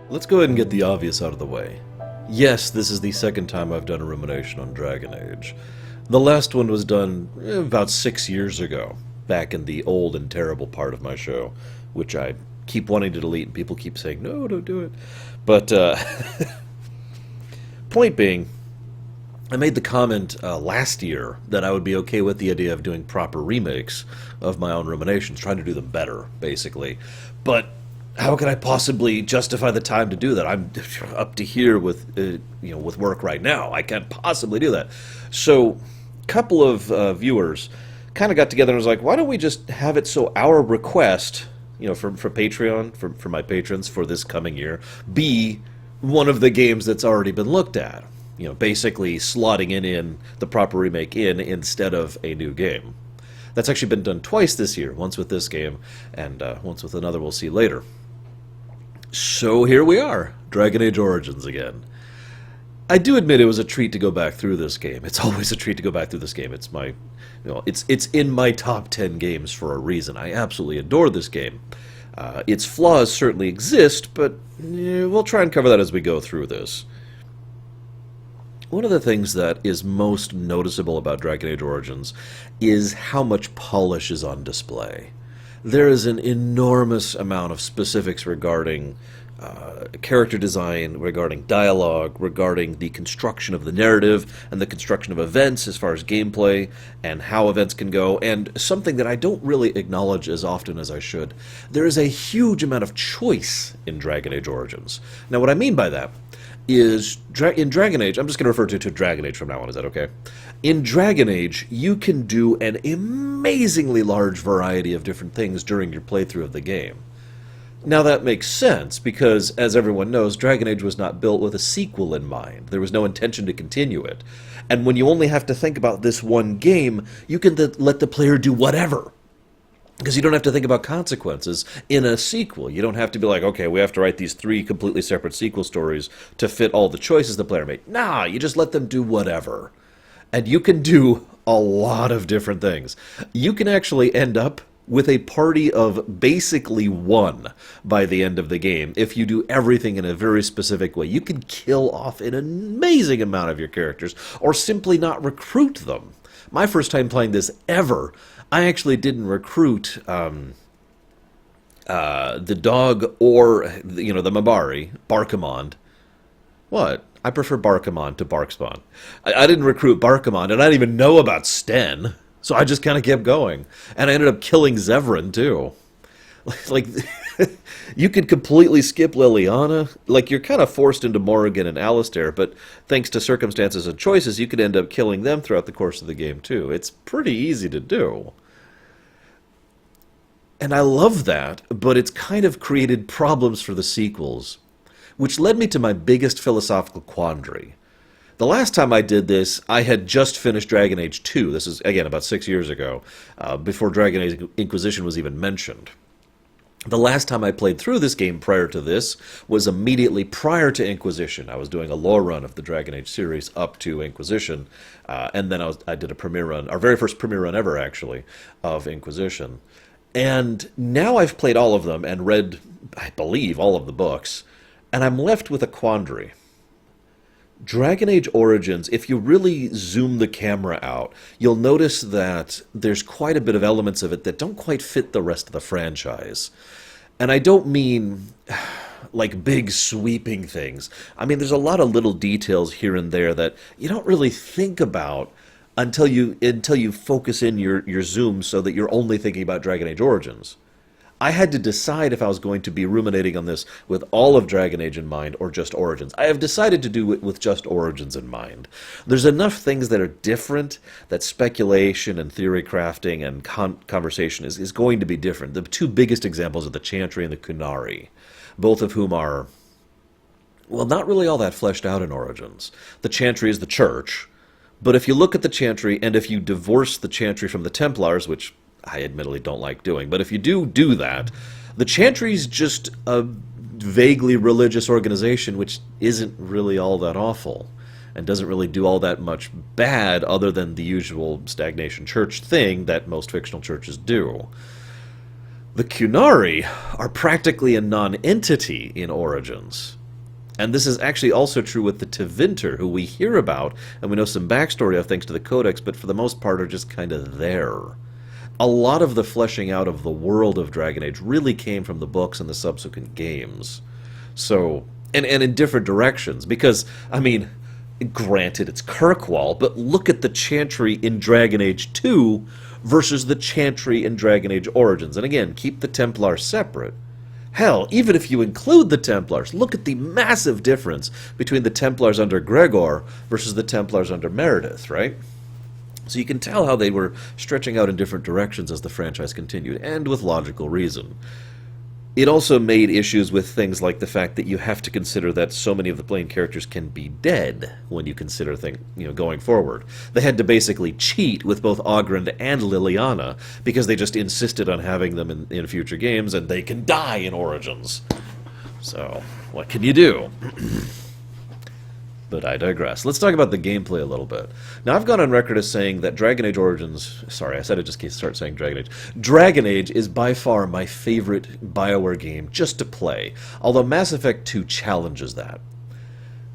Let's go ahead and get the obvious out of the way. Yes, this is the second time I've done a rumination on Dragon Age. The last one was done about 6 years ago, back in the old and terrible part of my show, which I keep wanting to delete, and people keep saying, no, don't do it. But, point being, I made the comment last year that I would be okay with the idea of doing proper remakes of my own ruminations, trying to do them better, basically. But how could I possibly justify the time to do that? I'm up to here with with work right now. I can't possibly do that. So, a couple of viewers kind of got together and was like, why don't we just have it so our request, for Patreon, for my patrons for this coming year, be one of the games that's already been looked at. Basically slotting in the proper remake instead of a new game. That's actually been done twice this year, once with this game, and once with another we'll see later. So here we are, Dragon Age Origins again. I do admit it was a treat to go back through this game. It's always a treat to go back through this game. It's my, it's in my top 10 games for a reason. I absolutely adore this game. Its flaws certainly exist, but we'll try and cover that as we go through this. One of the things that is most noticeable about Dragon Age Origins is how much polish is on display. There is an enormous amount of specifics regarding character design, regarding dialogue, regarding the construction of the narrative, and the construction of events as far as gameplay, and how events can go, and something that I don't really acknowledge as often as I should. There is a huge amount of choice in Dragon Age Origins. Now what I mean by that is, in Dragon Age, I'm just going to refer to Dragon Age from now on, is that okay? In Dragon Age, you can do an amazingly large variety of different things during your playthrough of the game. Now that makes sense, because, as everyone knows, Dragon Age was not built with a sequel in mind. There was no intention to continue it. And when you only have to think about this one game, you can let the player do whatever. Because you don't have to think about consequences in a sequel. You don't have to be like, okay, we have to write these 3 completely separate sequel stories to fit all the choices the player made. Nah, you just let them do whatever. And you can do a lot of different things. You can actually end up with a party of basically 1 by the end of the game if you do everything in a very specific way. You can kill off an amazing amount of your characters, or simply not recruit them. My first time playing this ever, I actually didn't recruit the dog or, the Mabari, Barkamond. What? I prefer Barkamond to Darkspawn. I didn't recruit Barkamond, and I didn't even know about Sten, so I just kind of kept going. And I ended up killing Zevran, too. Like, you could completely skip Liliana. Like, you're kind of forced into Morrigan and Alistair, but thanks to circumstances and choices, you could end up killing them throughout the course of the game, too. It's pretty easy to do. And I love that, but it's kind of created problems for the sequels, which led me to my biggest philosophical quandary. The last time I did this, I had just finished Dragon Age 2. This is, again, about 6 years ago, before Dragon Age Inquisition was even mentioned. The last time I played through this game prior to this was immediately prior to Inquisition. I was doing a lore run of the Dragon Age series up to Inquisition, and then I did a premiere run, our very first premiere run ever, actually, of Inquisition. And now I've played all of them and read, I believe, all of the books, and I'm left with a quandary. Dragon Age Origins, if you really zoom the camera out, you'll notice that there's quite a bit of elements of it that don't quite fit the rest of the franchise. And I don't mean like big sweeping things. I mean, there's a lot of little details here and there that you don't really think about until you focus in your zoom so that you're only thinking about Dragon Age Origins. I had to decide if I was going to be ruminating on this with all of Dragon Age in mind or just Origins. I have decided to do it with just Origins in mind. There's enough things that are different that speculation and theory crafting and conversation is going to be different. The 2 biggest examples are the Chantry and the Kunari, both of whom are, well, not really all that fleshed out in Origins. The Chantry is the church, but if you look at the Chantry, and if you divorce the Chantry from the Templars, which I admittedly don't like doing, but if you do that, the Chantry's just a vaguely religious organization which isn't really all that awful and doesn't really do all that much bad other than the usual stagnation church thing that most fictional churches do. The Kunari are practically a non-entity in Origins. And this is actually also true with the Tevinter, who we hear about, and we know some backstory of thanks to the Codex, but for the most part are just kind of there. A lot of the fleshing out of the world of Dragon Age really came from the books and the subsequent games. So, and in different directions, because, I mean, granted it's Kirkwall, but look at the Chantry in Dragon Age 2 versus the Chantry in Dragon Age Origins. And again, keep the Templars separate. Hell, even if you include the Templars, look at the massive difference between the Templars under Gregor versus the Templars under Meredith, right? So you can tell how they were stretching out in different directions as the franchise continued, and with logical reason. It also made issues with things like the fact that you have to consider that so many of the playing characters can be dead when you consider going forward. They had to basically cheat with both Ogrand and Liliana because they just insisted on having them in future games, and they can die in Origins. So, what can you do? But I digress. Let's talk about the gameplay a little bit. Now, I've gone on record as saying that Dragon Age Origins... Sorry, I said I just can't start saying Dragon Age. Dragon Age is by far my favorite BioWare game just to play, although Mass Effect 2 challenges that.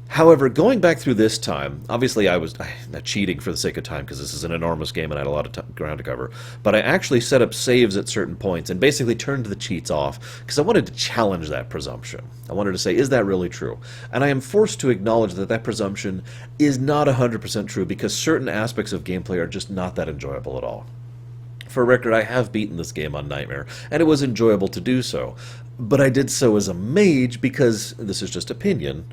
However, going back through this time, obviously I was not cheating for the sake of time because this is an enormous game and I had a lot of ground to cover, but I actually set up saves at certain points and basically turned the cheats off because I wanted to challenge that presumption. I wanted to say, is that really true? And I am forced to acknowledge that that presumption is not 100% true because certain aspects of gameplay are just not that enjoyable at all. For record, I have beaten this game on Nightmare, and it was enjoyable to do so, but I did so as a mage because, this is just opinion,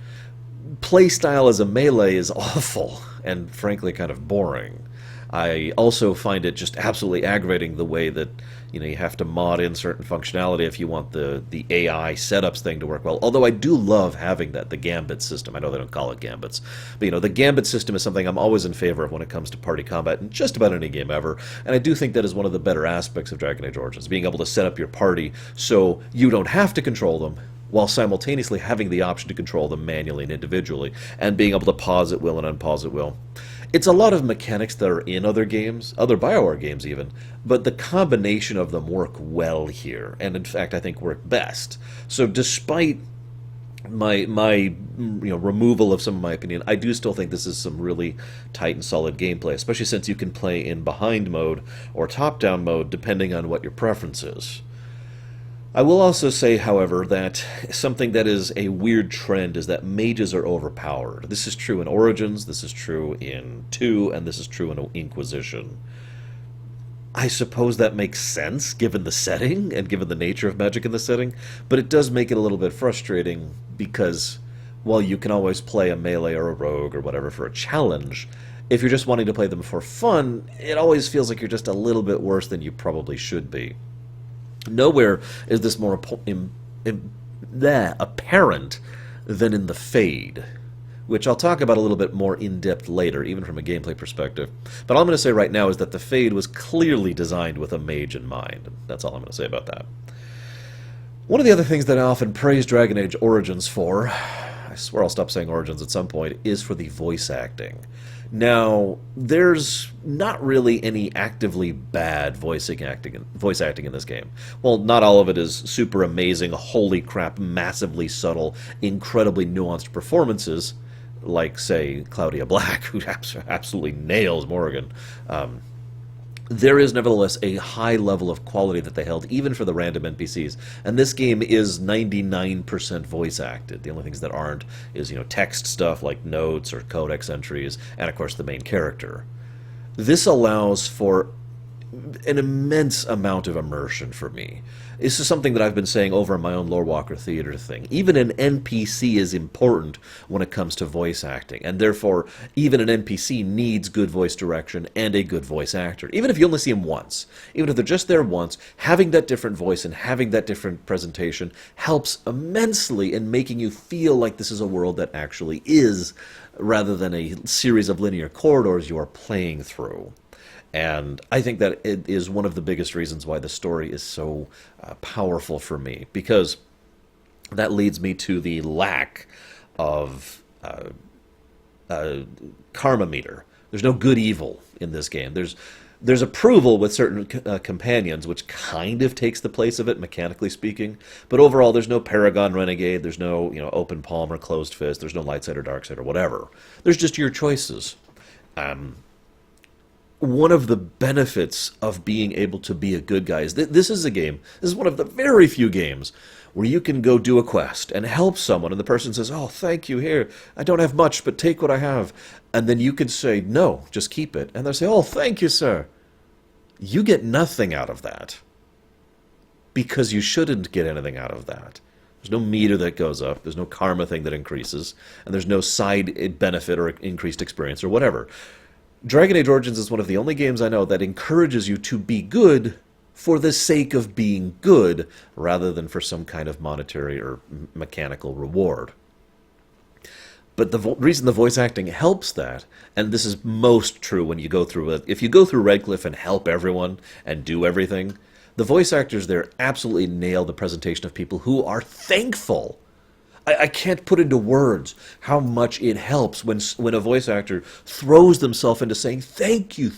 playstyle as a melee is awful and frankly kind of boring. I also find it just absolutely aggravating the way that you have to mod in certain functionality if you want the AI setups thing to work well. Although I do love having the Gambit system. I know they don't call it Gambits, but the Gambit system is something I'm always in favor of when it comes to party combat in just about any game ever. And I do think that is one of the better aspects of Dragon Age Origins, being able to set up your party so you don't have to control them, while simultaneously having the option to control them manually and individually, and being able to pause at will and unpause at will. It's a lot of mechanics that are in other games, other BioWare games even, but the combination of them work well here, and in fact I think work best. So despite my removal of some of my opinion, I do still think this is some really tight and solid gameplay, especially since you can play in behind mode or top-down mode depending on what your preference is. I will also say, however, that something that is a weird trend is that mages are overpowered. This is true in Origins, this is true in 2, and this is true in Inquisition. I suppose that makes sense, given the setting, and given the nature of magic in the setting, but it does make it a little bit frustrating, because while you can always play a melee or a rogue or whatever for a challenge, if you're just wanting to play them for fun, it always feels like you're just a little bit worse than you probably should be. Nowhere is this more apparent than in the Fade, which I'll talk about a little bit more in-depth later, even from a gameplay perspective. But all I'm going to say right now is that the Fade was clearly designed with a mage in mind. That's all I'm going to say about that. One of the other things that I often praise Dragon Age Origins for, I swear I'll stop saying Origins at some point, is for the voice acting. Now, there's not really any actively bad voice acting in this game. Well, not all of it is super amazing, holy crap, massively subtle, incredibly nuanced performances, like, say, Claudia Black, who absolutely nails Morrigan. There is nevertheless a high level of quality that they held, even for the random NPCs. And this game is 99% voice acted. The only things that aren't is, text stuff like notes or codex entries, and of course the main character. This allows for an immense amount of immersion for me. This is something that I've been saying over in my own Lore Walker Theater thing. Even an NPC is important when it comes to voice acting, and therefore even an NPC needs good voice direction and a good voice actor. Even if you only see them once, even if they're just there once, having that different voice and having that different presentation helps immensely in making you feel like this is a world that actually is, rather than a series of linear corridors you are playing through. And I think that it is one of the biggest reasons why the story is so powerful for me, because that leads me to the lack of karma meter. There's no good evil in this game. There's approval with certain companions, which kind of takes the place of it, mechanically speaking. But overall, there's no Paragon Renegade, there's no open palm or closed fist, there's no light side or dark side or whatever. There's just your choices. One of the benefits of being able to be a good guy is this is a game. This is one of the very few games where you can go do a quest and help someone, and the person says, "Oh, thank you. Here, I don't have much, but take what I have." And then you can say, "No, just keep it." And they'll say, "Oh, thank you, sir." You get nothing out of that because you shouldn't get anything out of that. There's no meter that goes up. There's no karma thing that increases, and there's no side benefit or increased experience or whatever. Dragon Age Origins is one of the only games I know that encourages you to be good for the sake of being good, rather than for some kind of monetary or mechanical reward. But the reason the voice acting helps that, and this is most true when you go through it, if you go through Redcliffe and help everyone and do everything, the voice actors there absolutely nail the presentation of people who are thankful. I can't put into words how much it helps when a voice actor throws themselves into saying, thank you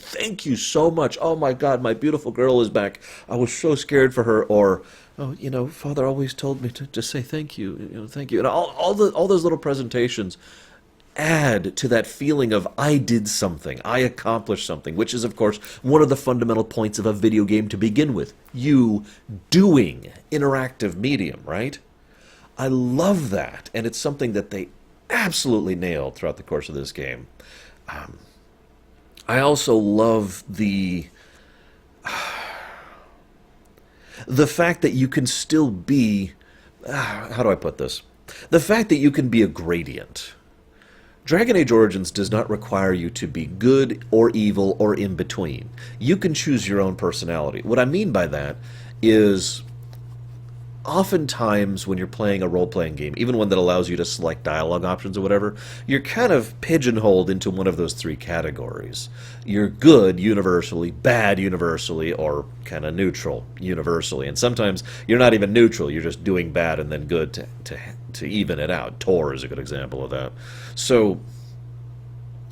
so much. Oh my God, my beautiful girl is back. I was so scared for her. Or, oh, Father always told me to say thank you, thank you. And all those little presentations add to that feeling of I did something, I accomplished something, which is, of course, one of the fundamental points of a video game to begin with. You doing interactive medium, right? I love that, and it's something that they absolutely nailed throughout the course of this game. I also love the fact that you can still be, how do I put this? The fact that you can be a gradient. Dragon Age Origins does not require you to be good or evil or in between. You can choose your own personality. What I mean by that is, oftentimes when you're playing a role-playing game, even one that allows you to select dialogue options or whatever, you're kind of pigeonholed into one of those three categories. You're good universally, bad universally, or kind of neutral universally. And sometimes you're not even neutral, you're just doing bad and then good to even it out. Tor is a good example of that. So,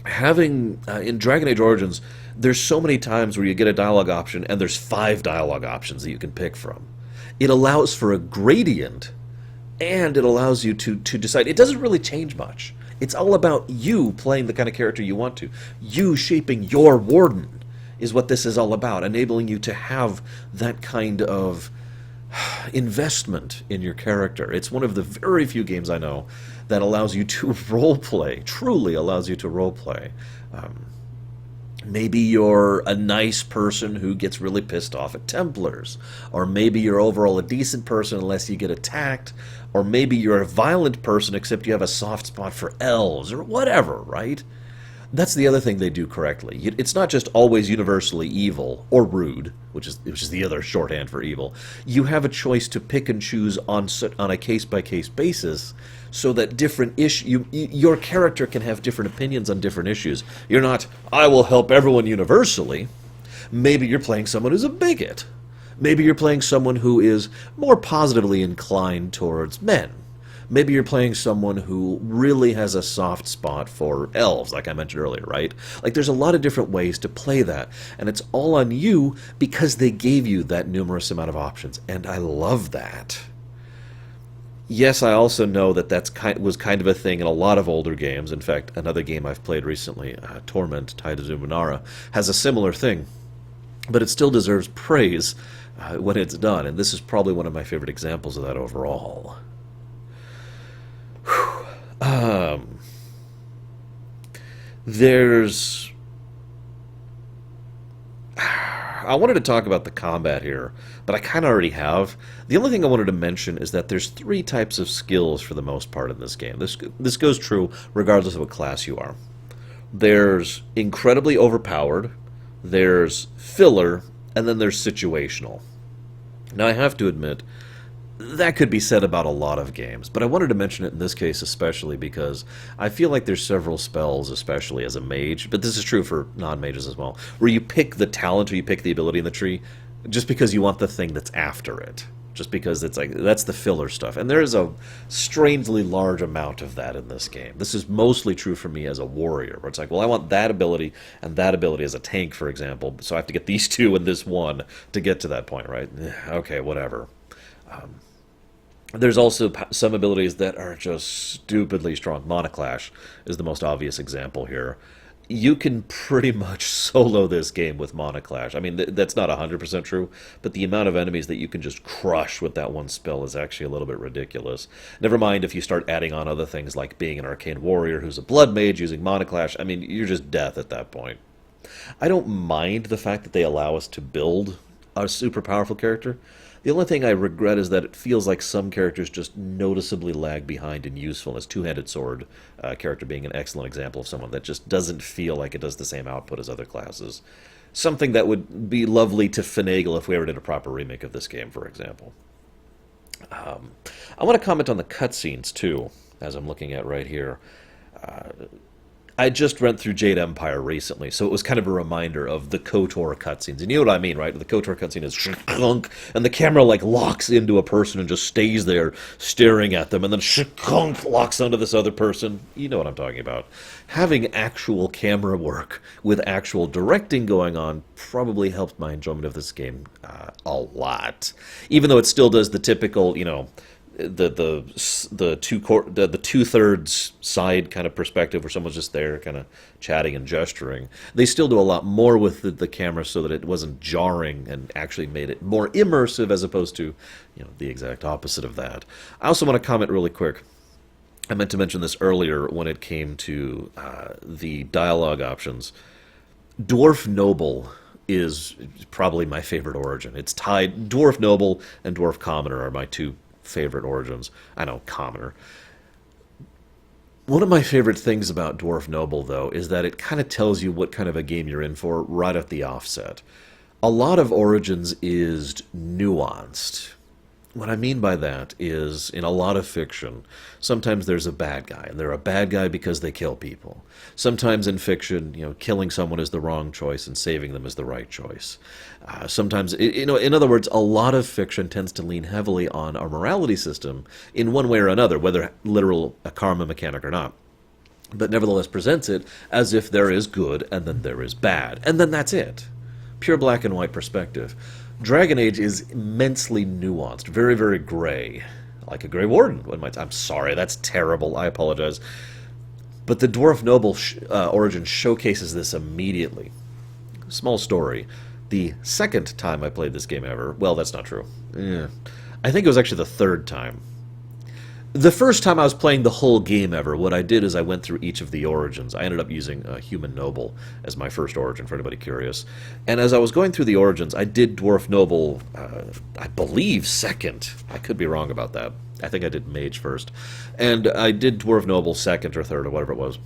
having, in Dragon Age Origins, there's so many times where you get a dialogue option and there's 5 dialogue options that you can pick from. It allows for a gradient, and it allows you to decide. It doesn't really change much. It's all about you playing the kind of character you want to. You shaping your Warden is what this is all about, enabling you to have that kind of investment in your character. It's one of the very few games I know that allows you to roleplay, truly allows you to roleplay. Maybe you're a nice person who gets really pissed off at Templars. Or maybe you're overall a decent person unless you get attacked. Or maybe you're a violent person except you have a soft spot for elves. Or whatever, right? That's the other thing they do correctly. It's not just always universally evil, or rude, which is the other shorthand for evil. You have a choice to pick and choose on a case-by-case basis, so that your character can have different opinions on different issues. You're not, I will help everyone universally. Maybe you're playing someone who's a bigot. Maybe you're playing someone who is more positively inclined towards men. Maybe you're playing someone who really has a soft spot for elves, like I mentioned earlier, right? Like, there's a lot of different ways to play that, and it's all on you because they gave you that numerous amount of options, and I love that. Yes, I also know that was kind of a thing in a lot of older games. In fact, another game I've played recently, Torment, Tide of Numenera, has a similar thing. But it still deserves praise when it's done, and this is probably one of my favorite examples of that overall. I wanted to talk about the combat here, but I kind of already have. The only thing I wanted to mention is that there's 3 types of skills for the most part in this game. This goes true regardless of what class you are. There's incredibly overpowered, there's filler, and then there's situational. Now, I have to admit, that could be said about a lot of games, but I wanted to mention it in this case especially because I feel like there's several spells, especially as a mage, but this is true for non-mages as well, where you pick the talent or you pick the ability in the tree just because you want the thing that's after it. just because it's like that's the filler stuff, and there is a strangely large amount of that in this game. This is mostly true for me as a warrior, where it's like, well, I want that ability and that ability as a tank, for example, so I have to get these two and this one to get to that point, right? Okay, whatever. There's also some abilities that are just stupidly strong. Monoclash is the most obvious example here. You can pretty much solo this game with Monoclash. I mean, that's not 100% true, but the amount of enemies that you can just crush with that one spell is actually a little bit ridiculous. Never mind if you start adding on other things like being an Arcane Warrior who's a Blood Mage using Monoclash. I mean, you're just death at that point. I don't mind the fact that they allow us to build a super powerful character. The only thing I regret is that it feels like some characters just noticeably lag behind in usefulness. Two-Handed Sword character being an excellent example of someone that just doesn't feel like it does the same output as other classes. Something that would be lovely to finagle if we ever did a proper remake of this game, for example. I want to comment on the cutscenes, too, as I'm looking at right here. I just went through Jade Empire recently, so it was kind of a reminder of the KOTOR cutscenes. And you know what I mean, right? The KOTOR cutscene is shunk, and the camera like locks into a person and just stays there staring at them, and then shunk locks onto this other person. You know what I'm talking about. Having actual camera work with actual directing going on probably helped my enjoyment of this game a lot. Even though it still does the typical, you know, the two-thirds side kind of perspective where someone's just there kind of chatting and gesturing. They still do a lot more with the camera so that it wasn't jarring and actually made it more immersive as opposed to, you know, the exact opposite of that. I also want to comment really quick. I meant to mention this earlier when it came to the dialogue options. Dwarf Noble is probably my favorite origin. It's tied. Dwarf Noble and Dwarf Commoner are my two favorite origins. I know, commoner. One of my favorite things about Dwarf Noble, though, is that it kind of tells you what kind of a game you're in for right at the offset. A lot of origins is nuanced. What I mean by that is, in a lot of fiction, sometimes there's a bad guy, and they're a bad guy because they kill people. Sometimes in fiction, you know, killing someone is the wrong choice and saving them is the right choice. Sometimes, you know, in other words, a lot of fiction tends to lean heavily on a morality system in one way or another, whether literal a karma mechanic or not, but nevertheless presents it as if there is good and then there is bad, and then that's it. Pure black and white perspective. Dragon Age is immensely nuanced, very, very gray, like a Grey Warden. I'm sorry, that's terrible. I apologize. But the Dwarf Noble origin showcases this immediately. Small story. The second time I played this game ever, well, that's not true. I think it was actually the third time. The first time I was playing the whole game ever, what I did is I went through each of the origins. I ended up using Human Noble as my first origin, for anybody curious. And as I was going through the origins, I did Dwarf Noble, I believe, second. I could be wrong about that. I think I did Mage first. And I did Dwarf Noble second or third or whatever it was.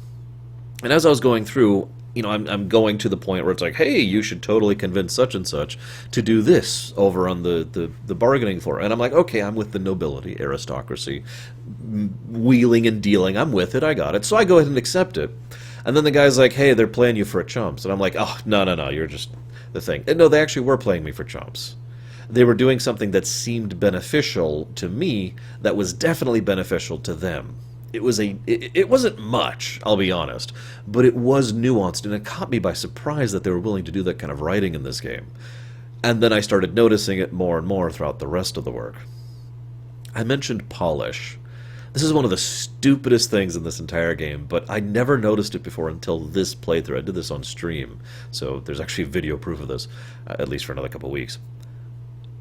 And as I was going through, you know, I'm going to the point where it's like, hey, you should totally convince such and such to do this over on the bargaining floor. And I'm like, okay, I'm with the nobility, aristocracy, wheeling and dealing. I'm with it. I got it. So I go ahead and accept it. And then the guy's like, hey, they're playing you for a chumps. And I'm like, oh, no, you're just the thing. And no, they actually were playing me for chumps. They were doing something that seemed beneficial to me that was definitely beneficial to them. It wasn't much, I'll be honest, but it was nuanced, and it caught me by surprise that they were willing to do that kind of writing in this game. And then I started noticing it more and more throughout the rest of the work. I mentioned polish. This is one of the stupidest things in this entire game, but I never noticed it before until this playthrough. I did this on stream, so there's actually video proof of this, at least for another couple weeks.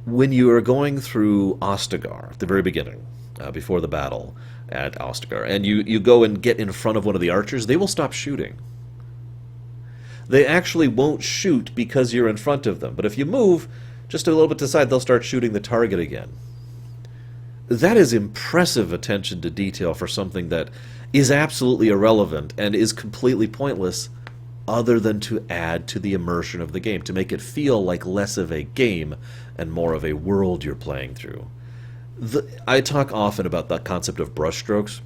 When you are going through Ostagar, at the very beginning, before the battle at Ostagar, and you go and get in front of one of the archers, they will stop shooting. They actually won't shoot because you're in front of them, but if you move just a little bit to the side, they'll start shooting the target again. That is impressive attention to detail for something that is absolutely irrelevant and is completely pointless, other than to add to the immersion of the game, to make it feel like less of a game and more of a world you're playing through. I talk often about the concept of brushstrokes.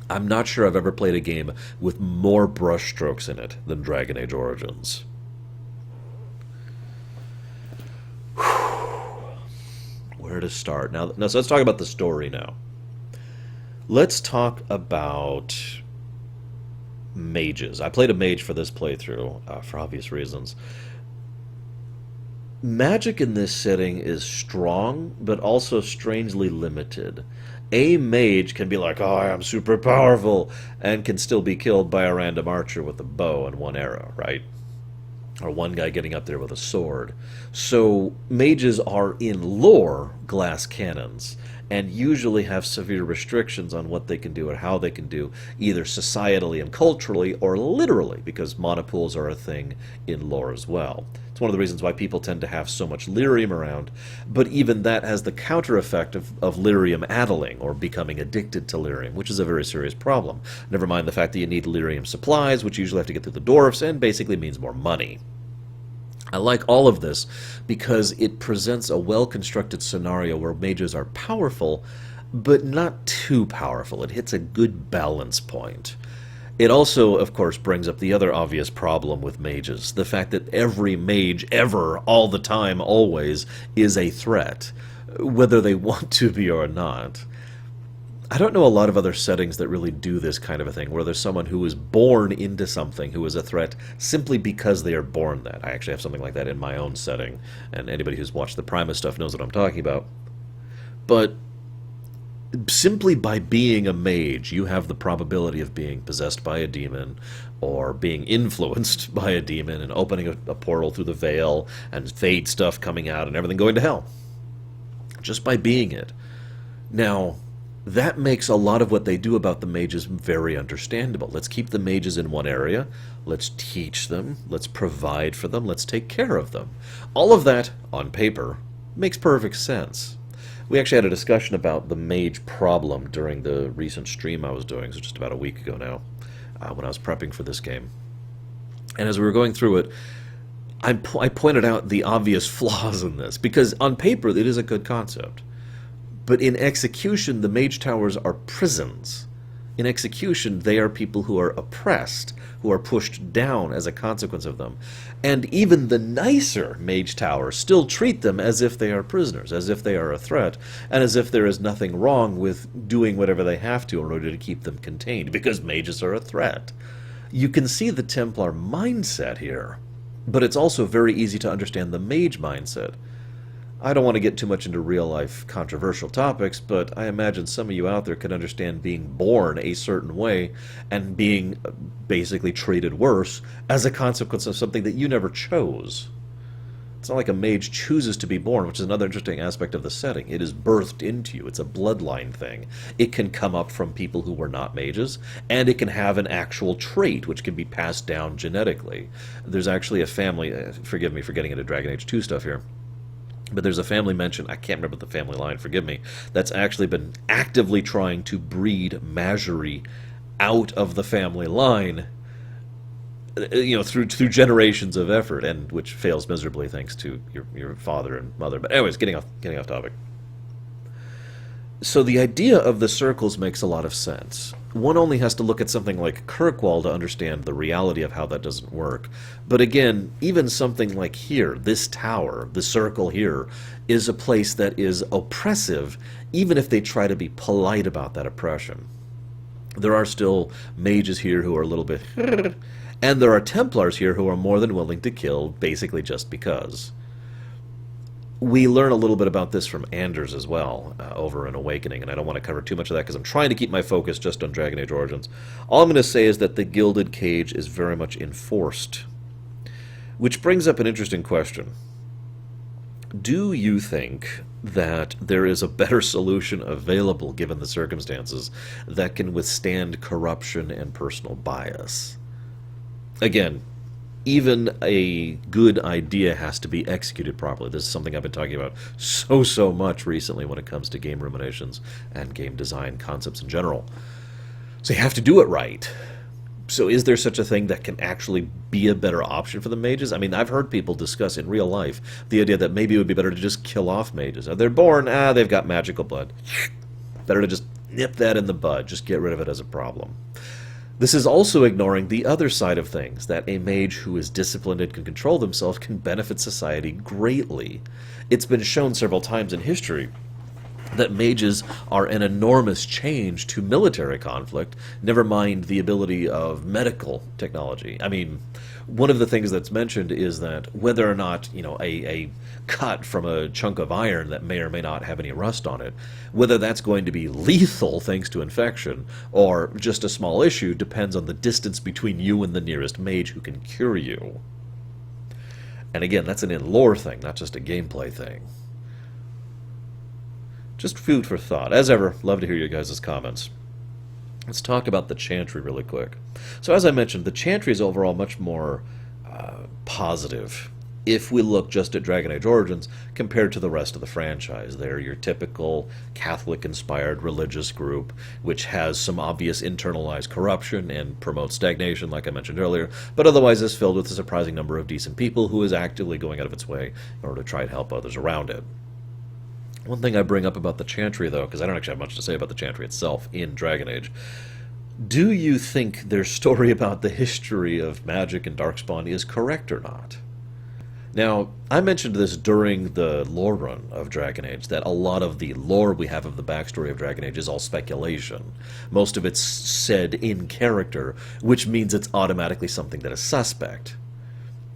I'm not sure I've ever played a game with more brushstrokes in it than Dragon Age Origins. Where to start? Now, so let's talk about the story now. Let's talk about mages. I played a mage for this playthrough, for obvious reasons. Magic in this setting is strong, but also strangely limited. A mage can be like, oh, I'm super powerful, and can still be killed by a random archer with a bow and one arrow, right? Or one guy getting up there with a sword. So mages are, in lore, glass cannons, and usually have severe restrictions on what they can do or how they can do, either societally and culturally or literally, because monopools are a thing in lore as well. It's one of the reasons why people tend to have so much lyrium around, but even that has the counter effect of lyrium addling, or becoming addicted to lyrium, which is a very serious problem. Never mind the fact that you need lyrium supplies, which you usually have to get through the dwarfs, and basically means more money. I like all of this because it presents a well-constructed scenario where mages are powerful, but not too powerful. It hits a good balance point. It also, of course, brings up the other obvious problem with mages, the fact that every mage ever, all the time, always, is a threat, whether they want to be or not. I don't know a lot of other settings that really do this kind of a thing, where there's someone who is born into something who is a threat simply because they are born that. I actually have something like that in my own setting, and anybody who's watched the Primus stuff knows what I'm talking about. But simply by being a mage, you have the probability of being possessed by a demon, or being influenced by a demon, and opening a portal through the veil, and fate stuff coming out, and everything going to hell. Just by being it. Now, that makes a lot of what they do about the mages very understandable. Let's keep the mages in one area. Let's teach them. Let's provide for them. Let's take care of them. All of that, on paper, makes perfect sense. We actually had a discussion about the mage problem during the recent stream I was doing, so just about a week ago now, when I was prepping for this game. And as we were going through it, I pointed out the obvious flaws in this, because on paper it is a good concept. But in execution, the mage towers are prisons. In execution, they are people who are oppressed, who are pushed down as a consequence of them. And even the nicer mage towers still treat them as if they are prisoners, as if they are a threat, and as if there is nothing wrong with doing whatever they have to in order to keep them contained, because mages are a threat. You can see the Templar mindset here, but it's also very easy to understand the mage mindset. I don't want to get too much into real-life controversial topics, but I imagine some of you out there can understand being born a certain way and being basically treated worse as a consequence of something that you never chose. It's not like a mage chooses to be born, which is another interesting aspect of the setting. It is birthed into you. It's a bloodline thing. It can come up from people who were not mages, and it can have an actual trait which can be passed down genetically. There's actually a family, forgive me for getting into Dragon Age 2 stuff here, but there's a family mentioned, I can't remember the family line, forgive me, that's actually been actively trying to breed Majory out of the family line, you know, through generations of effort, and which fails miserably thanks to your father and mother. But anyways, getting off topic. So the idea of the circles makes a lot of sense. One only has to look at something like Kirkwall to understand the reality of how that doesn't work. But again, even something like here, this tower, the circle here, is a place that is oppressive, even if they try to be polite about that oppression. There are still mages here who are a little bit and there are Templars here who are more than willing to kill, basically just because. We learn a little bit about this from Anders as well, over in Awakening, and I don't want to cover too much of that because I'm trying to keep my focus just on Dragon Age Origins. All I'm going to say is that the Gilded Cage is very much enforced. Which brings up an interesting question. Do you think that there is a better solution available, given the circumstances, that can withstand corruption and personal bias? Again, even a good idea has to be executed properly. This is something I've been talking about so much recently when it comes to game ruminations and game design concepts in general. So you have to do it right. So is there such a thing that can actually be a better option for the mages? I mean, I've heard people discuss in real life the idea that maybe it would be better to just kill off mages. They're born, they've got magical blood. Better to just nip that in the bud, just get rid of it as a problem. This is also ignoring the other side of things, that a mage who is disciplined and can control themselves can benefit society greatly. It's been shown several times in history that mages are an enormous change to military conflict, never mind the ability of medical technology. I mean, one of the things that's mentioned is that whether or not, a cut from a chunk of iron that may or may not have any rust on it, whether that's going to be lethal thanks to infection or just a small issue depends on the distance between you and the nearest mage who can cure you. And again, that's an in-lore thing, not just a gameplay thing. Just food for thought. As ever, love to hear you guys' comments. Let's talk about the Chantry really quick. So as I mentioned, the Chantry is overall much more positive if we look just at Dragon Age Origins compared to the rest of the franchise. They're your typical Catholic-inspired religious group, which has some obvious internalized corruption and promotes stagnation, like I mentioned earlier, but otherwise is filled with a surprising number of decent people who is actively going out of its way in order to try and help others around it. One thing I bring up about the Chantry, though, because I don't actually have much to say about the Chantry itself in Dragon Age, do you think their story about the history of magic and Darkspawn is correct or not? Now, I mentioned this during the lore run of Dragon Age, that a lot of the lore we have of the backstory of Dragon Age is all speculation. Most of it's said in character, which means it's automatically something that is suspect.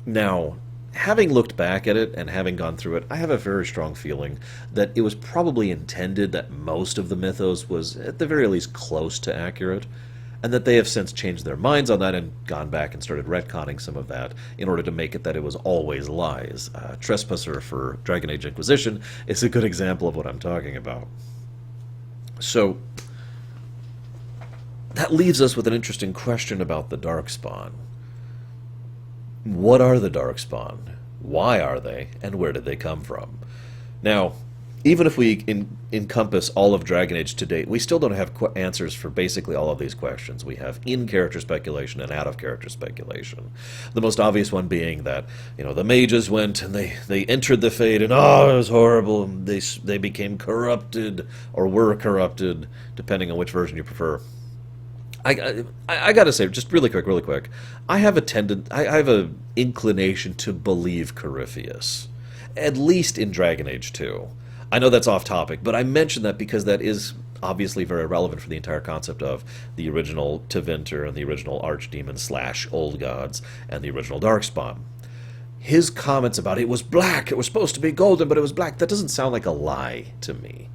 Now, having looked back at it and having gone through it, I have a very strong feeling that it was probably intended that most of the mythos was, at the very least, close to accurate, and that they have since changed their minds on that and gone back and started retconning some of that in order to make it that it was always lies. Trespasser for Dragon Age Inquisition is a good example of what I'm talking about. So, that leaves us with an interesting question about the Darkspawn. What are the Darkspawn? Why are they? And where did they come from? Now, even if we encompass all of Dragon Age to date, we still don't have answers for basically all of these questions. We have in-character speculation and out-of-character speculation. The most obvious one being that, the mages went and they entered the Fade and, it was horrible, and they became corrupted, or were corrupted, depending on which version you prefer. I gotta say, just really quick, I have a inclination to believe Corypheus, at least in Dragon Age 2. I know that's off topic, but I mention that because that is obviously very relevant for the entire concept of the original Tevinter and the original Archdemon / Old Gods and the original Darkspawn. His comments about it was black, it was supposed to be golden, but it was black, that doesn't sound like a lie to me.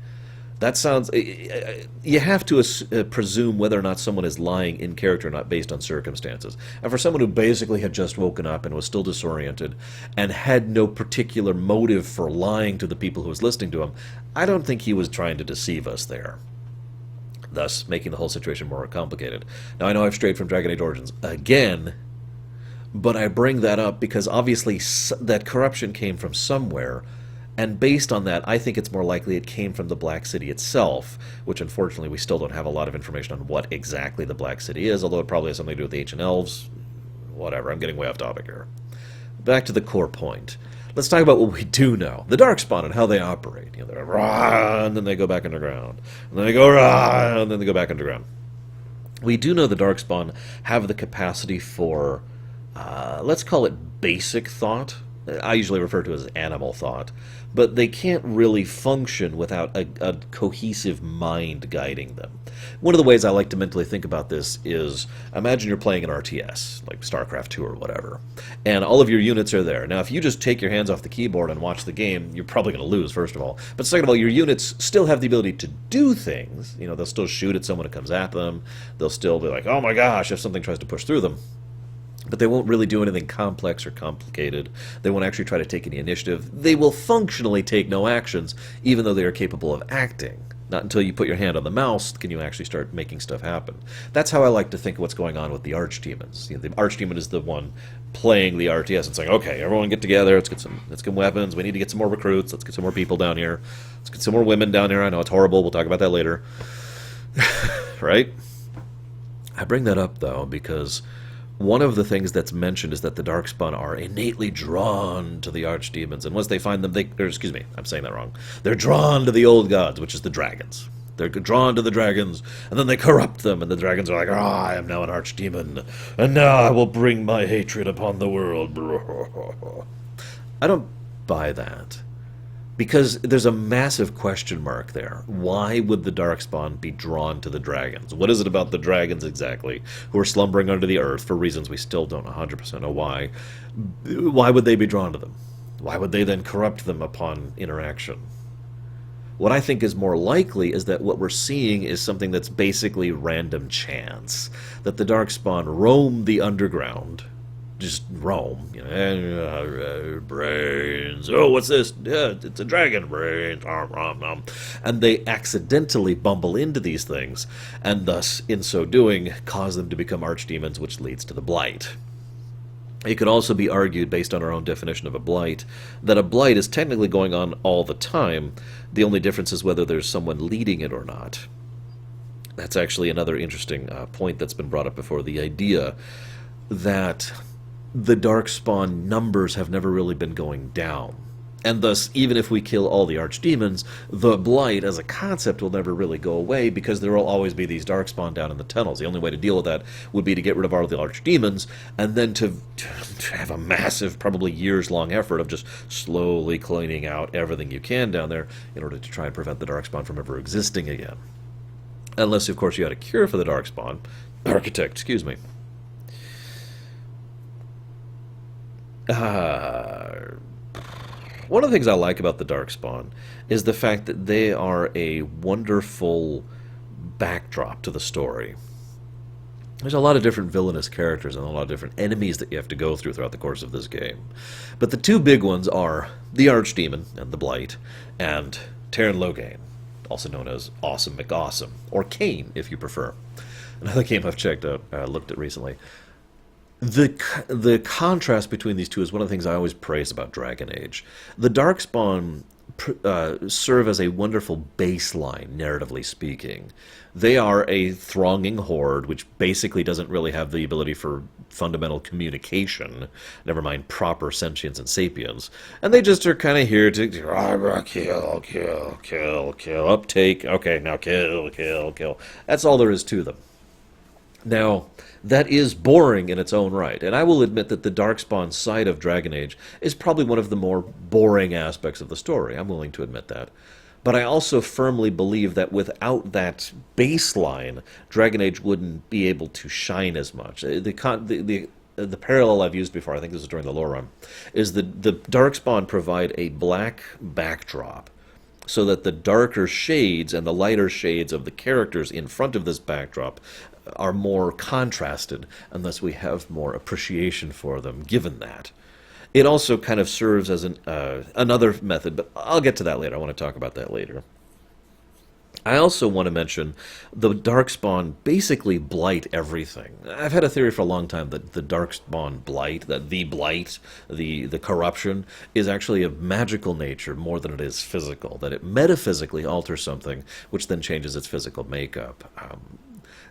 That sounds... You have to presume whether or not someone is lying in character or not based on circumstances. And for someone who basically had just woken up and was still disoriented and had no particular motive for lying to the people who was listening to him, I don't think he was trying to deceive us there, thus making the whole situation more complicated. Now, I know I've strayed from Dragon Age Origins again, but I bring that up because obviously that corruption came from somewhere. And based on that, I think it's more likely it came from the Black City itself, which unfortunately we still don't have a lot of information on what exactly the Black City is, although it probably has something to do with the Ancient Elves. Whatever, I'm getting way off topic here. Back to the core point. Let's talk about what we do know. The Darkspawn and how they operate. They're rah, and then they go back underground. And then they go rah, and then they go back underground. We do know the Darkspawn have the capacity for, let's call it basic thought. I usually refer to it as animal thought, but they can't really function without a cohesive mind guiding them. One of the ways I like to mentally think about this is, imagine you're playing an RTS, like StarCraft 2 or whatever, and all of your units are there. Now, if you just take your hands off the keyboard and watch the game, you're probably going to lose, first of all. But second of all, your units still have the ability to do things. They'll still shoot at someone who comes at them. They'll still be like, oh my gosh, if something tries to push through them. But they won't really do anything complex or complicated. They won't actually try to take any initiative. They will functionally take no actions, even though they are capable of acting. Not until you put your hand on the mouse can you actually start making stuff happen. That's how I like to think of what's going on with the Archdemons. The Archdemon is the one playing the RTS and saying, okay, everyone get together, let's get weapons, we need to get some more recruits, let's get some more people down here, let's get some more women down here. I know it's horrible, we'll talk about that later. Right? I bring that up, though, because one of the things that's mentioned is that the Darkspawn are innately drawn to the Archdemons, and once they find them, I'm saying that wrong. They're drawn to the Old Gods, which is the dragons. They're drawn to the dragons, and then they corrupt them, and the dragons are like, I am now an Archdemon, and now I will bring my hatred upon the world. I don't buy that, Because there's a massive question mark there. Why would the Darkspawn be drawn to the dragons? What is it about the dragons exactly, who are slumbering under the earth for reasons we still don't 100% know why? Why would they be drawn to them? Why would they then corrupt them upon interaction? What I think is more likely is that what we're seeing is something that's basically random chance. That the Darkspawn roam the underground, just roam, brains. Oh, what's this? Yeah, it's a dragon brain. And they accidentally bumble into these things, and thus, in so doing, cause them to become archdemons, which leads to the blight. It could also be argued, based on our own definition of a blight, that a blight is technically going on all the time. The only difference is whether there's someone leading it or not. That's actually another interesting point that's been brought up before, the idea that the Darkspawn numbers have never really been going down. And thus, even if we kill all the archdemons, the blight as a concept will never really go away, because there will always be these Darkspawn down in the tunnels. The only way to deal with that would be to get rid of all the archdemons, and then to have a massive, probably years-long effort of just slowly cleaning out everything you can down there in order to try and prevent the Darkspawn from ever existing again. Unless, of course, you had a cure for the Darkspawn. Architect, excuse me. One of the things I like about the Darkspawn is the fact that they are a wonderful backdrop to the story. There's a lot of different villainous characters and a lot of different enemies that you have to go through throughout the course of this game. But the two big ones are the Archdemon and the Blight, and Terran Loghain, also known as Awesome McAwesome, or Kane if you prefer. Another game I've checked out, looked at recently. The contrast between these two is one of the things I always praise about Dragon Age. The Darkspawn serve as a wonderful baseline, narratively speaking. They are a thronging horde, which basically doesn't really have the ability for fundamental communication, never mind proper sentience and sapience. And they just are kind of here to kill, uptake, okay, now kill. That's all there is to them. Now, that is boring in its own right, and I will admit that the Darkspawn side of Dragon Age is probably one of the more boring aspects of the story. I'm willing to admit that. But I also firmly believe that without that baseline, Dragon Age wouldn't be able to shine as much. The parallel I've used before, I think this was during the lore run, is the Darkspawn provide a black backdrop, so that the darker shades and the lighter shades of the characters in front of this backdrop are more contrasted, and thus we have more appreciation for them, given that. It also kind of serves as another method, but I'll get to that later. I want to talk about that later. I also want to mention the Darkspawn basically blight everything. I've had a theory for a long time that the Darkspawn blight, that the blight, the corruption, is actually of magical nature more than it is physical, that it metaphysically alters something, which then changes its physical makeup.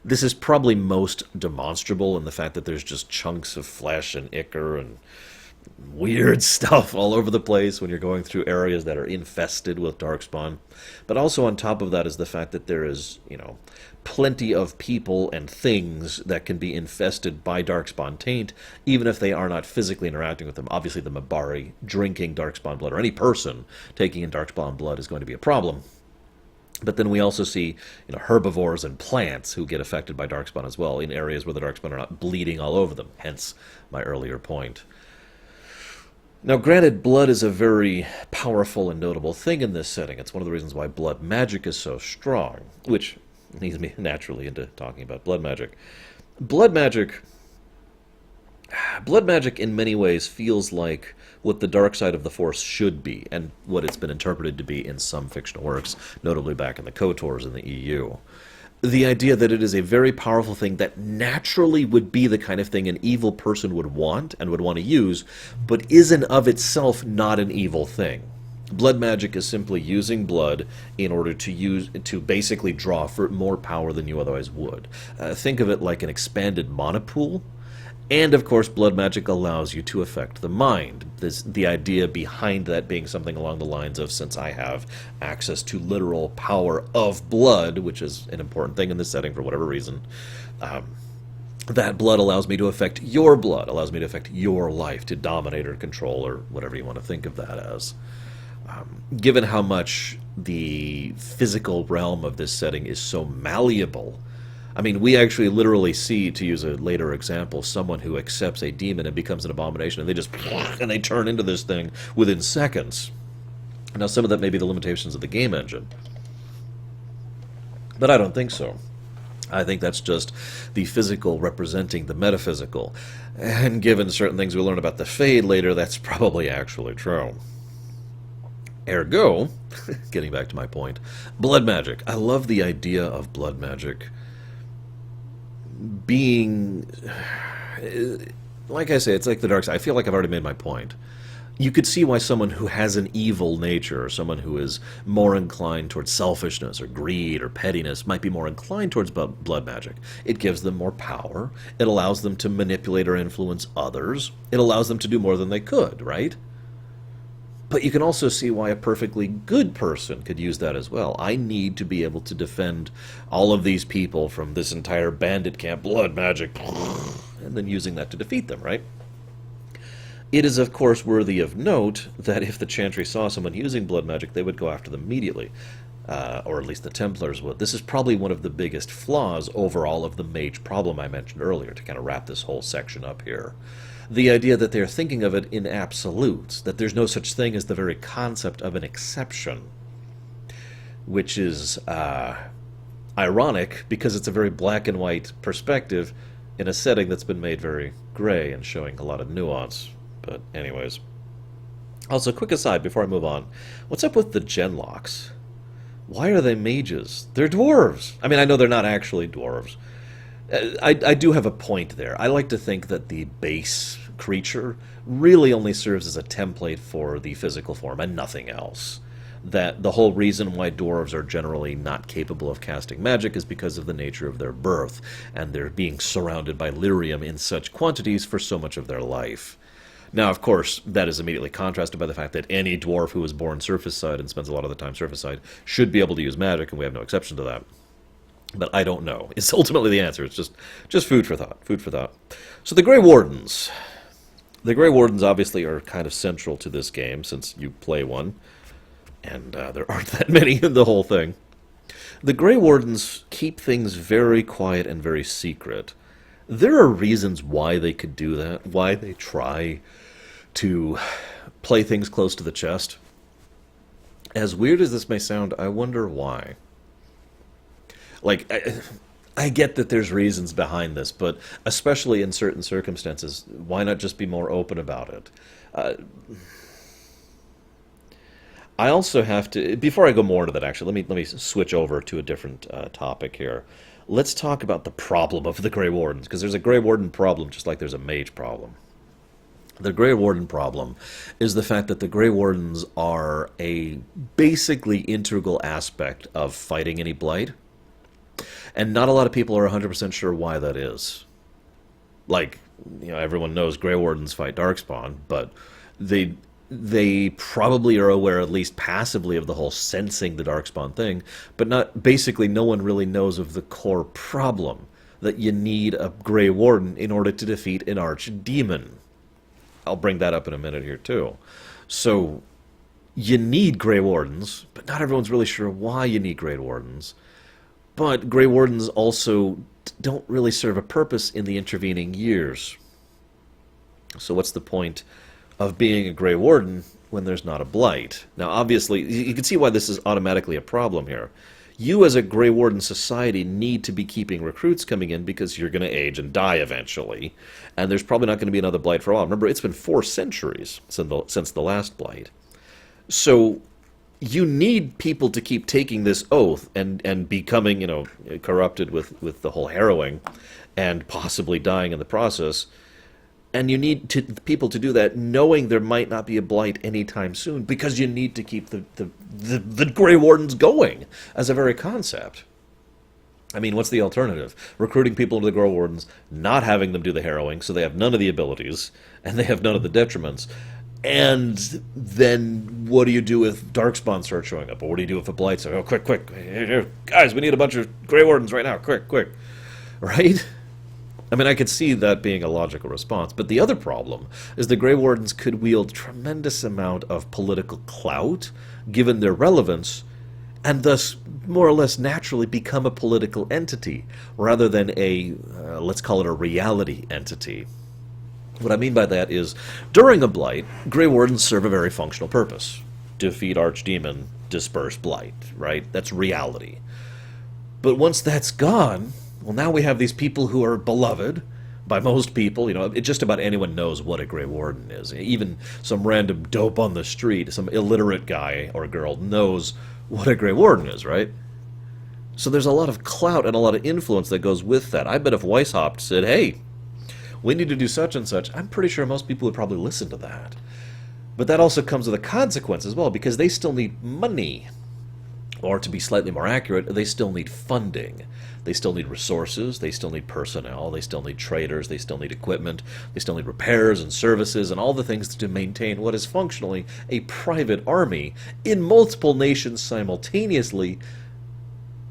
This is probably most demonstrable in the fact that there's just chunks of flesh and ichor and weird stuff all over the place when you're going through areas that are infested with Darkspawn. But also on top of that is the fact that there is, plenty of people and things that can be infested by Darkspawn taint, even if they are not physically interacting with them. Obviously the Mabari drinking Darkspawn blood, or any person taking in Darkspawn blood, is going to be a problem. But then we also see, herbivores and plants who get affected by Darkspawn as well, in areas where the Darkspawn are not bleeding all over them, hence my earlier point. Now, granted, blood is a very powerful and notable thing in this setting. It's one of the reasons why blood magic is so strong, which leads me naturally into talking about blood magic. Blood magic in many ways feels like what the dark side of the Force should be, and what it's been interpreted to be in some fictional works, notably back in the KOTORs in the EU. The idea that it is a very powerful thing that naturally would be the kind of thing an evil person would want and would want to use, but is in of itself not an evil thing. Blood magic is simply using blood in order to basically draw for more power than you otherwise would. Think of it like an expanded mana pool. And, of course, blood magic allows you to affect the mind. The idea behind that being something along the lines of, since I have access to literal power of blood, which is an important thing in this setting for whatever reason, that blood allows me to affect your blood, allows me to affect your life, to dominate or control, or whatever you want to think of that as. given how much the physical realm of this setting is so malleable. I mean, we actually literally see, to use a later example, someone who accepts a demon and becomes an abomination, and they just and they turn into this thing within seconds. Now, some of that may be the limitations of the game engine, but I don't think so. I think that's just the physical representing the metaphysical. And given certain things we learn about the Fade later, that's probably actually true. Ergo, getting back to my point, blood magic. I love the idea of blood magic being... Like I say, it's like the dark side. I feel like I've already made my point. You could see why someone who has an evil nature, or someone who is more inclined towards selfishness or greed or pettiness, might be more inclined towards blood magic. It gives them more power. It allows them to manipulate or influence others. It allows them to do more than they could, right? But you can also see why a perfectly good person could use that as well. I need to be able to defend all of these people from this entire bandit camp, blood magic, and then using that to defeat them, right? It is, of course, worthy of note that if the Chantry saw someone using blood magic, they would go after them immediately. Or at least the Templars would. This is probably one of the biggest flaws overall of the mage problem I mentioned earlier, to kind of wrap this whole section up here. The idea that they're thinking of it in absolutes, that there's no such thing as the very concept of an exception, which is ironic because it's a very black and white perspective in a setting that's been made very gray and showing a lot of nuance. But anyways. Also, quick aside before I move on. What's up with the Genlocks? Why are they mages? They're dwarves! I mean, I know they're not actually dwarves. I do have a point there. I like to think that the base creature really only serves as a template for the physical form and nothing else. That the whole reason why dwarves are generally not capable of casting magic is because of the nature of their birth, and they're being surrounded by lyrium in such quantities for so much of their life. Now, of course, that is immediately contrasted by the fact that any dwarf who was born surface side and spends a lot of the time surface side should be able to use magic, and we have no exception to that. But I don't know. It's ultimately the answer. It's just food for thought. Food for thought. So the Grey Wardens. The Grey Wardens obviously are kind of central to this game, since you play one. And there aren't that many in the whole thing. The Grey Wardens keep things very quiet and very secret. There are reasons why they could do that, why they try to play things close to the chest. As weird as this may sound, I wonder why. Like, I get that there's reasons behind this, but especially in certain circumstances, why not just be more open about it? I also have to, before I go more into that, actually, let me switch over to a different topic here. Let's talk about the problem of the Grey Wardens, because there's a Grey Warden problem just like there's a mage problem. The Grey Warden problem is the fact that the Grey Wardens are a basically integral aspect of fighting any blight. And not a lot of people are 100% sure why that is. Like, you know, everyone knows Grey Wardens fight Darkspawn, but they probably are aware, at least passively, of the whole sensing the Darkspawn thing, but not basically no one really knows of the core problem, that you need a Grey Warden in order to defeat an archdemon. I'll bring that up in a minute here, too. So, you need Grey Wardens, but not everyone's really sure why you need Grey Wardens. But Grey Wardens also don't really serve a purpose in the intervening years. So what's the point of being a Grey Warden when there's not a blight? Now, obviously, you can see why this is automatically a problem here. You, as a Grey Warden society, need to be keeping recruits coming in because you're going to age and die eventually. And there's probably not going to be another blight for a while. Remember, it's been 4 centuries since the last blight. So you need people to keep taking this oath and becoming, you know, corrupted with the whole harrowing and possibly dying in the process. And you need people to do that knowing there might not be a blight anytime soon, because you need to keep the Grey Wardens going as a very concept. I mean, what's the alternative? Recruiting people into the Grey Wardens, not having them do the harrowing, so they have none of the abilities, and they have none of the detriments. And then what do you do if Darkspawn starts showing up? Or what do you do if a blight says, oh, quick, guys, we need a bunch of Grey Wardens right now, quick. Right? I mean, I could see that being a logical response, but the other problem is the Grey Wardens could wield tremendous amount of political clout, given their relevance, and thus more or less naturally become a political entity, rather than a, let's call it a reality entity. What I mean by that is, during a Blight, Grey Wardens serve a very functional purpose. Defeat Archdemon, disperse Blight, right? That's reality. But once that's gone, well, now we have these people who are beloved by most people. You know, just about anyone knows what a Grey Warden is. Even some random dope on the street, some illiterate guy or girl knows what a Grey Warden is, right? So there's a lot of clout and a lot of influence that goes with that. I bet if Weishaupt said, hey, we need to do such and such, I'm pretty sure most people would probably listen to that. But that also comes with a consequence as well, because they still need money. Or to be slightly more accurate, they still need funding. They still need resources, they still need personnel, they still need traders, they still need equipment, they still need repairs and services and all the things to maintain what is functionally a private army in multiple nations simultaneously.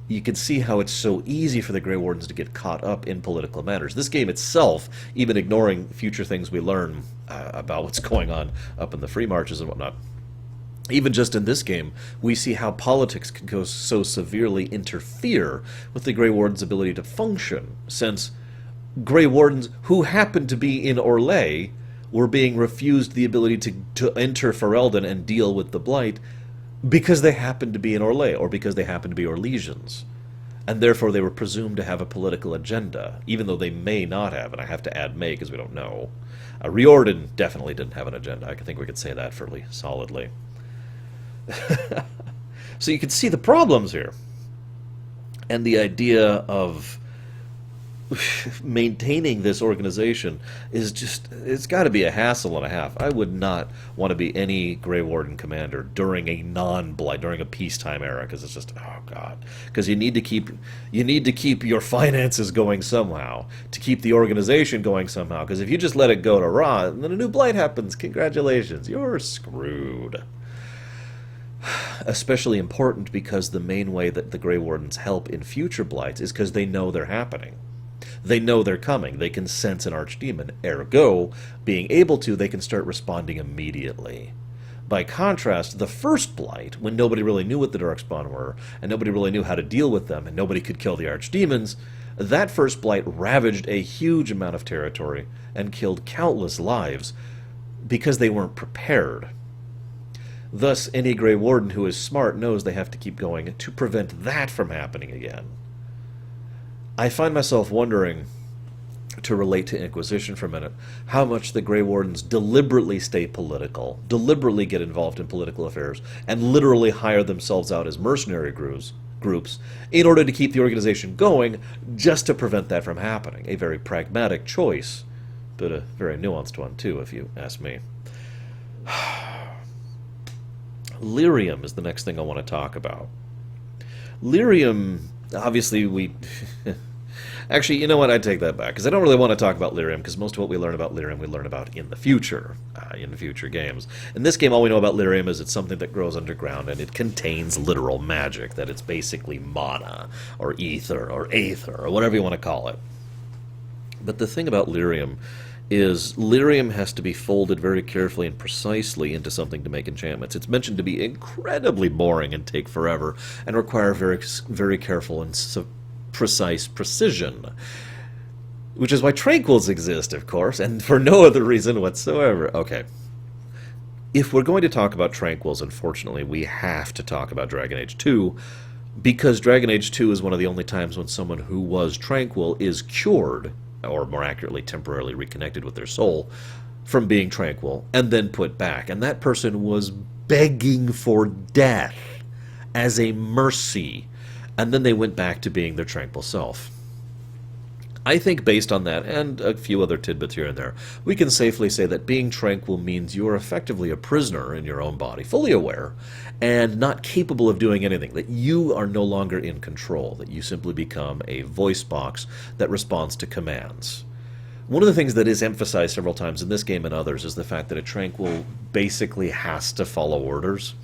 You can see how it's so easy for the Grey Wardens to get caught up in political matters. This game itself, even ignoring future things we learn about what's going on up in the Free Marches and whatnot, even just in this game, we see how politics can go so severely interfere with the Grey Warden's ability to function, since Grey Wardens who happened to be in Orlais were being refused the ability to enter Ferelden and deal with the Blight because they happened to be in Orlais, or because they happened to be Orlesians. And therefore they were presumed to have a political agenda, even though they may not have, and I have to add may because we don't know. Riordan definitely didn't have an agenda. I think we could say that fairly solidly. So you can see the problems here. And the idea of maintaining this organization is just, it's got to be a hassle and a half. I would not want to be any Grey Warden commander during a non-Blight, during a peacetime era, because it's just, oh god. Because you need to keep your finances going somehow, to keep the organization going somehow, because if you just let it go to rot, and then a new Blight happens, congratulations, you're screwed. Especially important because the main way that the Grey Wardens help in future Blights is because they know they're happening. They know they're coming. They can sense an Archdemon. Ergo, being able to, they can start responding immediately. By contrast, the first Blight, when nobody really knew what the Darkspawn were, and nobody really knew how to deal with them, and nobody could kill the Archdemons, that first Blight ravaged a huge amount of territory and killed countless lives because they weren't prepared. Thus, any Grey Warden who is smart knows they have to keep going to prevent that from happening again. I find myself wondering, to relate to Inquisition for a minute, how much the Grey Wardens deliberately stay political, deliberately get involved in political affairs, and literally hire themselves out as mercenary groups in order to keep the organization going, just to prevent that from happening. A very pragmatic choice, but a very nuanced one too, if you ask me. Lyrium is the next thing I want to talk about. Lyrium, obviously we... Actually, you know what, I take that back, because I don't really want to talk about Lyrium, because most of what we learn about Lyrium we learn about in the future games. In this game, all we know about Lyrium is it's something that grows underground, and it contains literal magic, that it's basically mana, or ether, or aether, or whatever you want to call it. But the thing about Lyrium is Lyrium has to be folded very carefully and precisely into something to make enchantments. It's mentioned to be incredibly boring and take forever, and require very, very careful and precise precision. Which is why Tranquils exist, of course, and for no other reason whatsoever. Okay. If we're going to talk about Tranquils, unfortunately, we have to talk about Dragon Age 2, because Dragon Age 2 is one of the only times when someone who was Tranquil is cured, or more accurately, temporarily reconnected with their soul, from being Tranquil, and then put back. And that person was begging for death as a mercy, and then they went back to being their Tranquil self. I think based on that, and a few other tidbits here and there, we can safely say that being Tranquil means you are effectively a prisoner in your own body, fully aware, and not capable of doing anything, that you are no longer in control, that you simply become a voice box that responds to commands. One of the things that is emphasized several times in this game and others is the fact that a Tranquil basically has to follow orders.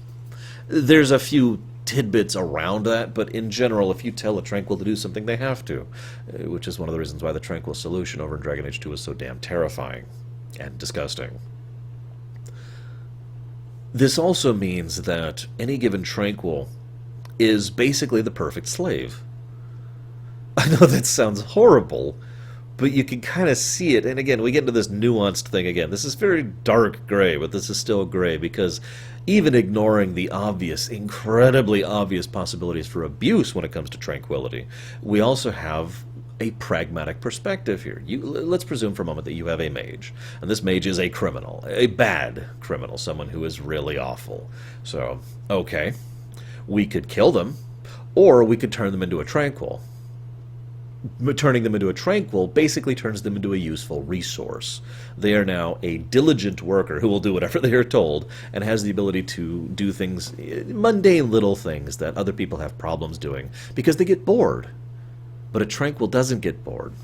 There's a few tidbits around that, but in general, if you tell a Tranquil to do something, they have to, which is one of the reasons why the Tranquil solution over in Dragon Age 2 is so damn terrifying and disgusting. This also means that any given Tranquil is basically the perfect slave. I know that sounds horrible, but you can kind of see it. And again, we get into this nuanced thing again. This is very dark gray, but this is still gray because even ignoring the obvious, incredibly obvious possibilities for abuse when it comes to tranquility, we also have a pragmatic perspective here. Let's presume for a moment that you have a mage, and this mage is a criminal, a bad criminal, someone who is really awful. So, okay, we could kill them, or we could turn them into a tranquil. Turning them into a tranquil basically turns them into a useful resource. They are now a diligent worker who will do whatever they are told and has the ability to do things, mundane little things that other people have problems doing because they get bored. But a tranquil doesn't get bored.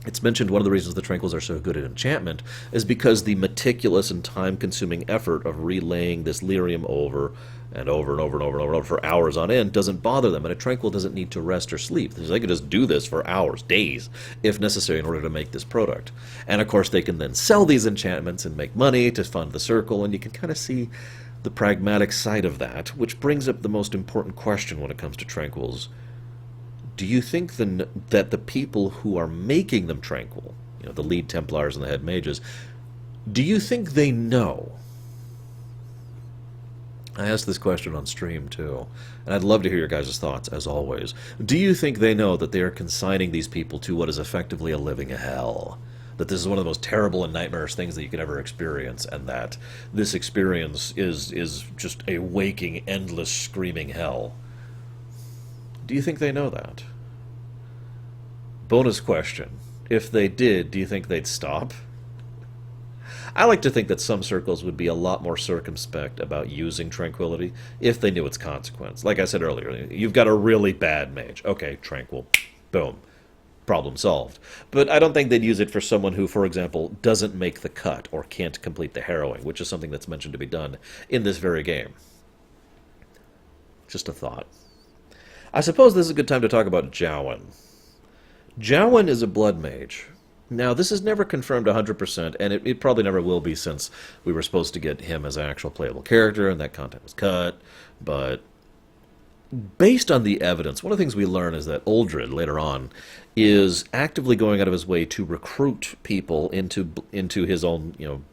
It's mentioned one of the reasons the tranquils are so good at enchantment is because the meticulous and time-consuming effort of relaying this lyrium over and over and over and over and over for hours on end doesn't bother them, and a tranquil doesn't need to rest or sleep. They can just do this for hours, days, if necessary, in order to make this product. And of course they can then sell these enchantments and make money to fund the circle, and you can kind of see the pragmatic side of that, which brings up the most important question when it comes to tranquils. Do you think that the people who are making them tranquil, the lead Templars and the head mages, do you think they know? I asked this question on stream, too, and I'd love to hear your guys' thoughts, as always. Do you think they know that they are consigning these people to what is effectively a living hell? That this is one of the most terrible and nightmarish things that you could ever experience, and that this experience is just a waking, endless, screaming hell? Do you think they know that? Bonus question. If they did, do you think they'd stop? I like to think that some circles would be a lot more circumspect about using tranquility if they knew its consequence. Like I said earlier, you've got a really bad mage. Okay, tranquil. Boom. Problem solved. But I don't think they'd use it for someone who, for example, doesn't make the cut or can't complete the harrowing, which is something that's mentioned to be done in this very game. Just a thought. I suppose this is a good time to talk about Jawan. Jawan is a blood mage. Now, this is never confirmed 100%, and it probably never will be since we were supposed to get him as an actual playable character, and that content was cut, but based on the evidence, one of the things we learn is that Uldred, later on, is actively going out of his way to recruit people into his own,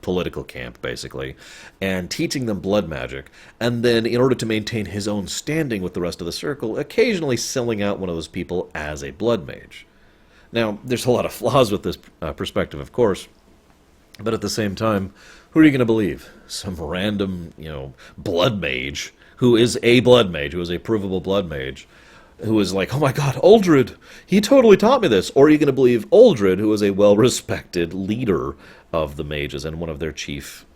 political camp, basically, and teaching them blood magic, and then, in order to maintain his own standing with the rest of the circle, occasionally selling out one of those people as a blood mage. Now, there's a lot of flaws with this perspective, of course, but at the same time, who are you going to believe? Some random, blood mage, who is a blood mage, who is a provable blood mage, who is like, oh my god, Uldred, he totally taught me this. Or are you going to believe Uldred, who is a well-respected leader of the mages and one of their chief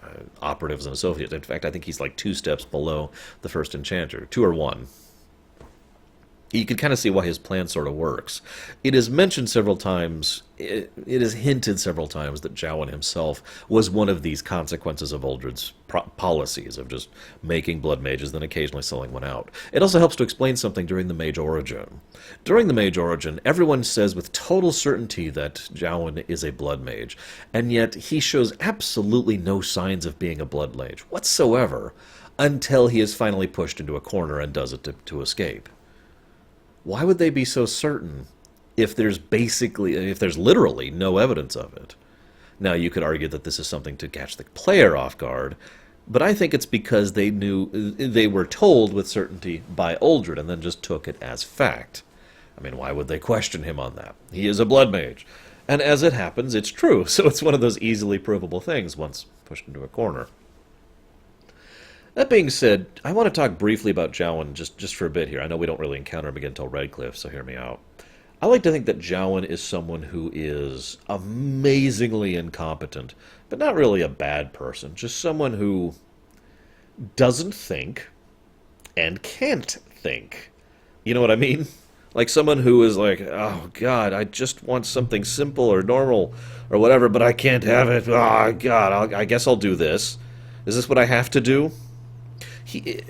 operatives and associates? In fact, I think he's like 2 steps below the first enchanter, 2 or 1. You can kind of see why his plan sort of works. It is mentioned several times, it is hinted several times that Jawan himself was one of these consequences of Uldred's policies of just making blood mages, then occasionally selling one out. It also helps to explain something during the Mage Origin. During the Mage Origin, everyone says with total certainty that Jawan is a blood mage, and yet he shows absolutely no signs of being a blood mage whatsoever until he is finally pushed into a corner and does it to escape. Why would they be so certain if there's literally no evidence of it? Now, you could argue that this is something to catch the player off guard, but I think it's because they were told with certainty by Uldred and then just took it as fact. I mean, why would they question him on that? He is a blood mage. And as it happens, it's true, so it's one of those easily provable things once pushed into a corner. That being said, I want to talk briefly about Jawan just for a bit here. I know we don't really encounter him again until Redcliffe, so hear me out. I like to think that Jawan is someone who is amazingly incompetent, but not really a bad person. Just someone who doesn't think and can't think. You know what I mean? Like someone who is like, oh god, I just want something simple or normal or whatever, but I can't have it. Oh god, I guess I'll do this. Is this what I have to do?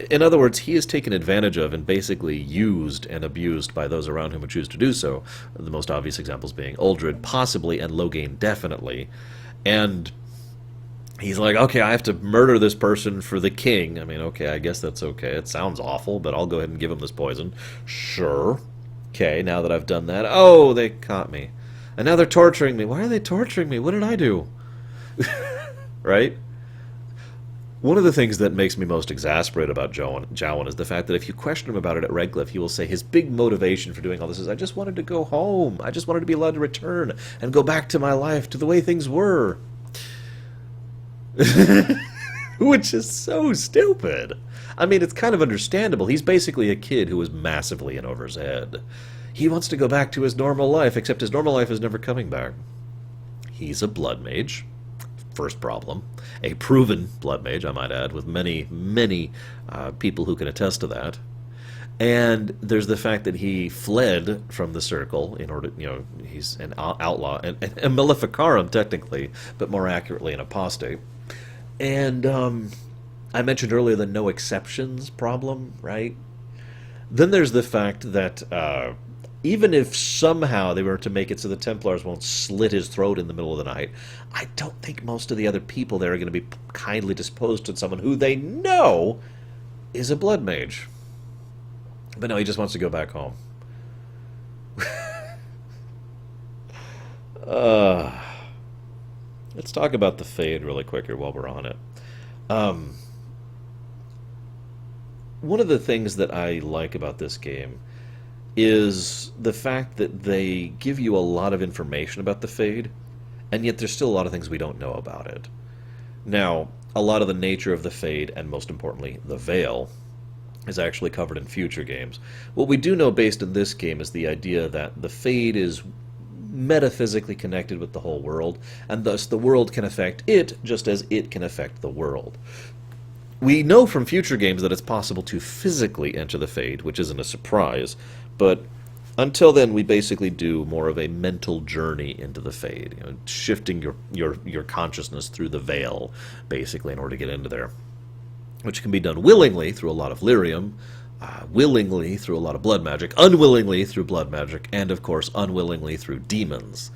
In other words, he is taken advantage of and basically used and abused by those around him who choose to do so. The most obvious examples being Uldred, possibly, and Loghain, definitely. And he's like, okay, I have to murder this person for the king. I mean, okay, I guess that's okay. It sounds awful, but I'll go ahead and give him this poison. Sure. Okay, now that I've done that, oh, they caught me. And now they're torturing me. Why are they torturing me? What did I do? Right? One of the things that makes me most exasperated about Jawan is the fact that if you question him about it at Redcliffe, he will say his big motivation for doing all this is, I just wanted to go home. I just wanted to be allowed to return and go back to my life, to the way things were. Which is so stupid. I mean, it's kind of understandable. He's basically a kid who was massively in over his head. He wants to go back to his normal life, except his normal life is never coming back. He's a blood mage. First problem. A proven blood mage, I might add, with many, many people who can attest to that. And there's the fact that he fled from the circle in order, he's an outlaw, and a maleficarum, technically, but more accurately an apostate. And I mentioned earlier the no exceptions problem, right? Then there's the fact that even if somehow they were to make it so the Templars won't slit his throat in the middle of the night, I don't think most of the other people there are going to be kindly disposed to someone who they know is a blood mage. But no, he just wants to go back home. Let's talk about the Fade really quick here while we're on it. One of the things that I like about this game is the fact that they give you a lot of information about the Fade, and yet there's still a lot of things we don't know about it. Now, a lot of the nature of the Fade, and most importantly, the Veil, is actually covered in future games. What we do know based in this game is the idea that the Fade is metaphysically connected with the whole world, and thus the world can affect it just as it can affect the world. We know from future games that it's possible to physically enter the Fade, which isn't a surprise, but until then we basically do more of a mental journey into the Fade, shifting your consciousness through the Veil, basically, in order to get into there, which can be done willingly through a lot of Lyrium, willingly through a lot of blood magic, unwillingly through blood magic, and of course unwillingly through demons.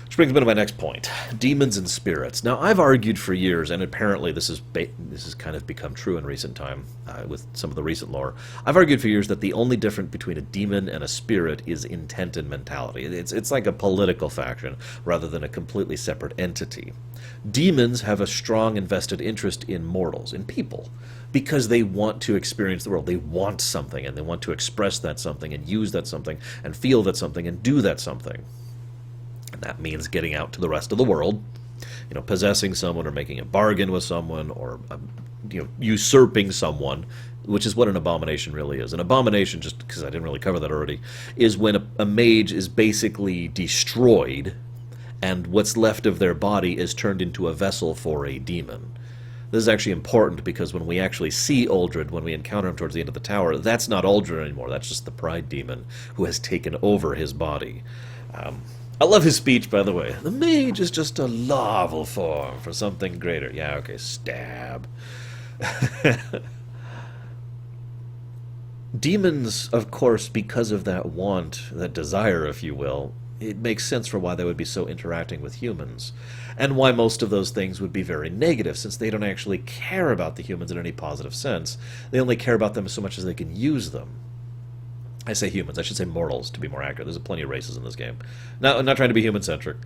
Which brings me to my next point, demons and spirits. Now, I've argued for years, and apparently this has kind of become true in recent time with some of the recent lore. I've argued for years that the only difference between a demon and a spirit is intent and mentality. It's like a political faction rather than a completely separate entity. Demons have a strong invested interest in mortals, in people, because they want to experience the world. They want something, and they want to express that something, and use that something, and feel that something, and do that something. And that means getting out to the rest of the world, possessing someone, or making a bargain with someone, or usurping someone, which is what an abomination really is. An abomination, just because I didn't really cover that already, is when a mage is basically destroyed, and what's left of their body is turned into a vessel for a demon. This is actually important because when we actually see Uldred, when we encounter him towards the end of the tower, that's not Uldred anymore. That's just the Pride Demon who has taken over his body. I love his speech, by the way. The mage is just a larval form for something greater. Yeah, okay, stab. Demons, of course, because of that want, that desire, if you will, it makes sense for why they would be so interacting with humans, and why most of those things would be very negative, since they don't actually care about the humans in any positive sense. They only care about them so much as they can use them. I say humans, I should say mortals, to be more accurate. There's plenty of races in this game. No, I'm not trying to be human-centric.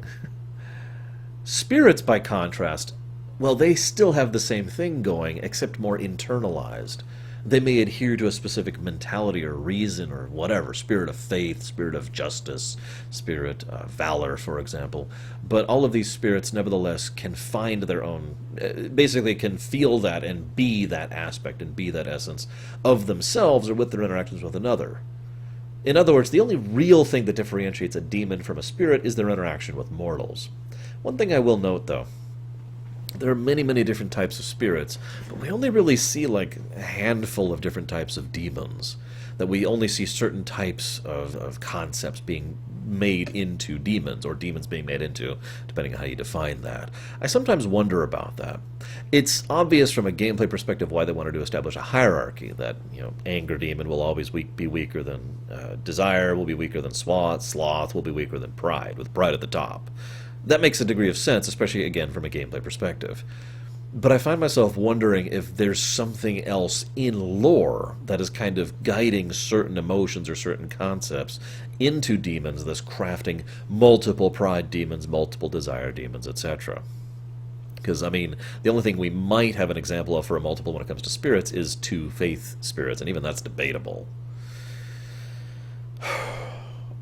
Spirits, by contrast, well, they still have the same thing going, except more internalized. They may adhere to a specific mentality or reason or whatever, spirit of faith, spirit of justice, spirit of valor, for example. But all of these spirits, nevertheless, can find their own, basically can feel that and be that aspect and be that essence of themselves or with their interactions with another. In other words, the only real thing that differentiates a demon from a spirit is their interaction with mortals. One thing I will note, though, there are many, many different types of spirits, but we only really see like a handful of different types of demons. That we only see certain types of concepts being made into demons, or demons being made into, depending on how you define that. I sometimes wonder about that. It's obvious from a gameplay perspective why they wanted to establish a hierarchy, that, anger demon will always be weaker than desire, will be weaker than sloth will be weaker than pride, with pride at the top. That makes a degree of sense, especially, again, from a gameplay perspective. But I find myself wondering if there's something else in lore that is kind of guiding certain emotions or certain concepts into demons, thus crafting multiple pride demons, multiple desire demons, etc. Because, I mean, the only thing we might have an example of for a multiple when it comes to spirits is 2 faith spirits, and even that's debatable.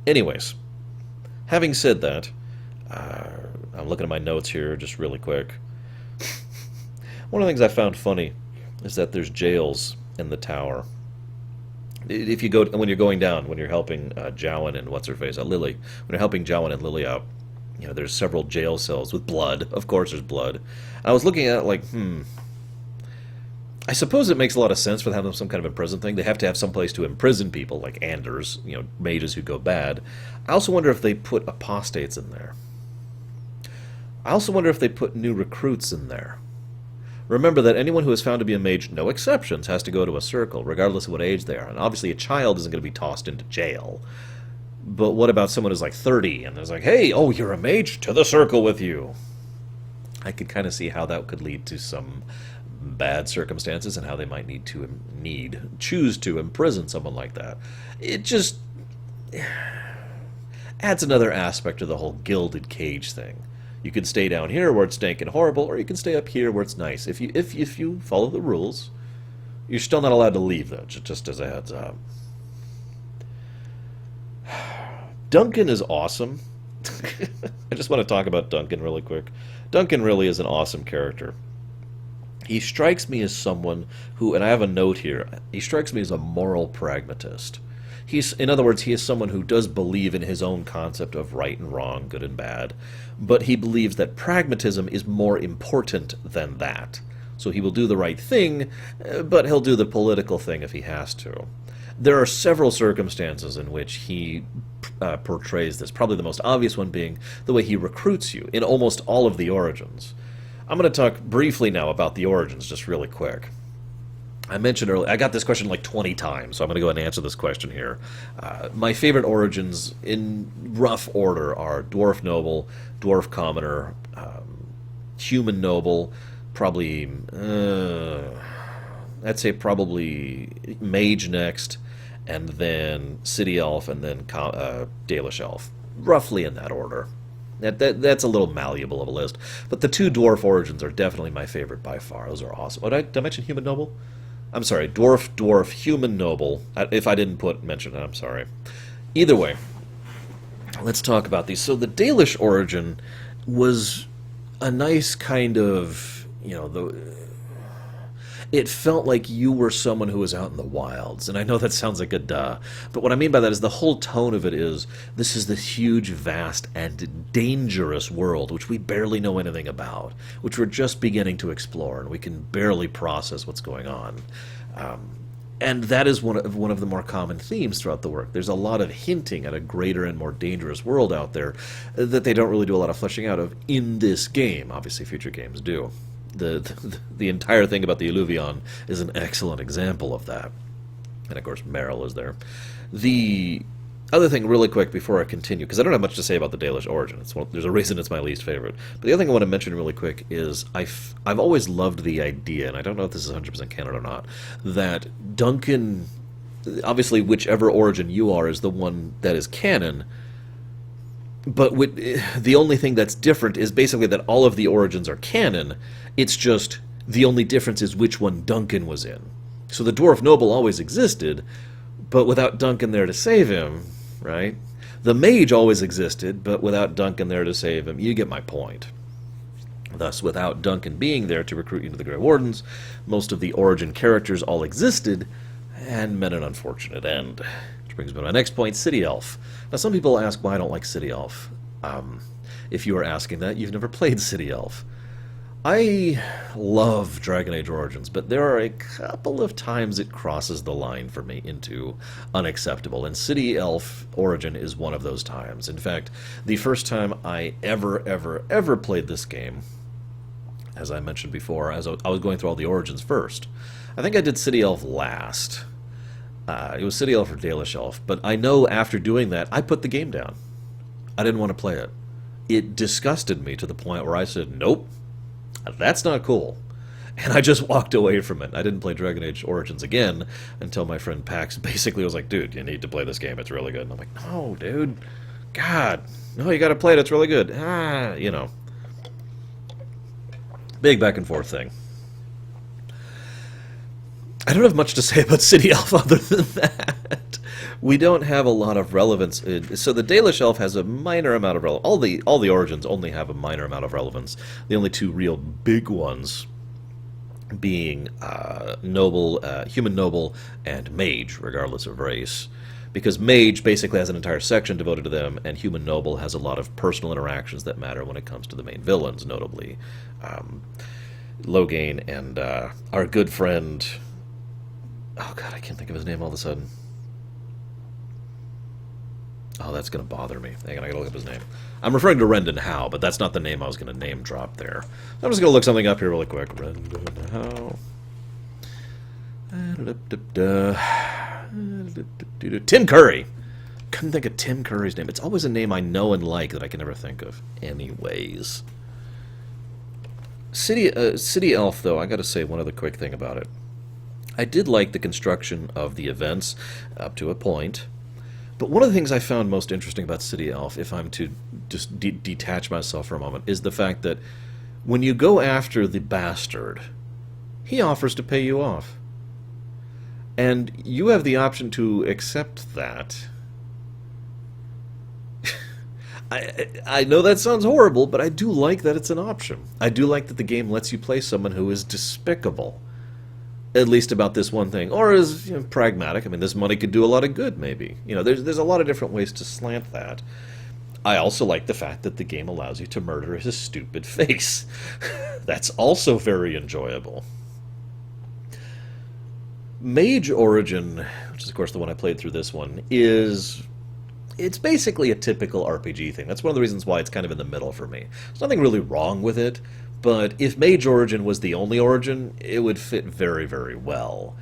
Anyways, having said that, I'm looking at my notes here just really quick. One of the things I found funny is that there's jails in the tower. If you go when you're going down, when you're helping Jawan and what's-her-face, Lily, when you're helping Jawan and Lily out, there's several jail cells with blood. Of course, there's blood. And I was looking at it like, I suppose it makes a lot of sense for them to have some kind of imprison thing. They have to have some place to imprison people, like Anders, mages who go bad. I also wonder if they put apostates in there. I also wonder if they put new recruits in there. Remember that anyone who is found to be a mage, no exceptions, has to go to a circle, regardless of what age they are. And obviously a child isn't going to be tossed into jail. But what about someone who's like 30, and there's like, hey, oh, you're a mage? To the circle with you. I could kind of see how that could lead to some bad circumstances, and how they might choose to imprison someone like that. It just adds another aspect to the whole gilded cage thing. You can stay down here where it's dank and horrible, or you can stay up here where it's nice. If you follow the rules, you're still not allowed to leave, though, just as a heads up. Duncan is awesome. I just want to talk about Duncan really quick. Duncan really is an awesome character. He strikes me as someone who, and I have a note here, he strikes me as a moral pragmatist. In other words, he is someone who does believe in his own concept of right and wrong, good and bad, but he believes that pragmatism is more important than that. So he will do the right thing, but he'll do the political thing if he has to. There are several circumstances in which he portrays this, probably the most obvious one being the way he recruits you in almost all of the Origins. I'm going to talk briefly now about the Origins, just really quick. I mentioned earlier, I got this question like 20 times, so I'm going to go ahead and answer this question here. My favorite Origins, in rough order, are Dwarf Noble, Dwarf Commoner, Human Noble, probably, I'd say probably Mage next, and then City Elf, and then Dalish Elf. Roughly in that order. That's a little malleable of a list. But the 2 Dwarf Origins are definitely my favorite by far. Those are awesome. Oh, did I mention Human Noble? I'm sorry, Dwarf, Human Noble. If I didn't mention it, I'm sorry. Either way, let's talk about these. So the Dalish origin was a nice kind of, it felt like you were someone who was out in the wilds. And I know that sounds like a duh, but what I mean by that is the whole tone of it is, this is this huge, vast, and dangerous world, which we barely know anything about, which we're just beginning to explore, and we can barely process what's going on. And that is one of the more common themes throughout the work. There's a lot of hinting at a greater and more dangerous world out there that they don't really do a lot of fleshing out of in this game. Obviously, future games do. The entire thing about the Illuvion is an excellent example of that. And of course, Meryl is there. The other thing, really quick, before I continue, because I don't have much to say about the Dalish origin. There's a reason it's my least favorite. But the other thing I want to mention really quick is I've always loved the idea, and I don't know if this is 100% canon or not, that Duncan, obviously whichever origin you are is the one that is canon, but the only thing that's different is basically that all of the origins are canon. It's just the only difference is which one Duncan was in. So the Dwarf Noble always existed, but without Duncan there to save him, right? The Mage always existed, but without Duncan there to save him. You get my point. Thus, without Duncan being there to recruit you into the Grey Wardens, most of the origin characters all existed and met an unfortunate end. Which brings me to my next point, City Elf. Now, some people ask why I don't like City Elf. If you are asking that, you've never played City Elf. I love Dragon Age Origins, but there are a couple of times it crosses the line for me into unacceptable, and City Elf Origin is one of those times. In fact, the first time I ever played this game, as I mentioned before, as I was going through all the Origins first, I think I did City Elf last. It was City Elf or Dalish Elf, but I know after doing that, I put the game down. I didn't want to play it. It disgusted me to the point where I said, nope, that's not cool. And I just walked away from it. I didn't play Dragon Age Origins again until my friend Pax basically was like, dude, you need to play this game. It's really good. And I'm like, no, dude. God. No, you got to play it. It's really good. You know. Big back and forth thing. I don't have much to say about City Elf other than that. We don't have a lot of relevance. So the Dalish Elf has a minor amount of relevance. All the Origins only have a minor amount of relevance. The only two real big ones being human noble and mage, regardless of race. Because mage basically has an entire section devoted to them, and human noble has a lot of personal interactions that matter when it comes to the main villains, notably Loghain and our good friend... Oh god, I can't think of his name all of a sudden. Oh, that's going to bother me. Hang on, I got to look up his name. I'm referring to Rendon Howe, but that's not the name I was going to name drop there. I'm just going to look something up here really quick. Rendon Howe. Tim Curry. Couldn't think of Tim Curry's name. It's always a name I know and like that I can never think of. Anyways. City Elf, though, I got to say one other quick thing about it. I did like the construction of the events up to a point. But one of the things I found most interesting about City Elf, if I'm to just detach myself for a moment, is the fact that when you go after the bastard, he offers to pay you off. And you have the option to accept that. I know that sounds horrible, but I do like that it's an option. I do like that the game lets you play someone who is despicable. At least about this one thing, or is pragmatic. I mean, this money could do a lot of good, maybe. There's a lot of different ways to slant that. I also like the fact that the game allows you to murder his stupid face. That's also very enjoyable. Mage Origin, which is of course the one I played through this one, it's basically a typical RPG thing. That's one of the reasons why it's kind of in the middle for me. There's nothing really wrong with it. But if Mage Origin was the only Origin, it would fit very, very well.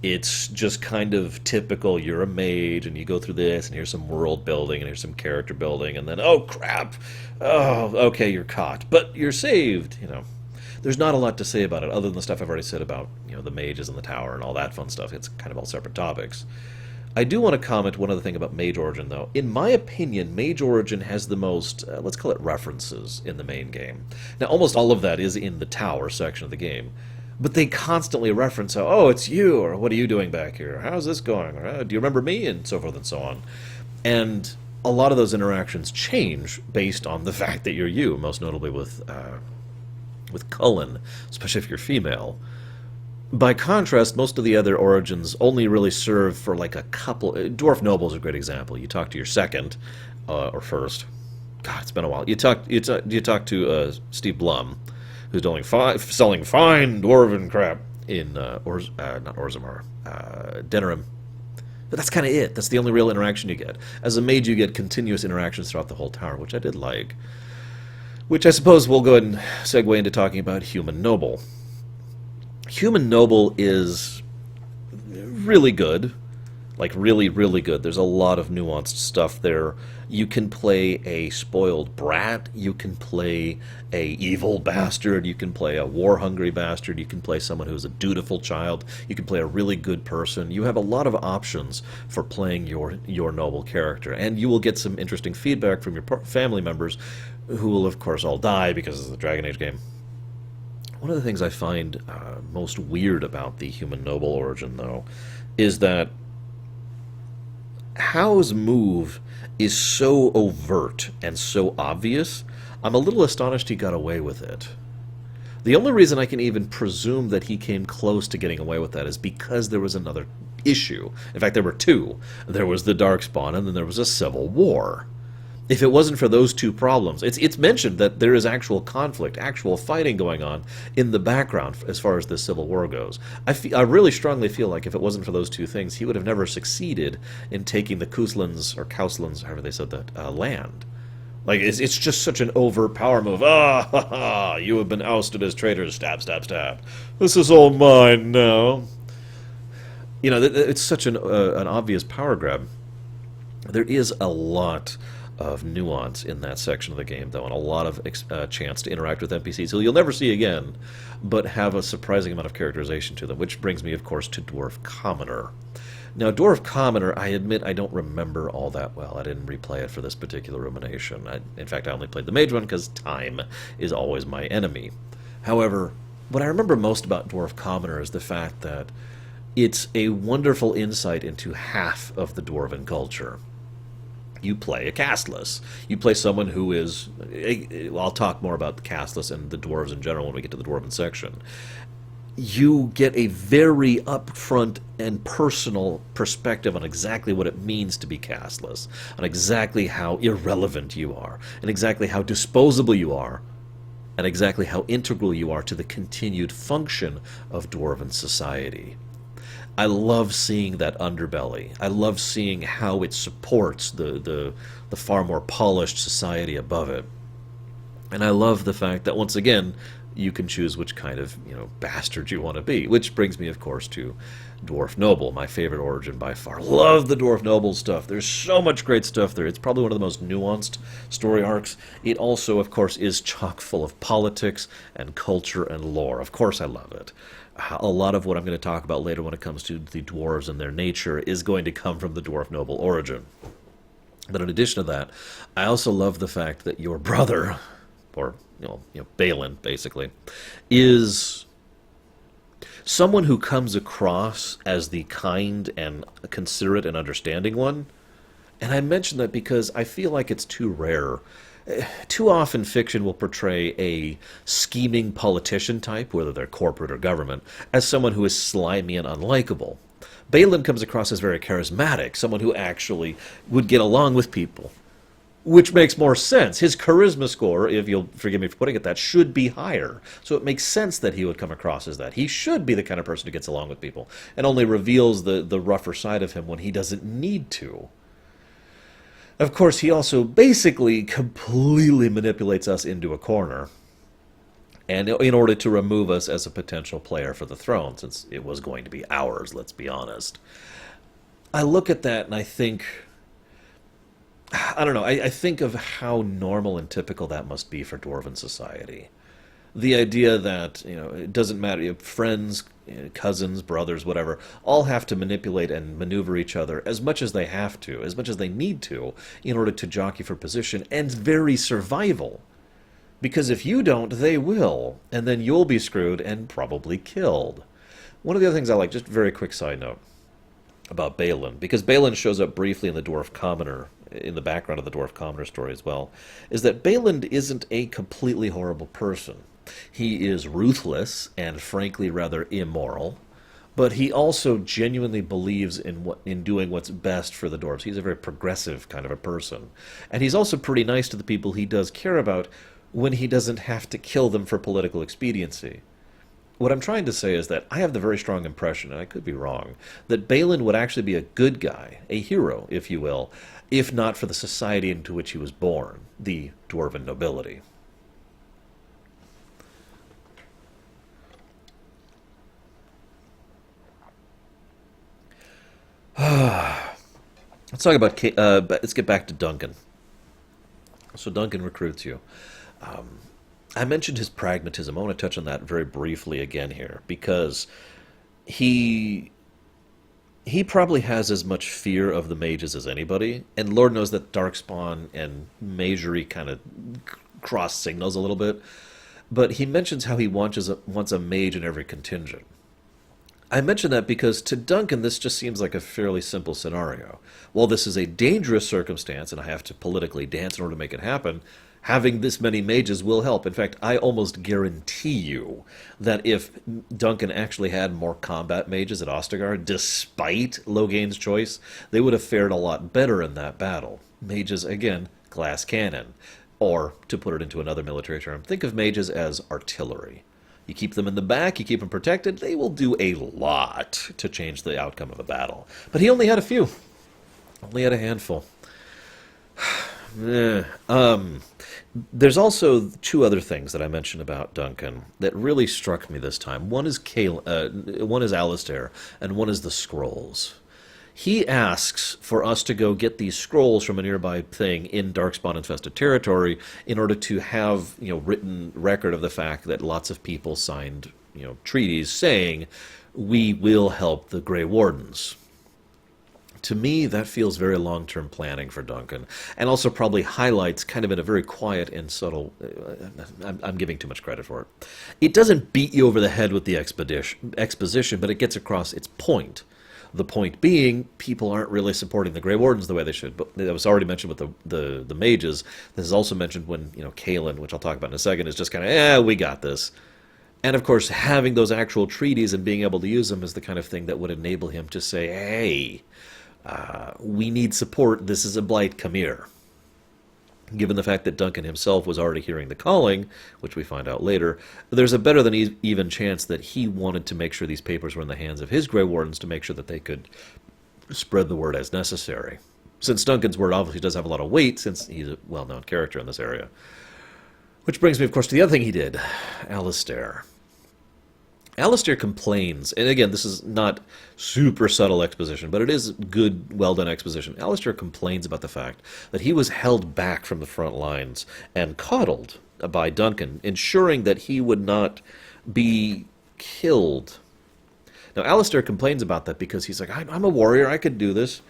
It's just kind of typical, you're a mage, and you go through this, and here's some world building, and here's some character building, and then, oh, crap! Oh, okay, you're caught. But you're saved, There's not a lot to say about it, other than the stuff I've already said about, the mages in the tower and all that fun stuff. It's kind of all separate topics. I do want to comment one other thing about Mage Origin, though. In my opinion, Mage Origin has the most, let's call it references, in the main game. Now, almost all of that is in the tower section of the game, but they constantly reference, oh, it's you, or what are you doing back here? How's this going? Or, do you remember me? And so forth and so on. And a lot of those interactions change based on the fact that you're you, most notably with Cullen, especially if you're female. By contrast, most of the other Origins only really serve for like a couple... Dwarf Noble is a great example. You talk to your second, or first. God, it's been a while. You talk to Steve Blum, who's selling fine dwarven crap in, not Orzammar, Denerim. But that's kind of it. That's the only real interaction you get. As a mage, you get continuous interactions throughout the whole tower, which I did like. Which I suppose we'll go ahead and segue into talking about Human Noble. Human Noble is really good, like really, really good. There's a lot of nuanced stuff there. You can play a spoiled brat, you can play a evil bastard, you can play a war-hungry bastard, you can play someone who's a dutiful child, you can play a really good person. You have a lot of options for playing your noble character, and you will get some interesting feedback from your family members, who will of course all die because it's a Dragon Age game. One of the things I find most weird about the Human Noble Origin, though, is that Howe's move is so overt and so obvious, I'm a little astonished he got away with it. The only reason I can even presume that he came close to getting away with that is because there was another issue. In fact, there were two. There was the Darkspawn, and then there was a civil war. If it wasn't for those two problems, it's mentioned that there is actual conflict, actual fighting going on in the background as far as the Civil War goes. I really strongly feel like if it wasn't for those two things, he would have never succeeded in taking the Kuslans, or Kauslans, however they said that, land. Like, it's just such an overpower move. Ah, ha, ha, you have been ousted as traitors. Stab, stab, stab. This is all mine now. You know, it's such an obvious power grab. There is a lot of nuance in that section of the game, though, and a lot of chance to interact with NPCs who you'll never see again, but have a surprising amount of characterization to them, which brings me, of course, to Dwarf Commoner. Now, Dwarf Commoner, I admit I don't remember all that well. I didn't replay it for this particular rumination. In fact, I only played the mage one because time is always my enemy. However, what I remember most about Dwarf Commoner is the fact that it's a wonderful insight into half of the dwarven culture. You play a casteless. You play someone who is... I'll talk more about the casteless and the dwarves in general when we get to the dwarven section. You get a very upfront and personal perspective on exactly what it means to be casteless, on exactly how irrelevant you are, and exactly how disposable you are, and exactly how integral you are to the continued function of dwarven society. I love seeing that underbelly. I love seeing how it supports the far more polished society above it. And I love the fact that, once again, you can choose which kind of, bastard you want to be. Which brings me, of course, to Dwarf Noble, my favorite origin by far. Love the Dwarf Noble stuff. There's so much great stuff there. It's probably one of the most nuanced story arcs. It also, of course, is chock full of politics and culture and lore. Of course I love it. A lot of what I'm going to talk about later when it comes to the dwarves and their nature is going to come from the Dwarf Noble origin. But in addition to that, I also love the fact that your brother, or Balin, basically, is someone who comes across as the kind and considerate and understanding one. And I mention that because I feel like it's too rare. Too often fiction will portray a scheming politician type, whether they're corporate or government, as someone who is slimy and unlikable. Balin comes across as very charismatic, someone who actually would get along with people, which makes more sense. His charisma score, if you'll forgive me for putting it that, should be higher. So it makes sense that he would come across as that. He should be the kind of person who gets along with people and only reveals the rougher side of him when he doesn't need to. Of course, he also basically completely manipulates us into a corner, and in order to remove us as a potential player for the throne, since it was going to be ours, let's be honest. I look at that and I think... I don't know, I think of how normal and typical that must be for dwarven society. The idea that, it doesn't matter, friends, cousins, brothers, whatever, all have to manipulate and maneuver each other as much as they have to, as much as they need to, in order to jockey for position and very survival. Because if you don't, they will, and then you'll be screwed and probably killed. One of the other things I like, just a very quick side note, about Balin, because Balin shows up briefly in the Dwarf Commoner, in the background of the Dwarf Commoner story as well, is that Balin isn't a completely horrible person. He is ruthless and frankly rather immoral, but he also genuinely believes in doing what's best for the dwarves. He's a very progressive kind of a person. And he's also pretty nice to the people he does care about when he doesn't have to kill them for political expediency. What I'm trying to say is that I have the very strong impression, and I could be wrong, that Balin would actually be a good guy, a hero, if you will, if not for the society into which he was born, the dwarven nobility. Let's talk about. Let's get back to Duncan. So Duncan recruits you. I mentioned his pragmatism. I want to touch on that very briefly again here, because he probably has as much fear of the mages as anybody, and Lord knows that Darkspawn and Magery kind of cross signals a little bit, but he mentions how he wants a mage in every contingent. I mention that because to Duncan this just seems like a fairly simple scenario. While this is a dangerous circumstance, and I have to politically dance in order to make it happen, having this many mages will help. In fact, I almost guarantee you that if Duncan actually had more combat mages at Ostagar, despite Logain's choice, they would have fared a lot better in that battle. Mages, again, glass cannon. Or, to put it into another military term, think of mages as artillery. You keep them in the back, you keep them protected, they will do a lot to change the outcome of a battle. But he only had a few. Only had a handful. There's also two other things that I mentioned about Duncan that really struck me this time. One is one is Alistair, and one is the scrolls. He asks for us to go get these scrolls from a nearby thing in Darkspawn infested territory in order to have, written record of the fact that lots of people signed, treaties saying we will help the Grey Wardens. To me, that feels very long-term planning for Duncan, and also probably highlights, kind of in a very quiet and subtle... I'm giving too much credit for it. It doesn't beat you over the head with the exposition, but it gets across its point. The point being, people aren't really supporting the Grey Wardens the way they should. But that was already mentioned with the mages. This is also mentioned when, Kaelin, which I'll talk about in a second, is just kind of, we got this. And, of course, having those actual treaties and being able to use them is the kind of thing that would enable him to say, hey... we need support, this is a blight, come here. Given the fact that Duncan himself was already hearing the calling, which we find out later, there's a better than even chance that he wanted to make sure these papers were in the hands of his Grey Wardens to make sure that they could spread the word as necessary. Since Duncan's word obviously does have a lot of weight, since he's a well-known character in this area. Which brings me, of course, to the other thing he did, Alistair. Alistair complains, and again, this is not super subtle exposition, but it is good, well-done exposition. Alistair complains about the fact that he was held back from the front lines and coddled by Duncan, ensuring that he would not be killed. Now, Alistair complains about that because he's like, I'm a warrior, I could do this.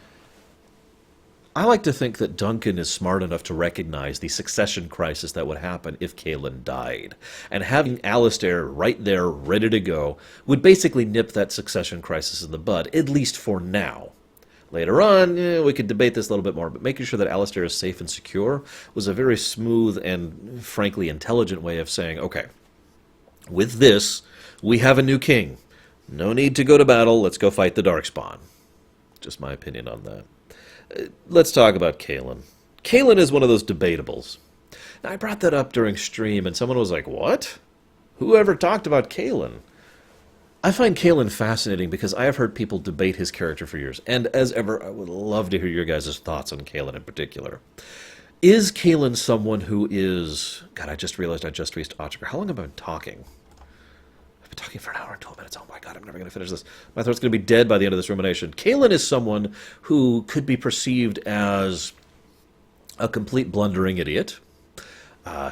I like to think that Duncan is smart enough to recognize the succession crisis that would happen if Kaelin died. And having Alistair right there, ready to go, would basically nip that succession crisis in the bud, at least for now. Later on, we could debate this a little bit more, but making sure that Alistair is safe and secure was a very smooth and, frankly, intelligent way of saying, okay, with this, we have a new king. No need to go to battle, let's go fight the Darkspawn. Just my opinion on that. Let's talk about Kaelin. Kaelin is one of those debatables. Now, I brought that up during stream, and someone was like, what? Who ever talked about Kaelin? I find Kaelin fascinating because I have heard people debate his character for years, and as ever, I would love to hear your guys' thoughts on Kaelin in particular. Is Kaelin someone who is... God, I just realized I just reached Ottinger. How long have I been talking? Talking for an hour and 12 minutes. Oh my god, I'm never going to finish this. My throat's going to be dead by the end of this rumination. Kaelin is someone who could be perceived as a complete blundering idiot.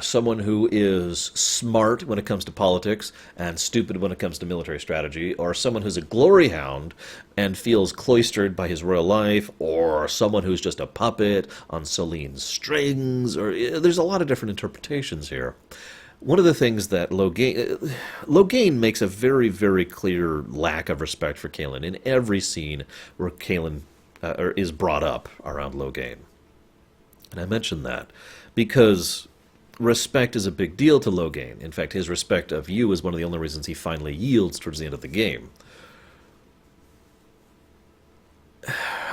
Someone who is smart when it comes to politics and stupid when it comes to military strategy, or someone who's a glory hound and feels cloistered by his royal life, or someone who's just a puppet on Celine's strings, or there's a lot of different interpretations here. One of the things that Loghain makes a very, very clear lack of respect for Kaelin in every scene where Kaelin is brought up around Loghain. And I mention that because respect is a big deal to Loghain. In fact, his respect of you is one of the only reasons he finally yields towards the end of the game.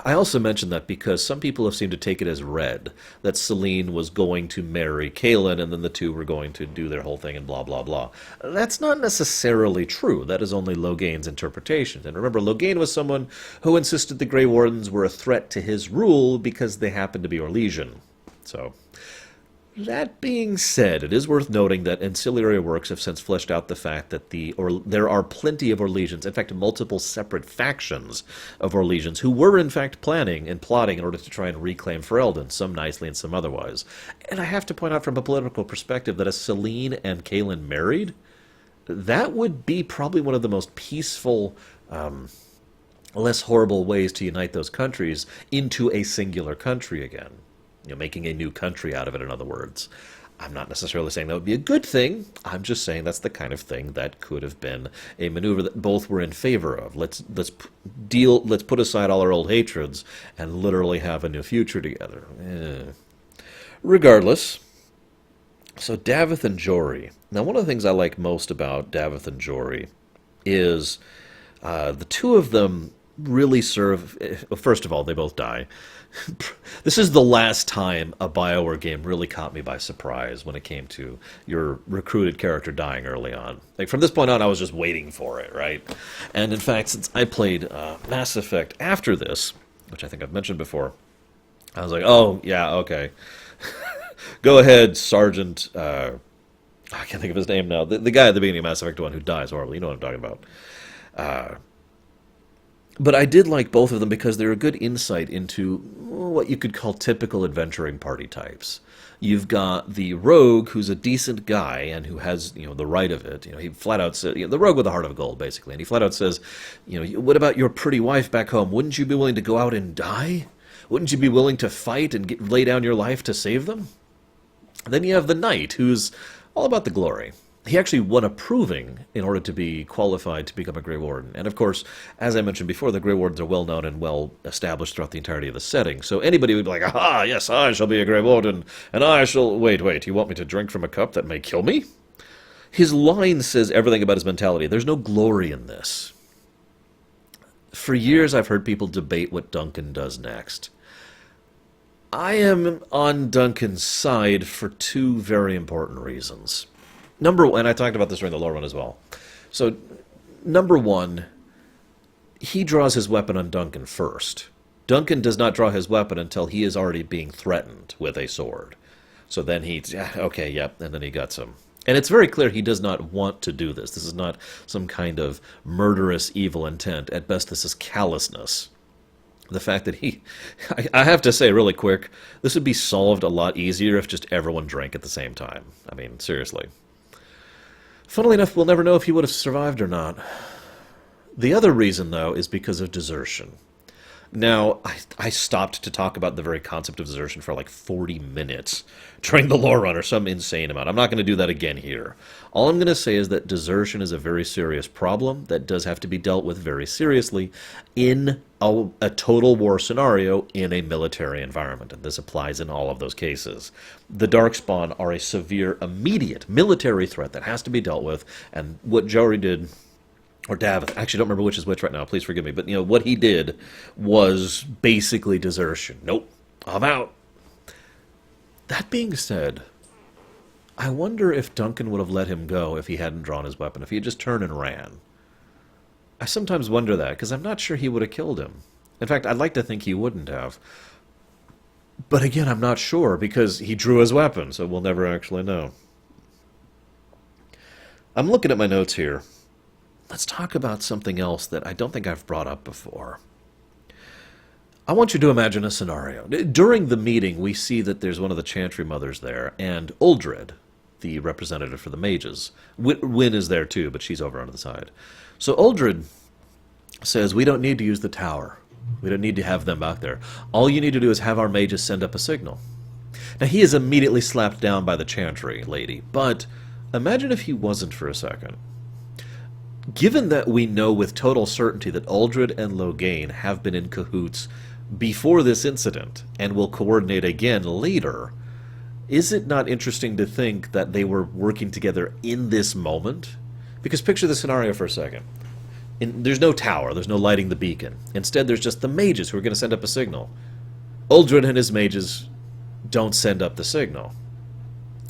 I also mention that because some people have seemed to take it as read, that Celine was going to marry Kaelin and then the two were going to do their whole thing and blah, blah, blah. That's not necessarily true. That is only Loghain's interpretation. And remember, Loghain was someone who insisted the Grey Wardens were a threat to his rule because they happened to be Orlesian. So... that being said, it is worth noting that ancillary works have since fleshed out the fact that there are plenty of Orlesians, in fact multiple separate factions of Orlesians, who were in fact planning and plotting in order to try and reclaim Ferelden, some nicely and some otherwise. And I have to point out from a political perspective that as Celine and Kaelin married, that would be probably one of the most peaceful, less horrible ways to unite those countries into a singular country again. Making a new country out of it, in other words. I'm not necessarily saying that would be a good thing. I'm just saying that's the kind of thing that could have been a maneuver that both were in favor of. Let's put aside all our old hatreds and literally have a new future together. Regardless, so Davith and Jory. Now, one of the things I like most about Davith and Jory is the two of them really serve. Well, first of all, they both die. This is the last time a BioWare game really caught me by surprise when it came to your recruited character dying early on. Like from this point on, I was just waiting for it, right? And in fact, since I played Mass Effect after this, which I think I've mentioned before, I was like, oh yeah, okay, go ahead, Sergeant. I can't think of his name now. The guy at the beginning of Mass Effect 1 who dies horribly. You know what I'm talking about. But I did like both of them because they're a good insight into what you could call typical adventuring party types. You've got the rogue who's a decent guy and who has, the right of it. He flat out says, the rogue with a heart of gold, basically. And he flat out says, what about your pretty wife back home? Wouldn't you be willing to go out and die? Wouldn't you be willing to fight and lay down your life to save them? Then you have the knight who's all about the glory. He actually won a proving in order to be qualified to become a Grey Warden. And of course, as I mentioned before, the Grey Wardens are well known and well established throughout the entirety of the setting. So anybody would be like, aha, yes, I shall be a Grey Warden, and I shall... Wait, you want me to drink from a cup that may kill me? His line says everything about his mentality. There's no glory in this. For years, I've heard people debate what Duncan does next. I am on Duncan's side for two very important reasons. Number one, and I talked about this during the lore run as well. So, number one, he draws his weapon on Duncan first. Duncan does not draw his weapon until he is already being threatened with a sword. So then he's, okay, yep, and then he guts him. And it's very clear he does not want to do this. This is not some kind of murderous evil intent. At best, this is callousness. The fact that I have to say really quick, this would be solved a lot easier if just everyone drank at the same time. I mean, seriously. Funnily enough, we'll never know if he would have survived or not. The other reason, though, is because of desertion. Now, I stopped to talk about the very concept of desertion for like 40 minutes during the lore run, or some insane amount. I'm not going to do that again here. All I'm going to say is that desertion is a very serious problem that does have to be dealt with very seriously in a total war scenario in a military environment, and this applies in all of those cases. The Darkspawn are a severe, immediate military threat that has to be dealt with, and what Jory did... or Davith, I actually don't remember which is which right now, please forgive me, but what he did was basically desertion. Nope, I'm out. That being said, I wonder if Duncan would have let him go if he hadn't drawn his weapon, if he had just turned and ran. I sometimes wonder that, because I'm not sure he would have killed him. In fact, I'd like to think he wouldn't have. But again, I'm not sure, because he drew his weapon, so we'll never actually know. I'm looking at my notes here. Let's talk about something else that I don't think I've brought up before. I want you to imagine a scenario. During the meeting, we see that there's one of the Chantry Mothers there, and Uldred, the representative for the mages. Wynn is there too, but she's over on the side. So Uldred says, we don't need to use the tower. We don't need to have them back there. All you need to do is have our mages send up a signal. Now, he is immediately slapped down by the Chantry lady, but imagine if he wasn't for a second. Given that we know with total certainty that Uldred and Loghain have been in cahoots before this incident and will coordinate again later, is it not interesting to think that they were working together in this moment? Because picture the scenario for a second. There's no tower, there's no lighting the beacon. Instead, there's just the mages who are going to send up a signal. Uldred and his mages don't send up the signal.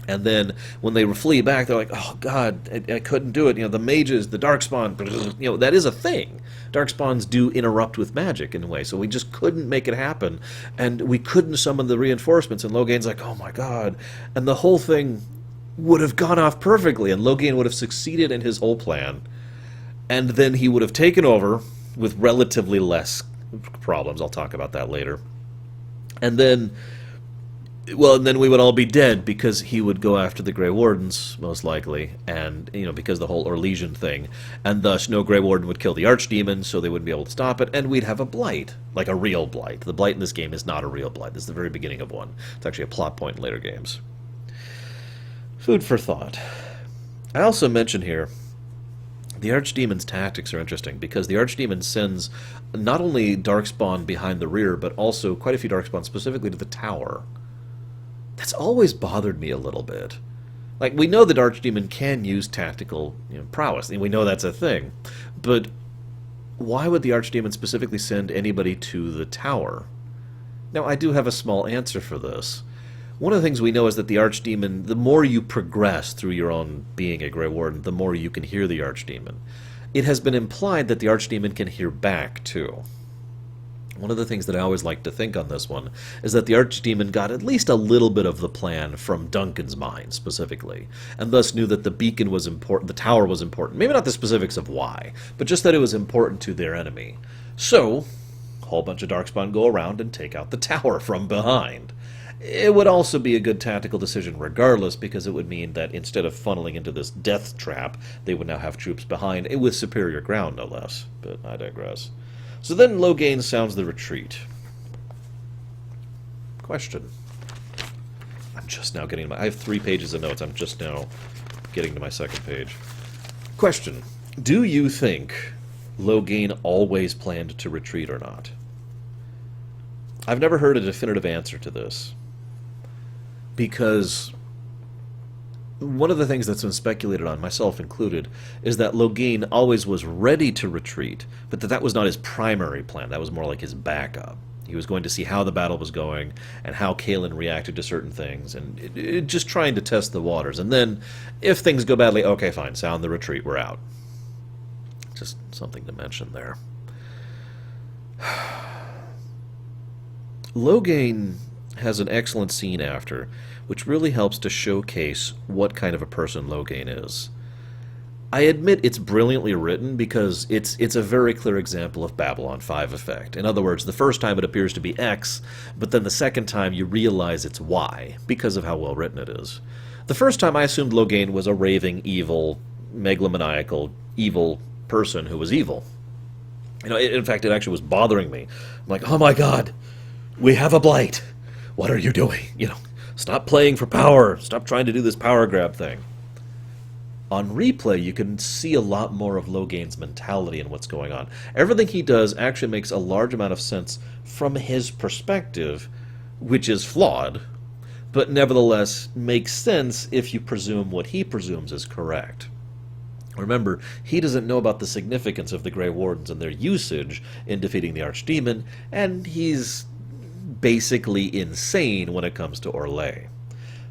And then when they flee back, they're like, oh god, I couldn't do it. The mages, the Darkspawn, that is a thing. Darkspawns do interrupt with magic in a way, so we just couldn't make it happen. And we couldn't summon the reinforcements, and Loghain's like, oh my god. And the whole thing would have gone off perfectly, and Loghain would have succeeded in his whole plan. And then he would have taken over with relatively less problems. I'll talk about that later. And then... well, and then we would all be dead because he would go after the Grey Wardens, most likely, and, because the whole Orlesian thing, and thus no Grey Warden would kill the Archdemon, so they wouldn't be able to stop it, and we'd have a blight, like a real blight. The blight in this game is not a real blight. This is the very beginning of one. It's actually a plot point in later games. Food for thought. I also mention here, the Archdemon's tactics are interesting, because the Archdemon sends not only Darkspawn behind the rear, but also quite a few Darkspawn specifically to the tower. That's always bothered me a little bit. Like, we know that Archdemon can use tactical prowess, and we know that's a thing. But why would the Archdemon specifically send anybody to the tower? Now, I do have a small answer for this. One of the things we know is that the Archdemon, the more you progress through your own being a Grey Warden, the more you can hear the Archdemon. It has been implied that the Archdemon can hear back, too. One of the things that I always like to think on this one is that the Archdemon got at least a little bit of the plan from Duncan's mind, specifically, and thus knew that the beacon was important, the tower was important. Maybe not the specifics of why, but just that it was important to their enemy. So, a whole bunch of Darkspawn go around and take out the tower from behind. It would also be a good tactical decision regardless, because it would mean that instead of funneling into this death trap, they would now have troops behind, with superior ground, no less. But I digress. So then Loghain sounds the retreat. Question. I'm just now getting I have 3 pages of notes. I'm just now getting to my second page. Question. Do you think Loghain always planned to retreat or not? I've never heard a definitive answer to this, because one of the things that's been speculated on, myself included, is that Loghain always was ready to retreat, but that was not his primary plan. That was more like his backup. He was going to see how the battle was going and how Kaelin reacted to certain things, and just trying to test the waters. And then, if things go badly, okay, fine, sound the retreat, we're out. Just something to mention there. Loghain has an excellent scene after, which really helps to showcase what kind of a person Loghain is. I admit it's brilliantly written because it's a very clear example of Babylon 5 effect. In other words, the first time it appears to be X, but then the second time you realize it's Y, because of how well written it is. The first time I assumed Loghain was a raving, evil, megalomaniacal, evil person who was evil. In fact, it actually was bothering me. I'm like, oh my god, we have a blight. What are you doing? Stop playing for power. Stop trying to do this power grab thing. On replay, you can see a lot more of Loghain's mentality and what's going on. Everything he does actually makes a large amount of sense from his perspective, which is flawed, but nevertheless makes sense if you presume what he presumes is correct. Remember, he doesn't know about the significance of the Grey Wardens and their usage in defeating the Archdemon, and he's basically insane when it comes to Orlais.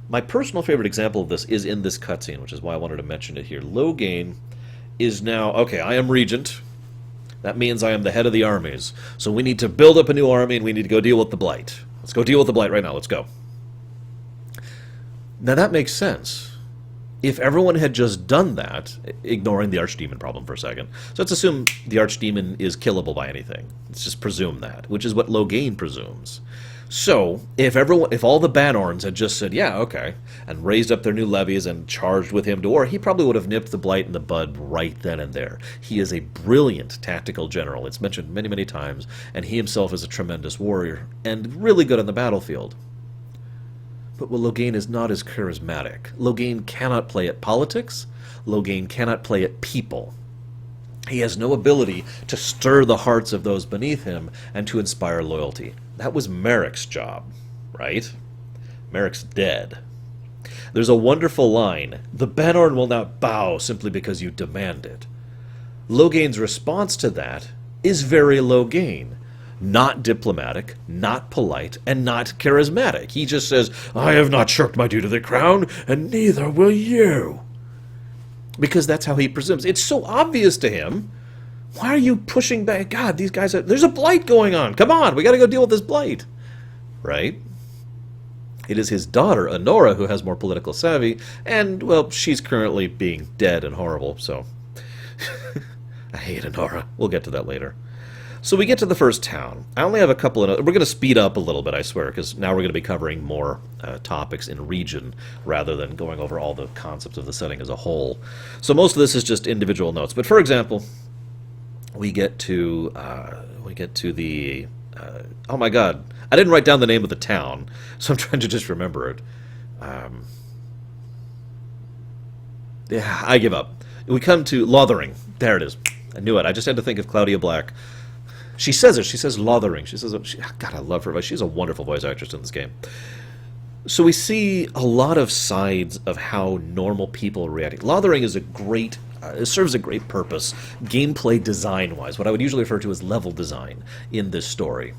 My personal favorite example of this is in this cutscene, which is why I wanted to mention it here. Loghain is now, okay, I am regent. That means I am the head of the armies. So we need to build up a new army, and we need to go deal with the blight. Let's go deal with the blight right now. Let's go. Now that makes sense. If everyone had just done that, ignoring the Archdemon problem for a second, so let's assume the Archdemon is killable by anything. Let's just presume that, which is what Loghain presumes. So, if all the Banorns had just said, yeah, okay, and raised up their new levies and charged with him to war, he probably would have nipped the blight in the bud right then and there. He is a brilliant tactical general. It's mentioned many, many times, and he himself is a tremendous warrior, and really good on the battlefield. But Loghain is not as charismatic. Loghain cannot play at politics. Loghain cannot play at people. He has no ability to stir the hearts of those beneath him and to inspire loyalty. That was Merrick's job, right? Merrick's dead. There's a wonderful line, "The Banorn will not bow simply because you demand it." Loghain's response to that is very Loghain. Not diplomatic, not polite, and not charismatic. He just says, I have not shirked my due to the crown, and neither will you. Because that's how he presumes. It's so obvious to him. Why are you pushing back? God, these guys there's a blight going on. Come on, we got to go deal with this blight. Right? It is his daughter, Honora, who has more political savvy, and, well, she's currently being dead and horrible, so... I hate Honora. We'll get to that later. So we get to the first town. I only have a couple of... We're going to speed up a little bit, I swear, because now we're going to be covering more topics in region rather than going over all the concepts of the setting as a whole. So most of this is just individual notes. But for example, we get to the... oh my god, I didn't write down the name of the town, so I'm trying to just remember it. Yeah, I give up. We come to Lothering. There it is. I knew it. I just had to think of Claudia Black. She says it. She says Lothering. She says, God, I love her voice. She's a wonderful voice actress in this game. So we see a lot of sides of how normal people are reacting. Lothering is a great it serves a great purpose, gameplay design-wise, what I would usually refer to as level design in this story.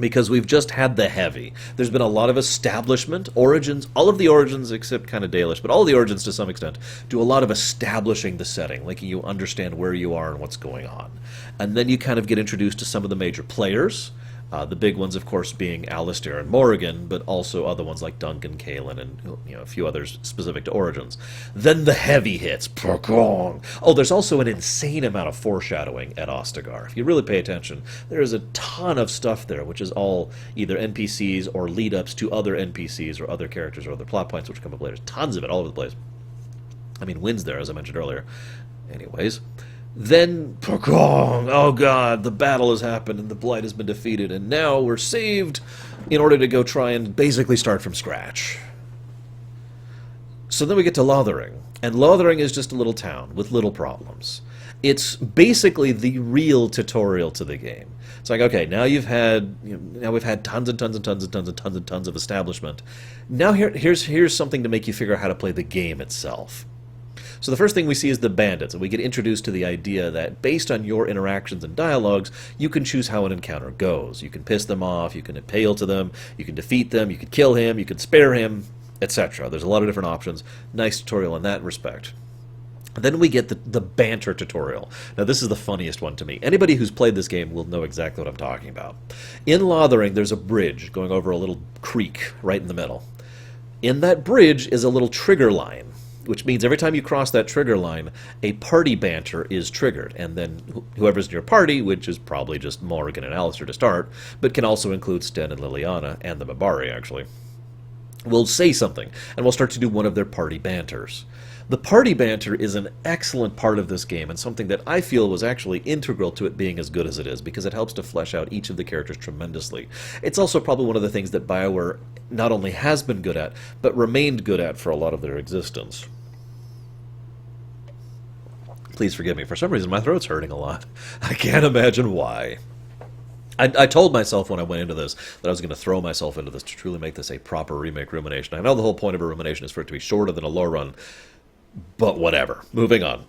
Because we've just had the heavy. There's been a lot of establishment, origins, all of the origins except kind of Dalish, but all the origins to some extent do a lot of establishing the setting, making you understand where you are and what's going on. And then you kind of get introduced to some of the major players. The big ones, of course, being Alistair and Morrigan, but also other ones like Duncan, Kaelin, and a few others specific to Origins. Then the heavy hits. Oh, there's also an insane amount of foreshadowing at Ostagar. If you really pay attention, there is a ton of stuff there, which is all either NPCs or lead-ups to other NPCs or other characters or other plot points which come up later. Tons of it all over the place. I mean, Wynn's there, as I mentioned earlier. Anyways... Then, oh god, the battle has happened and the Blight has been defeated, and now we're saved in order to go try and basically start from scratch. So then we get to Lothering, and Lothering is just a little town with little problems. It's basically the real tutorial to the game. It's like, okay, now you've had, now we've had tons and tons and tons and tons and tons and tons of establishment. Now here's something to make you figure out how to play the game itself. So the first thing we see is the bandits, and we get introduced to the idea that based on your interactions and dialogues, you can choose how an encounter goes. You can piss them off, you can appeal to them, you can defeat them, you can kill him, you can spare him, etc. There's a lot of different options. Nice tutorial in that respect. Then we get the banter tutorial. Now this is the funniest one to me. Anybody who's played this game will know exactly what I'm talking about. In Lothering, there's a bridge going over a little creek right in the middle. In that bridge is a little trigger line, which means every time you cross that trigger line, a party banter is triggered, and then whoever's in your party, which is probably just Morrigan and Alistair to start, but can also include Sten and Liliana, and the Mabari, actually, will say something, and will start to do one of their party banters. The party banter is an excellent part of this game, and something that I feel was actually integral to it being as good as it is, because it helps to flesh out each of the characters tremendously. It's also probably one of the things that BioWare not only has been good at, but remained good at for a lot of their existence. Please forgive me. For some reason, my throat's hurting a lot. I can't imagine why. I told myself when I went into this that I was going to throw myself into this to truly make this a proper remake Rumination. I know the whole point of a Rumination is for it to be shorter than a lore run, but whatever. Moving on.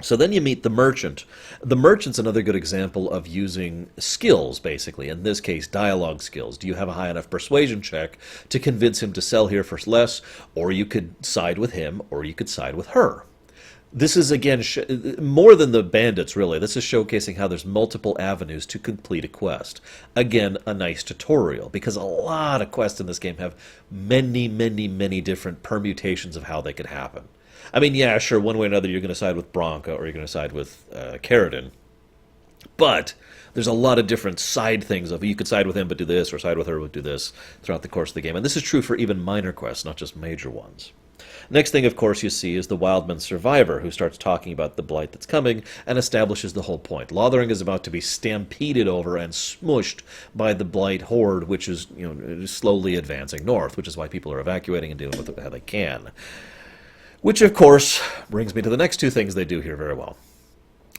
So then you meet the merchant. The merchant's another good example of using skills, basically. In this case, dialogue skills. Do you have a high enough persuasion check to convince him to sell here for less, or you could side with him, or you could side with her? This is, again, more than the bandits, really. This is showcasing how there's multiple avenues to complete a quest. Again, a nice tutorial, because a lot of quests in this game have many, many, many different permutations of how they could happen. I mean, yeah, sure, one way or another you're going to side with Bronca, or you're going to side with Caradon. But there's a lot of different side things of you could side with him but do this, or side with her but do this throughout the course of the game. And this is true for even minor quests, not just major ones. Next thing, of course, you see is the Wildman Survivor, who starts talking about the Blight that's coming and establishes the whole point. Lothering is about to be stampeded over and smushed by the Blight horde, which is, slowly advancing north, which is why people are evacuating and dealing with it how they can. Which, of course, brings me to the next two things they do here very well.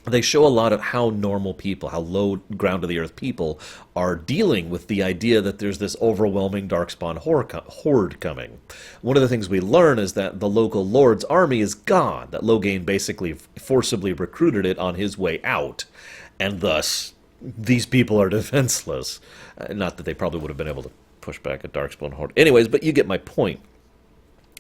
They show a lot of how normal people, how low ground-to-the-earth people are dealing with the idea that there's this overwhelming Darkspawn horde coming. One of the things we learn is that the local lord's army is gone, that Loghain basically forcibly recruited it on his way out, and thus these people are defenseless. Not that they probably would have been able to push back a Darkspawn horde. Anyways, but you get my point.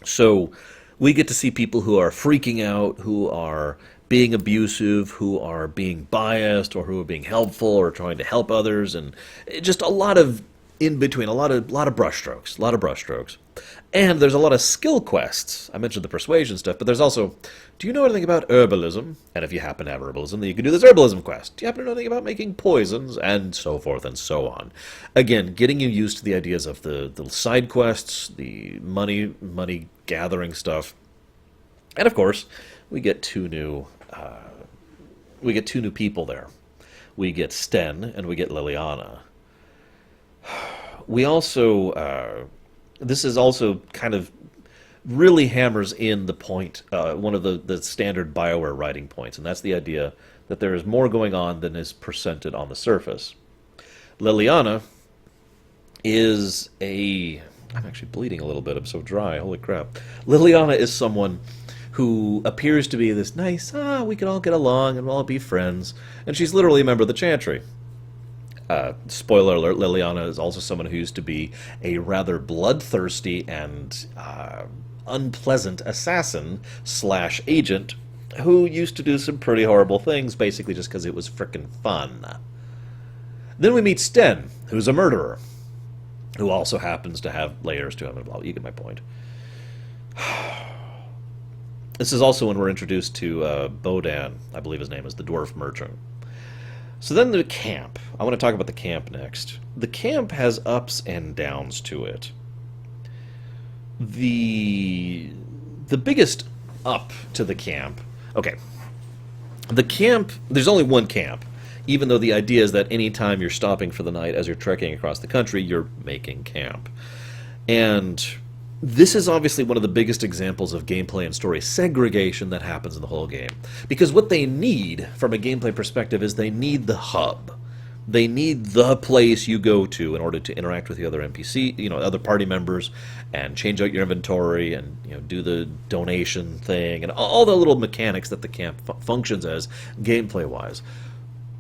So we get to see people who are freaking out, who are being abusive, who are being biased, or who are being helpful, or trying to help others, and just a lot of in between, a lot of brushstrokes. And there's a lot of skill quests. I mentioned the persuasion stuff, but there's also, do you know anything about herbalism? And if you happen to have herbalism, then you can do this herbalism quest. Do you happen to know anything about making poisons? And so forth and so on. Again, getting you used to the ideas of the side quests, the money gathering stuff, and of course, we get two new people there. We get Sten and we get Liliana. We also, this is also kind of really hammers in the point, one of the standard BioWare writing points, and that's the idea that there is more going on than is presented on the surface. Liliana is I'm actually bleeding a little bit, I'm so dry, holy crap. Liliana is someone who appears to be this nice, we can all get along and we'll all be friends, and she's literally a member of the Chantry. Spoiler alert, Liliana is also someone who used to be a rather bloodthirsty and unpleasant assassin slash agent who used to do some pretty horrible things, basically just because it was frickin' fun. Then we meet Sten, who's a murderer, who also happens to have layers to him. Well, you get my point. This is also when we're introduced to Bodan, I believe his name is, the dwarf merchant. So then the camp. I want to talk about the camp next. The camp has ups and downs to it. The biggest up to the camp... Okay. The camp... There's only one camp, even though the idea is that any time you're stopping for the night as you're trekking across the country, you're making camp. And this is obviously one of the biggest examples of gameplay and story segregation that happens in the whole game. Because what they need, from a gameplay perspective, is they need the hub. They need the place you go to in order to interact with the other NPC, other party members, and change out your inventory, and do the donation thing, and all the little mechanics that the camp functions as gameplay-wise.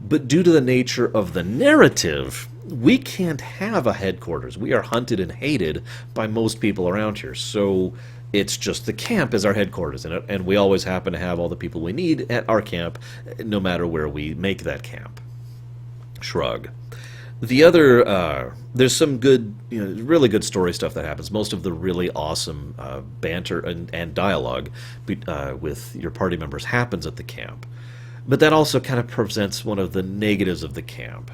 But due to the nature of the narrative, we can't have a headquarters. We are hunted and hated by most people around here, so it's just the camp as our headquarters, and we always happen to have all the people we need at our camp, no matter where we make that camp. Shrug. The other, there's some good, really good story stuff that happens. Most of the really awesome banter and dialogue with your party members happens at the camp. But that also kind of presents one of the negatives of the camp.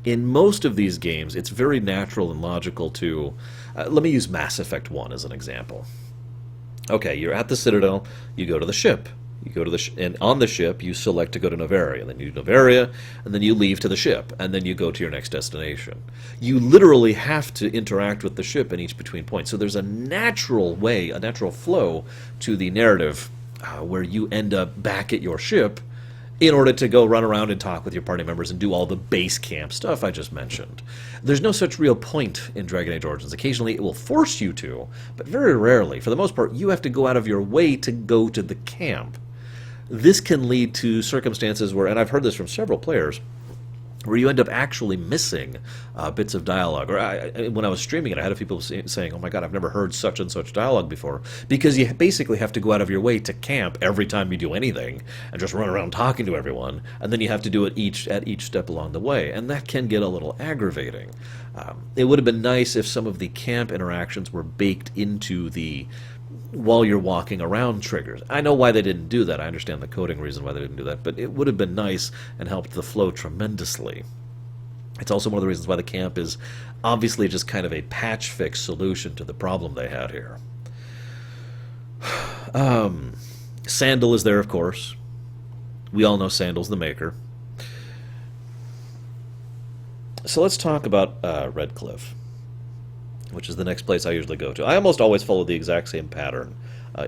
In most of these games, it's very natural and logical to... let me use Mass Effect 1 as an example. Okay, you're at the Citadel, you go to the ship. You go to the and on the ship, you select to go to Novaria, and then you do Novaria, and then you leave to the ship, and then you go to your next destination. You literally have to interact with the ship in each between points. So there's a natural way, a natural flow to the narrative where you end up back at your ship in order to go run around and talk with your party members and do all the base camp stuff I just mentioned. There's no such real point in Dragon Age Origins. Occasionally it will force you to, but very rarely. For the most part, you have to go out of your way to go to the camp. This can lead to circumstances where, and I've heard this from several players, where you end up actually missing bits of dialogue. Or when I was streaming it, I had people saying, oh my god, I've never heard such and such dialogue before. Because you basically have to go out of your way to camp every time you do anything, and just run around talking to everyone, and then you have to do it at each step along the way. And that can get a little aggravating. It would have been nice if some of the camp interactions were baked into the while you're walking around triggers. I know why they didn't do that. I understand the coding reason why they didn't do that, but it would have been nice and helped the flow tremendously. It's also one of the reasons why the camp is obviously just kind of a patch fix solution to the problem they had here. Sandal is there, of course. We all know Sandal's the maker. So let's talk about Redcliffe, which is the next place I usually go to. I almost always follow the exact same pattern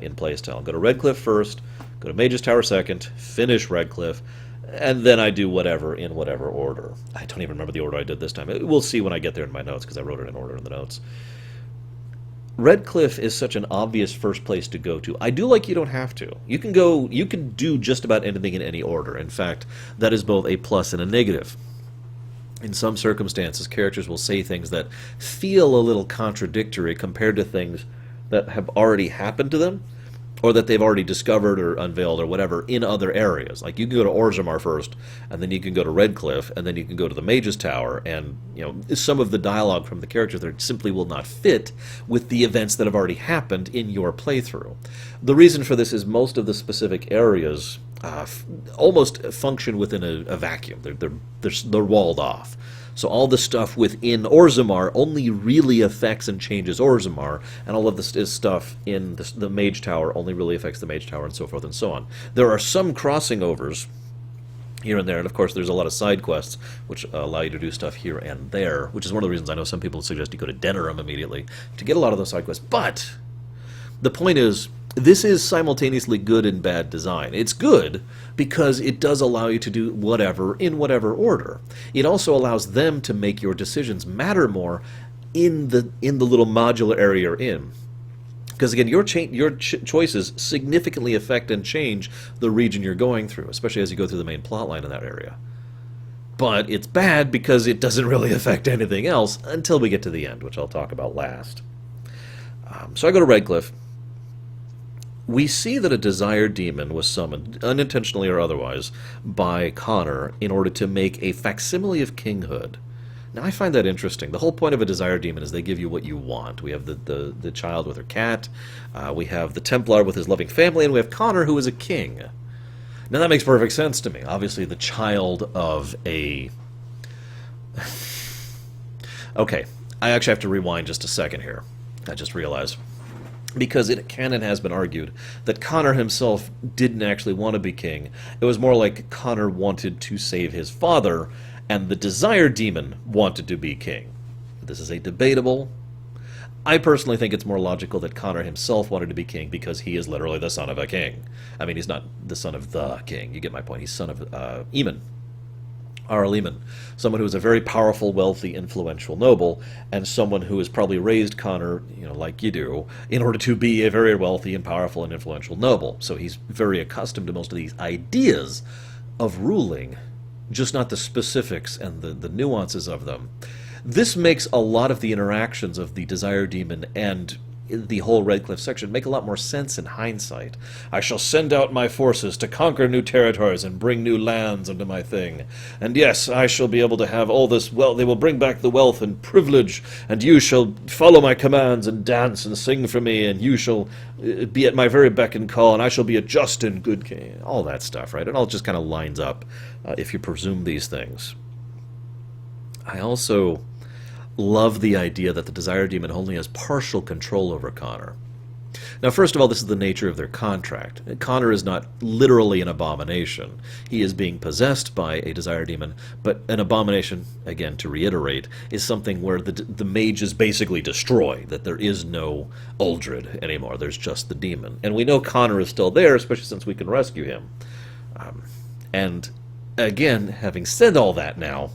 in playstyle. Go to Redcliffe first, go to Mage's Tower second, finish Redcliffe, and then I do whatever in whatever order. I don't even remember the order I did this time. We'll see when I get there in my notes, because I wrote it in order in the notes. Redcliffe is such an obvious first place to go to. I do like you don't have to. You can do just about anything in any order. In fact, that is both a plus and a negative. In some circumstances, characters will say things that feel a little contradictory compared to things that have already happened to them, or that they've already discovered or unveiled or whatever in other areas. Like, you can go to Orzammar first, and then you can go to Redcliffe, and then you can go to the Mage's Tower, and some of the dialogue from the characters there simply will not fit with the events that have already happened in your playthrough. The reason for this is most of the specific areas almost function within a vacuum. They're walled off. So all the stuff within Orzammar only really affects and changes Orzammar, and all of this stuff in the Mage Tower only really affects the Mage Tower, and so forth and so on. There are some crossing overs here and there, and of course there's a lot of side quests which allow you to do stuff here and there, which is one of the reasons I know some people suggest you go to Denerim immediately to get a lot of those side quests. But the point is, this is simultaneously good and bad design. It's good because it does allow you to do whatever in whatever order. It also allows them to make your decisions matter more in the little modular area you're in. Because again, your choices significantly affect and change the region you're going through, especially as you go through the main plot line in that area. But it's bad because it doesn't really affect anything else until we get to the end, which I'll talk about last. So I go to Redcliffe. We see that a Desire Demon was summoned, unintentionally or otherwise, by Connor in order to make a facsimile of kinghood. Now, I find that interesting. The whole point of a Desire Demon is they give you what you want. We have the child with her cat, we have the Templar with his loving family, and we have Connor, who is a king. Now, that makes perfect sense to me. Obviously, the child of a... Okay, I actually have to rewind just a second here. I just realized. Because canon has been argued that Connor himself didn't actually want to be king. It was more like Connor wanted to save his father, and the Desire Demon wanted to be king. This is a debatable. I personally think it's more logical that Connor himself wanted to be king because he is literally the son of a king. I mean, he's not the son of the king. You get my point. He's son of Eamon. Arl Eamon. Someone who is a very powerful, wealthy, influential noble, and someone who has probably raised Connor, like you do, in order to be a very wealthy and powerful and influential noble. So he's very accustomed to most of these ideas of ruling, just not the specifics and the nuances of them. This makes a lot of the interactions of the Desire Demon and the whole Redcliffe section make a lot more sense in hindsight. I shall send out my forces to conquer new territories and bring new lands under my thing. And yes, I shall be able to have all this wealth. They will bring back the wealth and privilege, and you shall follow my commands and dance and sing for me, and you shall be at my very beck and call, and I shall be a just and good king. All that stuff, right? It all just kind of lines up if you presume these things. I also love the idea that the Desire Demon only has partial control over Connor. Now, first of all, this is the nature of their contract. Connor is not literally an abomination. He is being possessed by a Desire Demon, but an abomination, again, to reiterate, is something where the mages basically destroy, that there is no Uldred anymore. There's just the demon. And we know Connor is still there, especially since we can rescue him. And again, having said all that now,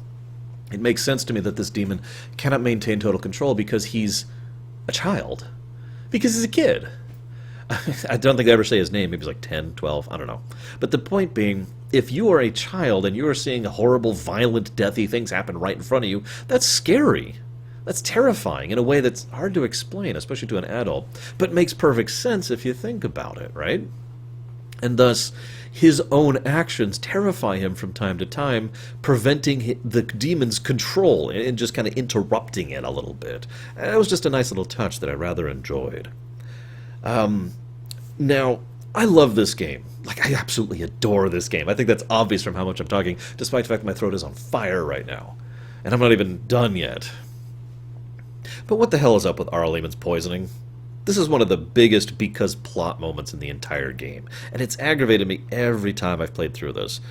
it makes sense to me that this demon cannot maintain total control because he's a child. Because he's a kid. I don't think I ever say his name. Maybe he's like 10, 12, I don't know. But the point being, if you are a child and you are seeing horrible, violent, deathy things happen right in front of you, that's scary. That's terrifying in a way that's hard to explain, especially to an adult. But makes perfect sense if you think about it, right? And thus, his own actions terrify him from time to time, preventing the demon's control and just kind of interrupting it a little bit. And it was just a nice little touch that I rather enjoyed. Now, I love this game. Like, I absolutely adore this game. I think that's obvious from how much I'm talking, despite the fact my throat is on fire right now. And I'm not even done yet. But what the hell is up with Arl Eamon's poisoning? This is one of the biggest because plot moments in the entire game, and it's aggravated me every time I've played through this.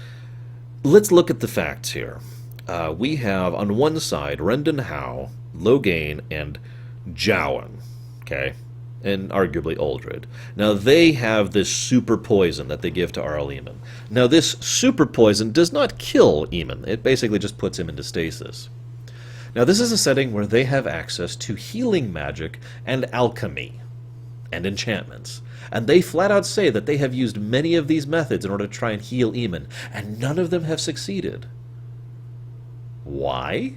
Let's look at the facts here. We have, on one side, Rendon Howe, Loghain, and Jawan, okay? And arguably Uldred. Now, they have this super poison that they give to Arl Eamon. Now, this super poison does not kill Eamon. It basically just puts him into stasis. Now, this is a setting where they have access to healing magic and alchemy and enchantments. And they flat out say that they have used many of these methods in order to try and heal Eamon, and none of them have succeeded. Why?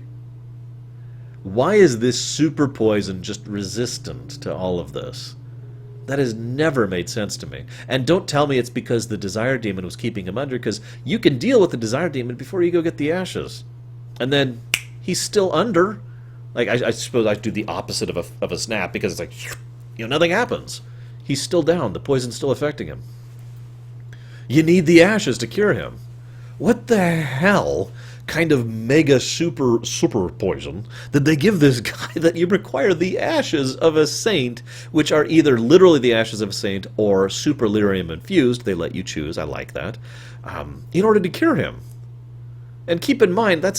Why is this super poison just resistant to all of this? That has never made sense to me. And don't tell me it's because the Desire Demon was keeping him under, because you can deal with the Desire Demon before you go get the ashes. And then he's still under. Like, I suppose I do the opposite of a snap, because it's like, nothing happens. He's still down. The poison's still affecting him. You need the ashes to cure him. What the hell kind of mega super poison did they give this guy that you require the ashes of a saint, which are either literally the ashes of a saint or super lyrium infused? They let you choose. I like that. In order to cure him. And keep in mind, they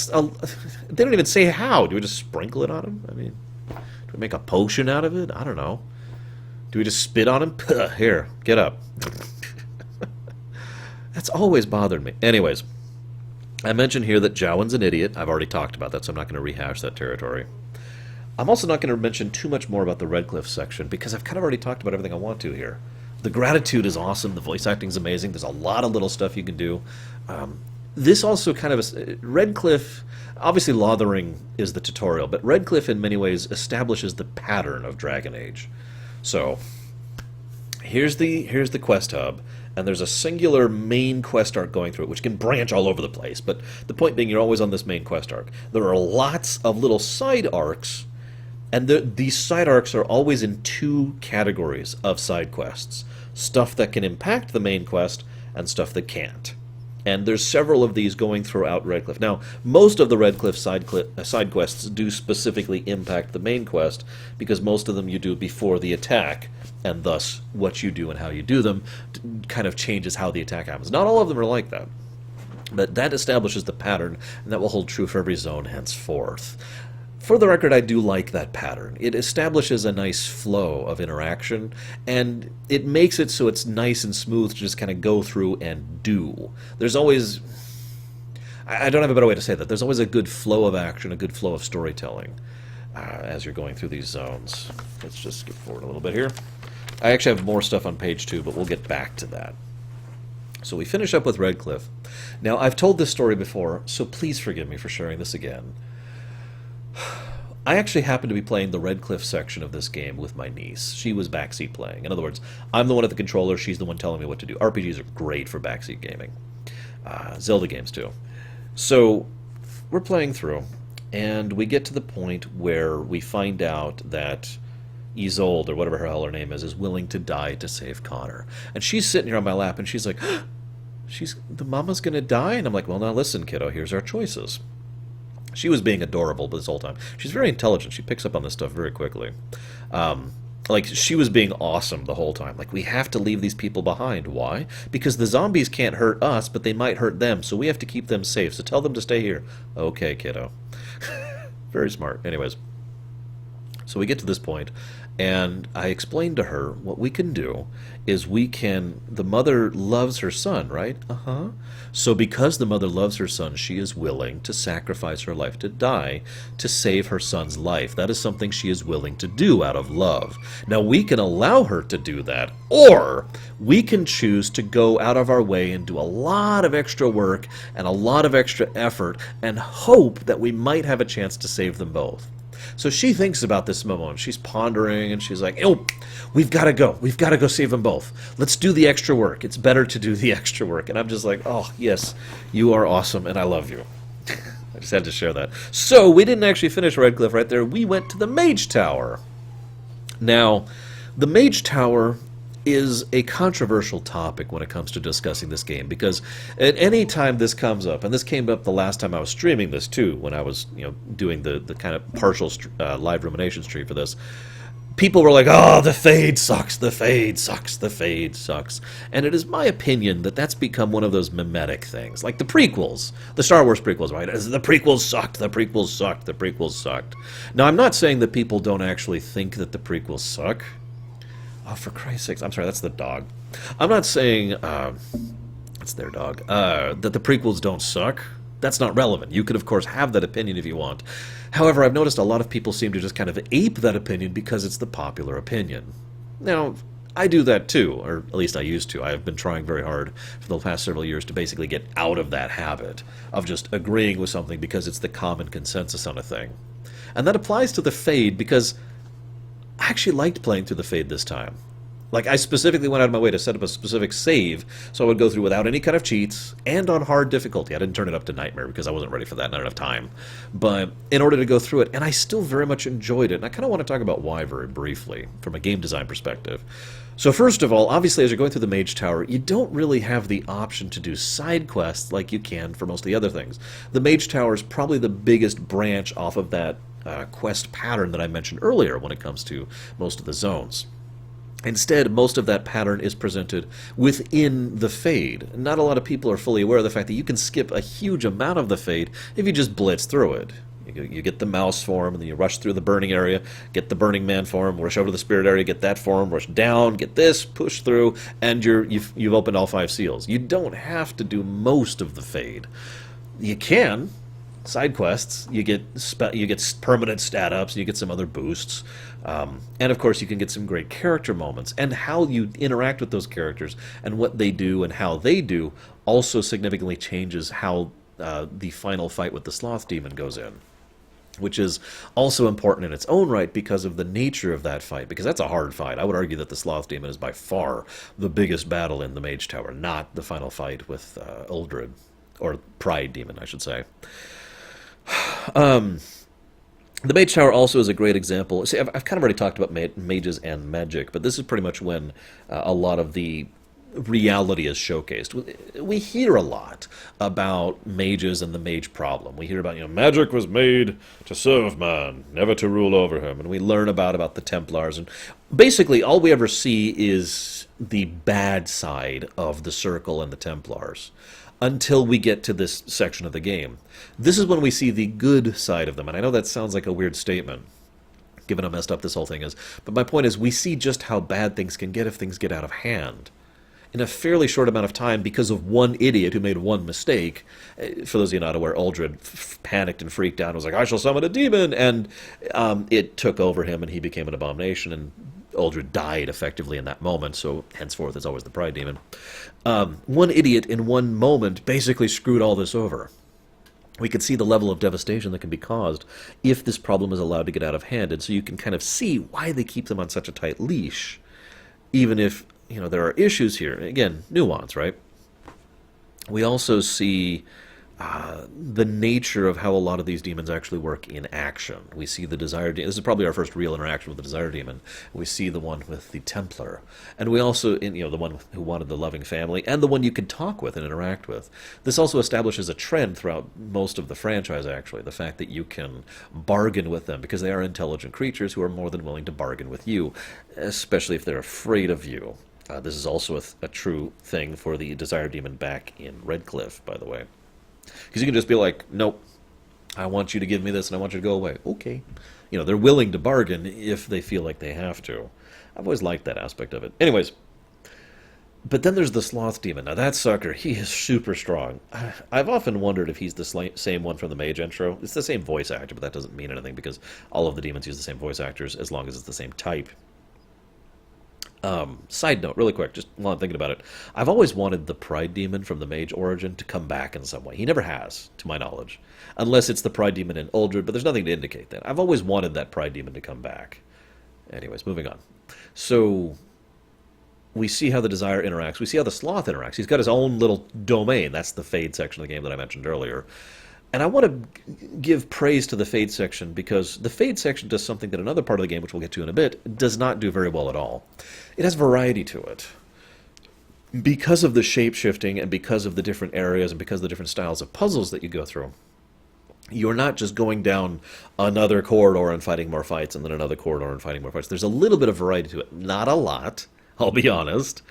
don't even say how. Do we just sprinkle it on him? I mean, do we make a potion out of it? I don't know. Do we just spit on him? Here, get up. That's always bothered me. Anyways, I mentioned here that Jawan's an idiot. I've already talked about that, so I'm not going to rehash that territory. I'm also not going to mention too much more about the Redcliffe section because I've kind of already talked about everything I want to here. The gratitude is awesome. The voice acting is amazing. There's a lot of little stuff you can do. This also kind of Redcliffe. Obviously, Lothering is the tutorial, but Redcliffe in many ways establishes the pattern of Dragon Age. So here's the quest hub, and there's a singular main quest arc going through it, which can branch all over the place. But the point being, you're always on this main quest arc. There are lots of little side arcs. And these side arcs are always in two categories of side quests. Stuff that can impact the main quest, and stuff that can't. And there's several of these going throughout Redcliffe. Now, most of the Redcliffe side quests do specifically impact the main quest, because most of them you do before the attack, and thus what you do and how you do them kind of changes how the attack happens. Not all of them are like that. But that establishes the pattern, and that will hold true for every zone henceforth. For the record, I do like that pattern. It establishes a nice flow of interaction, and it makes it so it's nice and smooth to just kind of go through and do. There's always... I don't have a better way to say that. There's always a good flow of action, a good flow of storytelling as you're going through these zones. Let's just skip forward a little bit here. I actually have more stuff on page 2, but we'll get back to that. So we finish up with Redcliffe. Now, I've told this story before, so please forgive me for sharing this again. I actually happened to be playing the Redcliffe section of this game with my niece. She was backseat playing. In other words, I'm the one at the controller, she's the one telling me what to do. RPGs are great for backseat gaming. Zelda games, too. So, we're playing through, and we get to the point where we find out that Isolde, or whatever her hell her name is willing to die to save Connor. And she's sitting here on my lap, and she's like, the mama's gonna die? And I'm like, well, now listen, kiddo, here's our choices. She was being adorable this whole time. She's very intelligent. She picks up on this stuff very quickly. Like, she was being awesome the whole time. Like, we have to leave these people behind. Why? Because the zombies can't hurt us, but they might hurt them, so we have to keep them safe. So tell them to stay here. Okay, kiddo. Very smart. Anyways. So we get to this point, and I explained to her what we can do is the mother loves her son, right? Uh-huh. So because the mother loves her son, she is willing to sacrifice her life, to die, to save her son's life. That is something she is willing to do out of love. Now, we can allow her to do that, or we can choose to go out of our way and do a lot of extra work and a lot of extra effort and hope that we might have a chance to save them both. So she thinks about this moment. She's pondering, and she's like, oh, we've got to go. We've got to go save them both. Let's do the extra work. It's better to do the extra work. And I'm just like, oh, yes, you are awesome, and I love you. I just had to share that. So we didn't actually finish Redcliffe right there. We went to the Mage Tower. Now, the Mage Tower is a controversial topic when it comes to discussing this game, because at any time this comes up, and this came up the last time I was streaming this too, when I was doing the kind of partial live Rumination stream for this, people were like, oh, the Fade sucks, the Fade sucks, the Fade sucks. And it is my opinion that that's become one of those mimetic things, like the prequels, the Star Wars prequels, right? The prequels sucked, the prequels sucked, the prequels sucked. Now, I'm not saying that people don't actually think that the prequels suck. Oh, for Christ's sakes. I'm sorry, that's the dog. I'm not saying, it's their dog, that the prequels don't suck. That's not relevant. You could, of course, have that opinion if you want. However, I've noticed a lot of people seem to just kind of ape that opinion because it's the popular opinion. Now, I do that too, or at least I used to. I've been trying very hard for the past several years to basically get out of that habit of just agreeing with something because it's the common consensus on a thing. And that applies to the Fade, because I actually liked playing through the Fade this time. Like, I specifically went out of my way to set up a specific save, so I would go through without any kind of cheats, and on hard difficulty. I didn't turn it up to Nightmare, because I wasn't ready for that, not enough time. But in order to go through it, and I still very much enjoyed it, and I kind of want to talk about why very briefly, from a game design perspective. So first of all, obviously, as you're going through the Mage Tower, you don't really have the option to do side quests like you can for most of the other things. The Mage Tower is probably the biggest branch off of that quest pattern that I mentioned earlier when it comes to most of the zones. Instead, most of that pattern is presented within the Fade. Not a lot of people are fully aware of the fact that you can skip a huge amount of the Fade if you just blitz through it. You get the mouse form, and then you rush through the burning area, get the Burning Man form, rush over to the spirit area, get that form, rush down, get this, push through, and you've opened all 5 seals. You don't have to do most of the Fade. You can, side quests. You get permanent stat ups. You get some other boosts, and of course you can get some great character moments. And how you interact with those characters and what they do and how they do also significantly changes how the final fight with the sloth demon goes in, which is also important in its own right because of the nature of that fight, because that's a hard fight. I would argue that the sloth demon is by far the biggest battle in the Mage Tower, not the final fight with Uldred, or Pride Demon, I should say. The Mage Tower also is a great example. See, I've kind of already talked about mages and magic, but this is pretty much when a lot of the reality is showcased. We hear a lot about mages and the mage problem. We hear about, magic was made to serve man, never to rule over him. And we learn about the Templars. And basically, all we ever see is the bad side of the Circle and the Templars until we get to this section of the game. This is when we see the good side of them. And I know that sounds like a weird statement, given how messed up this whole thing is. But my point is, we see just how bad things can get if things get out of hand in a fairly short amount of time because of one idiot who made one mistake. For those of you not aware, Uldred panicked and freaked out and was like, I shall summon a demon, and it took over him and he became an abomination, and Uldred died effectively in that moment, so henceforth it's always the Pride Demon. One idiot in one moment basically screwed all this over. We can see the level of devastation that can be caused if this problem is allowed to get out of hand, and so you can kind of see why they keep them on such a tight leash, even if there are issues here. Again, nuance, right? We also see the nature of how a lot of these demons actually work in action. We see the Desire Demon. This is probably our first real interaction with the Desire Demon. We see the one with the Templar. And we also, the one who wanted the loving family, and the one you can talk with and interact with. This also establishes a trend throughout most of the franchise, actually. The fact that you can bargain with them, because they are intelligent creatures who are more than willing to bargain with you, especially if they're afraid of you. This is also a true thing for the Desire Demon back in Redcliffe, by the way. Because you can just be like, nope, I want you to give me this and I want you to go away. Okay. They're willing to bargain if they feel like they have to. I've always liked that aspect of it. Anyways, but then there's the Sloth Demon. Now that sucker, he is super strong. I've often wondered if he's the same one from the Mage intro. It's the same voice actor, but that doesn't mean anything because all of the demons use the same voice actors as long as it's the same type. Side note, really quick, just while I'm thinking about it, I've always wanted the Pride Demon from the Mage origin to come back in some way. He never has, to my knowledge, unless it's the Pride Demon in Uldred, but there's nothing to indicate that. I've always wanted that Pride Demon to come back. Anyways, moving on. So we see how the Desire interacts. We see how the Sloth interacts. He's got his own little domain. That's the Fade section of the game that I mentioned earlier. And I want to give praise to the Fade section because the Fade section does something that another part of the game, which we'll get to in a bit, does not do very well at all. It has variety to it. Because of the shape-shifting and because of the different areas and because of the different styles of puzzles that you go through, you're not just going down another corridor and fighting more fights and then another corridor and fighting more fights. There's a little bit of variety to it. Not a lot, I'll be honest.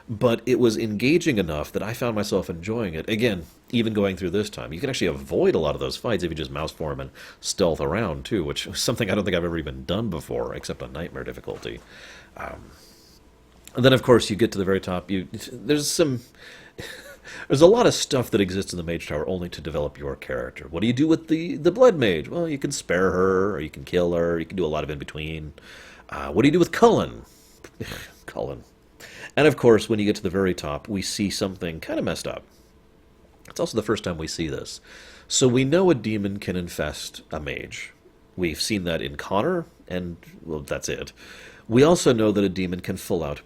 But it was engaging enough that I found myself enjoying it. Again, even going through this time. You can actually avoid a lot of those fights if you just mouse form and stealth around, too, which is something I don't think I've ever even done before, except on Nightmare difficulty. And then, of course, you get to the very top. There's a lot of stuff that exists in the Mage Tower only to develop your character. What do you do with the Blood Mage? Well, you can spare her, or you can kill her. You can do a lot of in-between. What do you do with Cullen? Cullen. And, of course, when you get to the very top, we see something kind of messed up. It's also the first time we see this. So we know a demon can infest a mage. We've seen that in Connor, and, well, that's it. We also know that a demon can full-out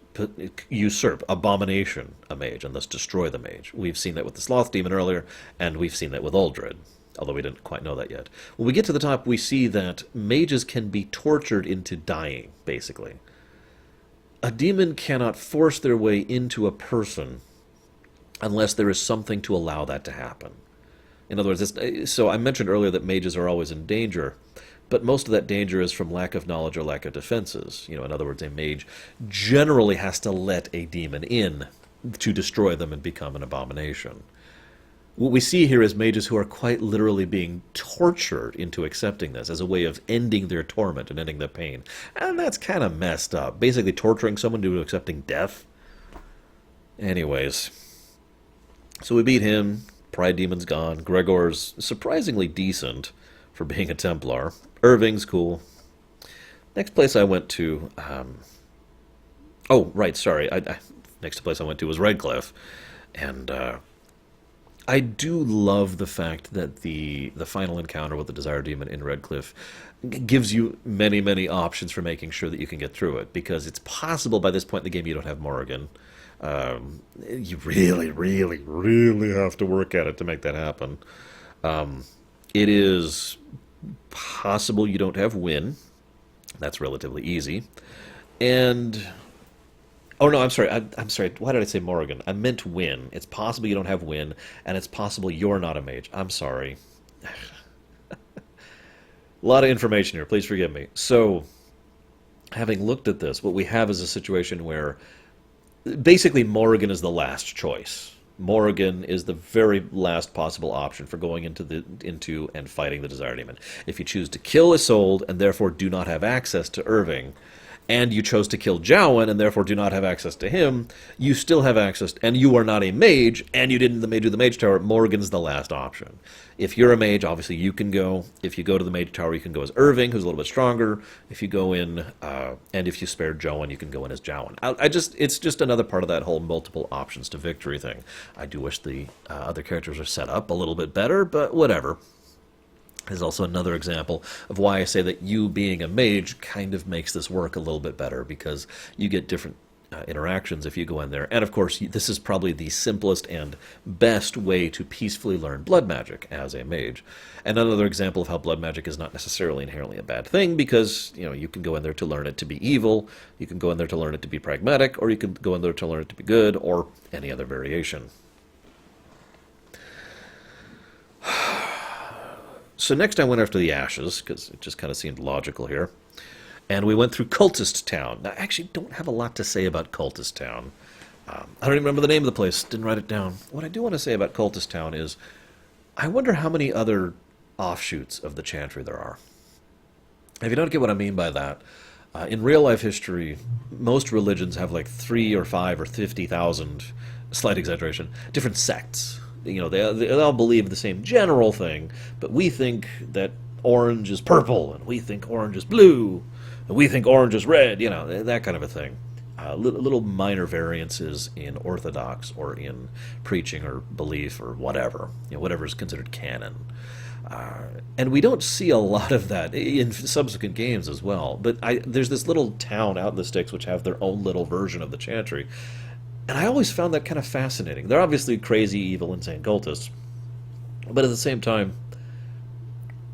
usurp, abomination, a mage, and thus destroy the mage. We've seen that with the Sloth Demon earlier, and we've seen that with Uldred, although we didn't quite know that yet. When we get to the top, we see that mages can be tortured into dying, basically. A demon cannot force their way into a person unless there is something to allow that to happen. In other words, so I mentioned earlier that mages are always in danger, but most of that danger is from lack of knowledge or lack of defenses. In other words, a mage generally has to let a demon in to destroy them and become an abomination. What we see here is mages who are quite literally being tortured into accepting this as a way of ending their torment and ending their pain. And that's kind of messed up. Basically torturing someone into accepting death. Anyways. So we beat him. Pride Demon's gone. Gregor's surprisingly decent for being a Templar. Irving's cool. Next place I went to... oh, right, sorry. Next place I went to was Redcliffe. And I do love the fact that the final encounter with the Desire Demon in Redcliffe gives you many, many options for making sure that you can get through it, because it's possible by this point in the game you don't have Morrigan. You really, really, really have to work at it to make that happen. It is possible you don't have Win. That's relatively easy. And... oh, no, I'm sorry. I'm sorry. Why did I say Morrigan? I meant Win. It's possible you don't have Win, and it's possible you're not a mage. I'm sorry. A lot of information here. Please forgive me. So, having looked at this, what we have is a situation where basically Morrigan is the last choice. Morrigan is the very last possible option for going into and fighting the Desire Demon. If you choose to kill Isolde and therefore do not have access to Irving, and you chose to kill Jawan and therefore do not have access to him, you still have access, and you are not a mage, and you didn't do the Mage Tower, Morrigan's the last option. If you're a mage, obviously you can go. If you go to the Mage Tower, you can go as Irving, who's a little bit stronger. If you go in, and if you spared Jawan, you can go in as Jawan. It's just another part of that whole multiple options to victory thing. I do wish the other characters are set up a little bit better, but whatever. Is also another example of why I say that you being a mage kind of makes this work a little bit better, because you get different interactions if you go in there. And of course, this is probably the simplest and best way to peacefully learn blood magic as a mage. And another example of how blood magic is not necessarily inherently a bad thing, because you can go in there to learn it to be evil, you can go in there to learn it to be pragmatic, or you can go in there to learn it to be good, or any other variation. So next I went after the Ashes, because it just kind of seemed logical here. And we went through Cultist Town. Now, I actually don't have a lot to say about Cultist Town. I don't even remember the name of the place. Didn't write it down. What I do want to say about Cultist Town is, I wonder how many other offshoots of the Chantry there are. If you don't get what I mean by that, in real-life history, most religions have like 3 or 5 or 50,000, slight exaggeration, different sects. They all believe the same general thing, but we think that orange is purple, and we think orange is blue, and we think orange is red, that kind of a thing. Little minor variances in orthodox or in preaching or belief or whatever, whatever is considered canon. And we don't see a lot of that in subsequent games as well, but there's this little town out in the sticks which have their own little version of the Chantry. And I always found that kind of fascinating. They're obviously crazy, evil, insane cultists. But at the same time,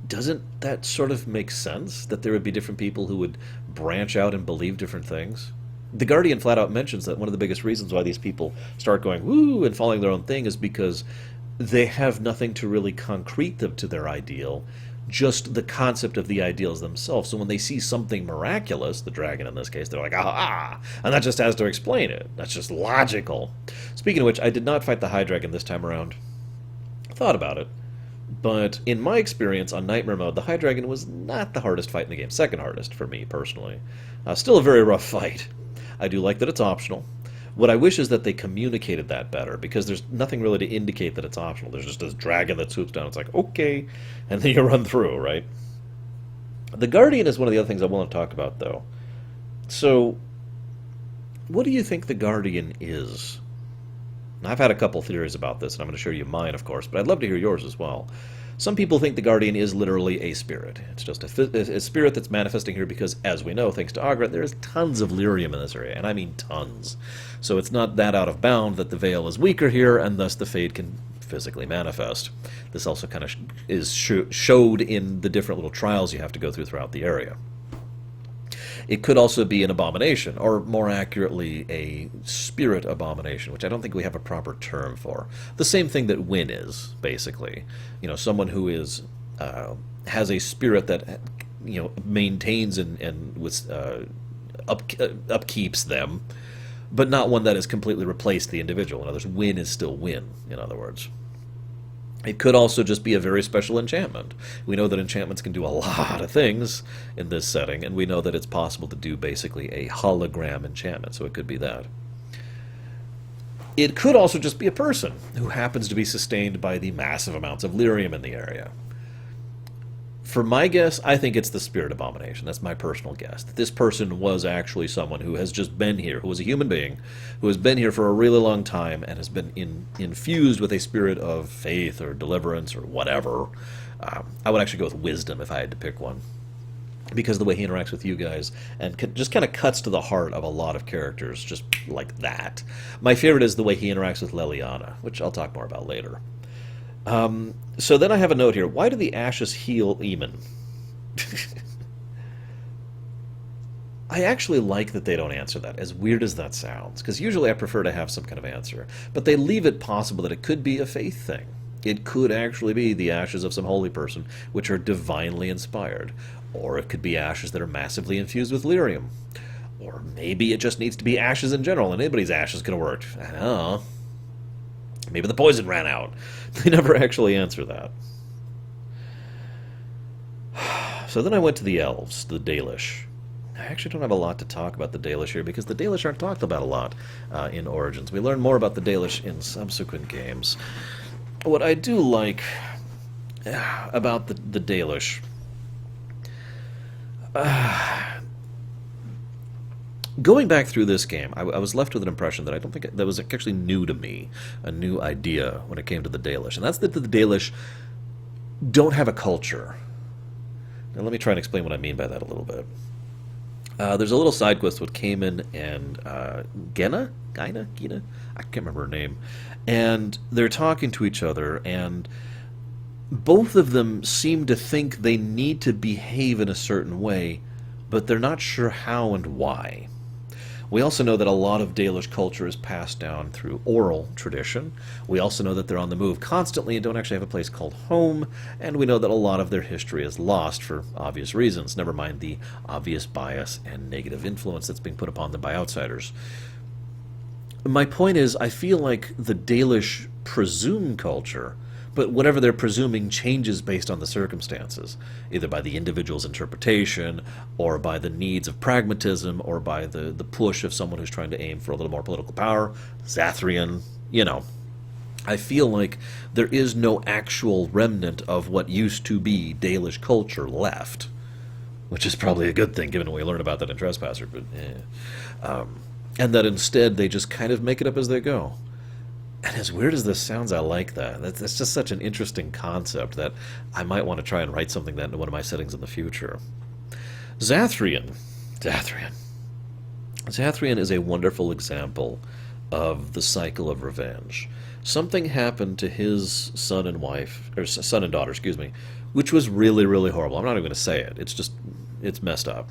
doesn't that sort of make sense? That there would be different people who would branch out and believe different things? The Guardian flat out mentions that one of the biggest reasons why these people start going woo and following their own thing is because they have nothing to really concrete them to their ideal, just the concept of the ideals themselves. So when they see something miraculous, the dragon in this case, they're like, ah, and that just has to explain it. That's just logical. Speaking of which, I did not fight the High Dragon this time around. I thought about it. But in my experience on Nightmare Mode, the High Dragon was not the hardest fight in the game. Second hardest for me, personally. Still a very rough fight. I do like that it's optional. What I wish is that they communicated that better, because there's nothing really to indicate that it's optional. There's just this dragon that swoops down. It's like, okay, and then you run through, right? The Guardian is one of the other things I want to talk about, though. So, what do you think the Guardian is? Now, I've had a couple theories about this, and I'm going to show you mine, of course, but I'd love to hear yours as well. Some people think the Guardian is literally a spirit. It's just a spirit that's manifesting here because, as we know, thanks to Agra, there's tons of Lyrium in this area, and I mean tons. So it's not that out of bound that the Veil is weaker here, and thus the Fade can physically manifest. This also kind of is showed in the different little trials you have to go throughout the area. It could also be an abomination, or more accurately, a spirit abomination, which I don't think we have a proper term for. The same thing that Win is, basically. Someone who is has a spirit that maintains and upkeeps them, but not one that has completely replaced the individual. In other words, Win is still Win, in other words. It could also just be a very special enchantment. We know that enchantments can do a lot of things in this setting, and we know that it's possible to do basically a hologram enchantment, so it could be that. It could also just be a person who happens to be sustained by the massive amounts of lyrium in the area. For my guess, I think it's the spirit abomination. That's my personal guess. That this person was actually someone who has just been here, who was a human being, who has been here for a really long time and has been infused with a spirit of faith or deliverance or whatever. I would actually go with wisdom if I had to pick one, because the way he interacts with you guys and just kind of cuts to the heart of a lot of characters just like that. My favorite is the way he interacts with Leliana, which I'll talk more about later. So then I have a note here. Why do the ashes heal Eamon? I actually like that they don't answer that, as weird as that sounds, because usually I prefer to have some kind of answer. But they leave it possible that it could be a faith thing. It could actually be the ashes of some holy person, which are divinely inspired. Or it could be ashes that are massively infused with lyrium. Or maybe it just needs to be ashes in general, and anybody's ashes could have worked. I don't know. Maybe the poison ran out. They never actually answer that. So then I went to the elves, the Dalish. I actually don't have a lot to talk about the Dalish here, because the Dalish aren't talked about a lot in Origins. We learn more about the Dalish in subsequent games. What I do like about the Dalish... going back through this game, I was left with an impression that I don't think that was actually new to me, a new idea when it came to the Dalish, and that's that the Dalish don't have a culture. Now let me try and explain what I mean by that a little bit. There's a little side quest with Cayman and Gina? I can't remember her name. And they're talking to each other, and both of them seem to think they need to behave in a certain way, but they're not sure how and why. We also know that a lot of Dalish culture is passed down through oral tradition. We also know that they're on the move constantly and don't actually have a place called home, and we know that a lot of their history is lost for obvious reasons, never mind the obvious bias and negative influence that's being put upon them by outsiders. My point is, I feel like the Dalish presume culture, but whatever they're presuming changes based on the circumstances, either by the individual's interpretation, or by the needs of pragmatism, or by the push of someone who's trying to aim for a little more political power. Zathrian, you know. I feel like there is no actual remnant of what used to be Dalish culture left, which is probably a good thing, given what we learned about that in Trespasser, but and that instead they just kind of make it up as they go. And as weird as this sounds, I like that. That's just such an interesting concept that I might want to try and write something that into one of my settings in the future. Zathrian is a wonderful example of the cycle of revenge. Something happened to his son and daughter, which was really, really horrible. I'm not even going to say it. It's messed up.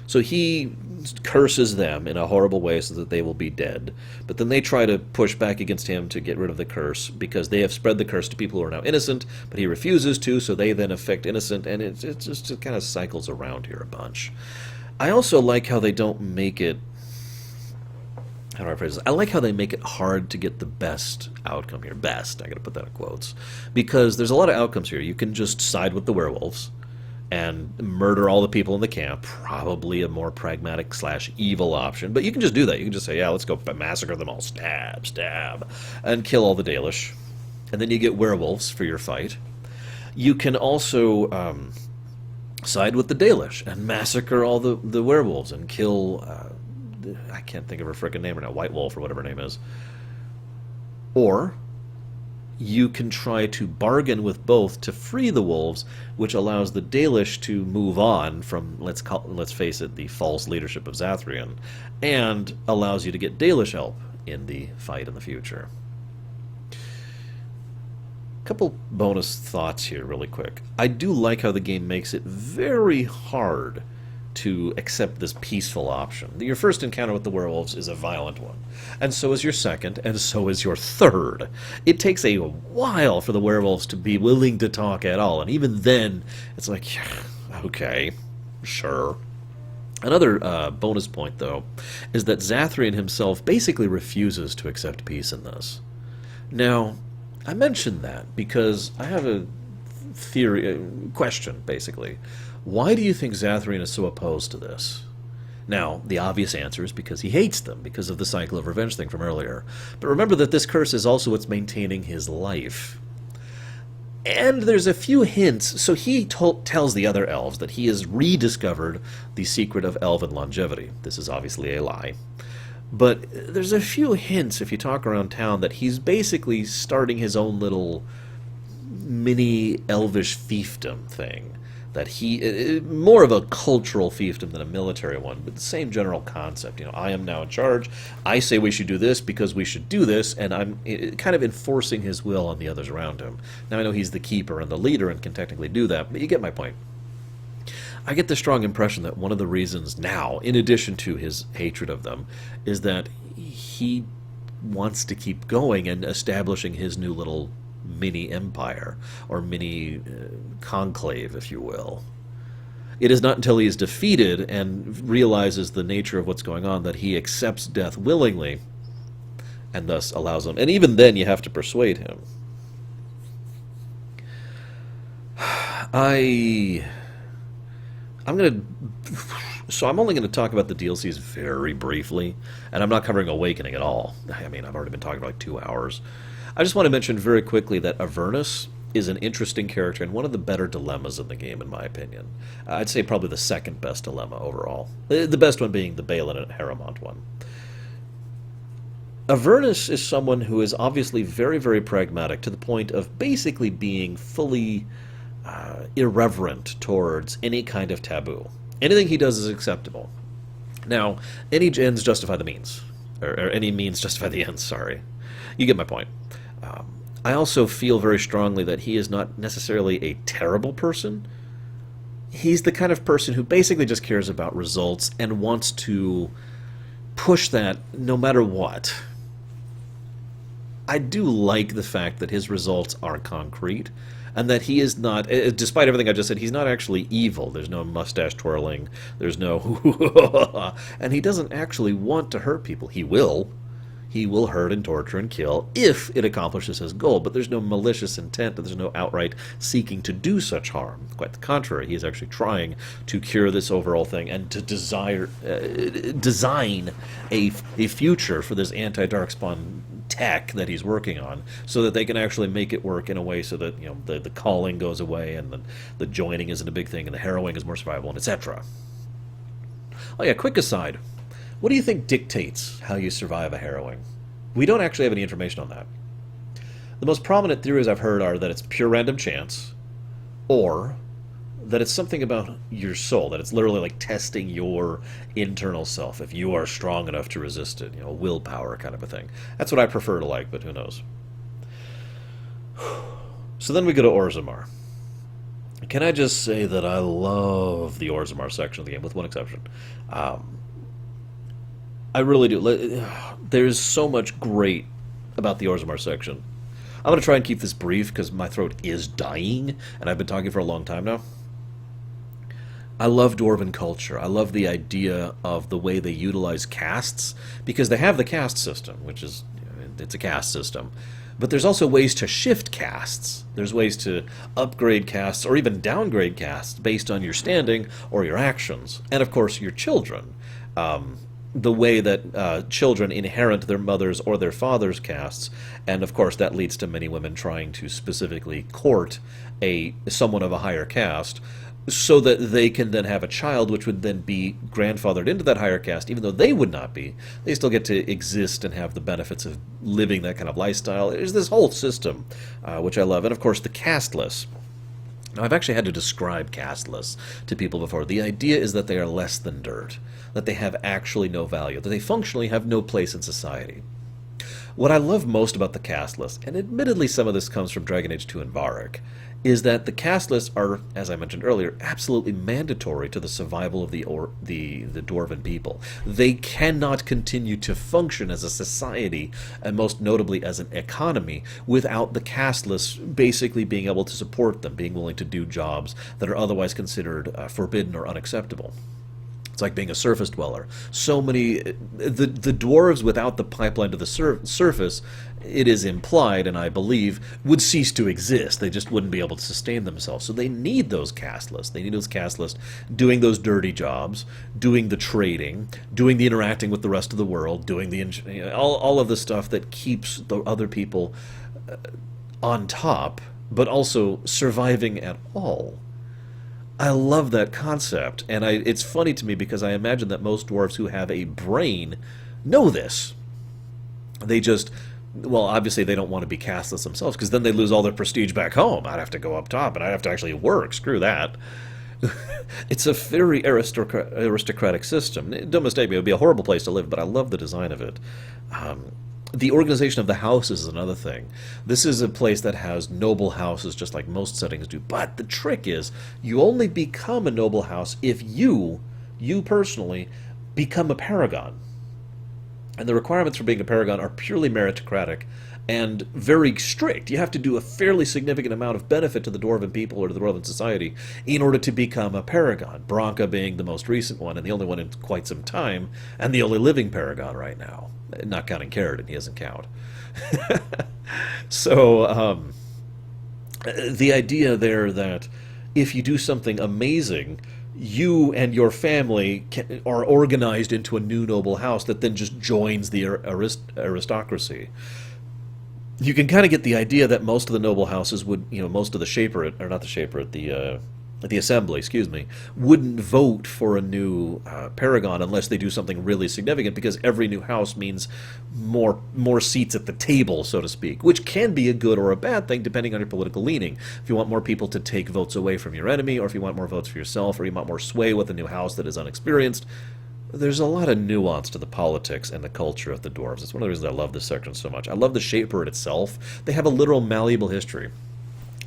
So he curses them in a horrible way so that they will be dead. But then they try to push back against him to get rid of the curse, because they have spread the curse to people who are now innocent, but he refuses to, so they then affect innocent, and it kind of cycles around here a bunch. I also like how they don't make it... How do I phrase this? I like how they make it hard to get the best outcome here. Best, I gotta put that in quotes. Because there's a lot of outcomes here. You can just side with the werewolves and murder all the people in the camp, probably a more pragmatic / evil option. But you can just do that. You can just say, yeah, let's go massacre them all, stab, and kill all the Dalish. And then you get werewolves for your fight. You can also side with the Dalish and massacre all the werewolves and kill, I can't think of her frickin' name right now, White Wolf or whatever her name is. Or you can try to bargain with both to free the wolves, which allows the Dalish to move on from, let's face it, the false leadership of Zathrian, and allows you to get Dalish help in the fight in the future. Couple bonus thoughts here really quick. I do like how the game makes it very hard to accept this peaceful option. Your first encounter with the werewolves is a violent one, and so is your second, and so is your third. It takes a while for the werewolves to be willing to talk at all, and even then, it's like, okay, sure. Another bonus point, though, is that Zathrian himself basically refuses to accept peace in this. Now, I mention that because I have a question, basically. Why do you think Zathrian is so opposed to this? Now, the obvious answer is because he hates them, because of the cycle of revenge thing from earlier. But remember that this curse is also what's maintaining his life. And there's a few hints, so he tells the other elves that he has rediscovered the secret of elven longevity. This is obviously a lie. But there's a few hints, if you talk around town, that he's basically starting his own little mini elvish fiefdom thing. That he, more of a cultural fiefdom than a military one, but the same general concept. I am now in charge. I say we should do this because we should do this, and I'm kind of enforcing his will on the others around him. Now I know he's the keeper and the leader and can technically do that, but you get my point. I get the strong impression that one of the reasons now, in addition to his hatred of them, is that he wants to keep going and establishing his new little mini empire, or mini conclave, if you will. It is not until he is defeated and realizes the nature of what's going on that he accepts death willingly, and thus allows him. And even then, you have to persuade him. I'm only going to talk about the DLCs very briefly, and I'm not covering Awakening at all. I mean, I've already been talking for like 2 hours. I just want to mention very quickly that Avernus is an interesting character and one of the better dilemmas in the game, in my opinion. I'd say probably the second best dilemma overall. The best one being the Balin and Harrowmont one. Avernus is someone who is obviously very, very pragmatic, to the point of basically being fully irreverent towards any kind of taboo. Anything he does is acceptable. Now, any ends justify the means. Or any means justify the ends, sorry. You get my point. I also feel very strongly that he is not necessarily a terrible person. He's the kind of person who basically just cares about results and wants to push that no matter what. I do like the fact that his results are concrete, and that he is not, despite everything I just said, he's not actually evil. There's no mustache twirling, there's no and he doesn't actually want to hurt people. He will. He will hurt and torture and kill if it accomplishes his goal, but there's no malicious intent, there's no outright seeking to do such harm. Quite the contrary, he is actually trying to cure this overall thing and to design a future for this anti-Darkspawn tech that he's working on, so that they can actually make it work in a way so that the calling goes away, and the joining isn't a big thing, and the harrowing is more survivable, and etc. Oh yeah, quick aside. What do you think dictates how you survive a harrowing? We don't actually have any information on that. The most prominent theories I've heard are that it's pure random chance, or that it's something about your soul, that it's literally like testing your internal self, if you are strong enough to resist it, willpower kind of a thing. That's what I prefer to like, but who knows. So then we go to Orzammar. Can I just say that I love the Orzammar section of the game, with one exception. I really do. There's so much great about the Orzammar section. I'm going to try and keep this brief because my throat is dying, and I've been talking for a long time now. I love Dwarven culture. I love the idea of the way they utilize castes, because they have the caste system, which is, it's a caste system. But there's also ways to shift castes. There's ways to upgrade castes or even downgrade castes based on your standing or your actions. And of course, your children. The way that children inherit their mother's or their father's castes, and of course that leads to many women trying to specifically court someone of a higher caste, so that they can then have a child which would then be grandfathered into that higher caste. Even though they would not be, they still get to exist and have the benefits of living that kind of lifestyle. There's this whole system, which I love. And of course the casteless. Now, I've actually had to describe casteless to people before. The idea is that they are less than dirt, that they have actually no value, that they functionally have no place in society. What I love most about the casteless, and admittedly some of this comes from Dragon Age 2 and Varric, is that the casteless are, as I mentioned earlier, absolutely mandatory to the survival of the Dwarven people. They cannot continue to function as a society, and most notably as an economy, without the casteless basically being able to support them, being willing to do jobs that are otherwise considered forbidden or unacceptable. It's like being a surface dweller. So many the dwarves without the pipeline to the surface, it is implied, and I believe, would cease to exist. They just wouldn't be able to sustain themselves. So they need those caste lists. They need those caste lists doing those dirty jobs, doing the trading, doing the interacting with the rest of the world, doing the all of the stuff that keeps the other people on top, but also surviving at all. I love that concept, and it's funny to me because I imagine that most dwarves who have a brain know this. They just, well, obviously they don't want to be casteless themselves, because then they lose all their prestige back home. I'd have to go up top, and I'd have to actually work. Screw that. It's a very aristocratic system. Don't mistake me, it would be a horrible place to live, but I love the design of it. The organization of the houses is another thing. This is a place that has noble houses just like most settings do. But the trick is, you only become a noble house if you personally, become a paragon. And the requirements for being a paragon are purely meritocratic and very strict. You have to do a fairly significant amount of benefit to the Dwarven people or to the Dwarven society in order to become a paragon. Branca being the most recent one, and the only one in quite some time, and the only living paragon right now. Not counting Carradine, he doesn't count. So, the idea there that if you do something amazing, you and your family are organized into a new noble house that then just joins the aristocracy. You can kind of get the idea that most of the noble houses would, most of the Shaperate, or not the Shaperate, the Assembly, excuse me, wouldn't vote for a new paragon unless they do something really significant, because every new house means more seats at the table, so to speak, which can be a good or a bad thing depending on your political leaning. If you want more people to take votes away from your enemy, or if you want more votes for yourself, or you want more sway with a new house that is unexperienced, there's a lot of nuance to the politics and the culture of the dwarves. It's one of the reasons I love this section so much. I love the Shaperate itself. They have a literal malleable history.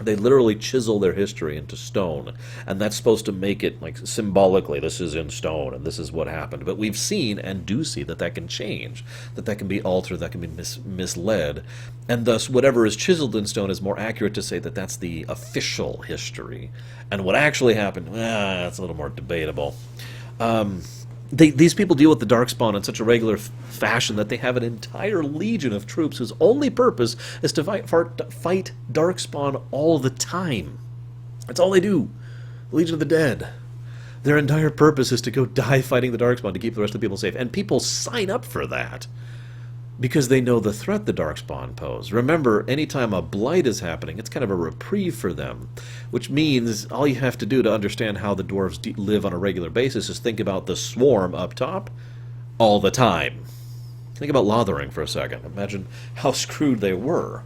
They literally chisel their history into stone, and that's supposed to make it, like, symbolically, this is in stone, and this is what happened. But we've seen, and do see, that can change, that can be altered, that can be misled, and thus whatever is chiseled in stone is more accurate to say that that's the official history. And what actually happened, that's a little more debatable. These people deal with the Darkspawn in such a regular fashion that they have an entire legion of troops whose only purpose is to fight Darkspawn all the time. That's all they do. The Legion of the Dead. Their entire purpose is to go die fighting the Darkspawn to keep the rest of the people safe. And people sign up for that because they know the threat the Darkspawn pose. Remember, anytime a blight is happening, it's kind of a reprieve for them, which means all you have to do to understand how the dwarves live on a regular basis is think about the swarm up top all the time. Think about Lothering for a second. Imagine how screwed they were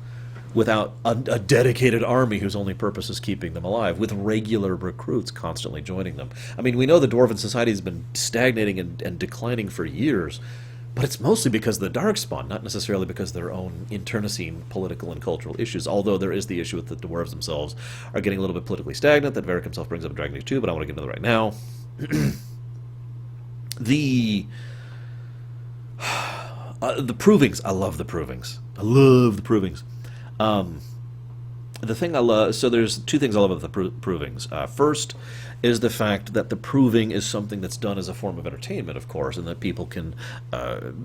without a dedicated army whose only purpose is keeping them alive, with regular recruits constantly joining them. I mean, we know the Dwarven society has been stagnating and declining for years, but it's mostly because of the Darkspawn, not necessarily because of their own internecine political and cultural issues, although there is the issue with the dwarves themselves are getting a little bit politically stagnant, that Varric himself brings up in Dragon Age 2, but I want to get into that right now. The provings, I love the provings. I love the provings. The thing I love, so there's two things I love about the provings. First is the fact that the proving is something that's done as a form of entertainment, of course, and that people can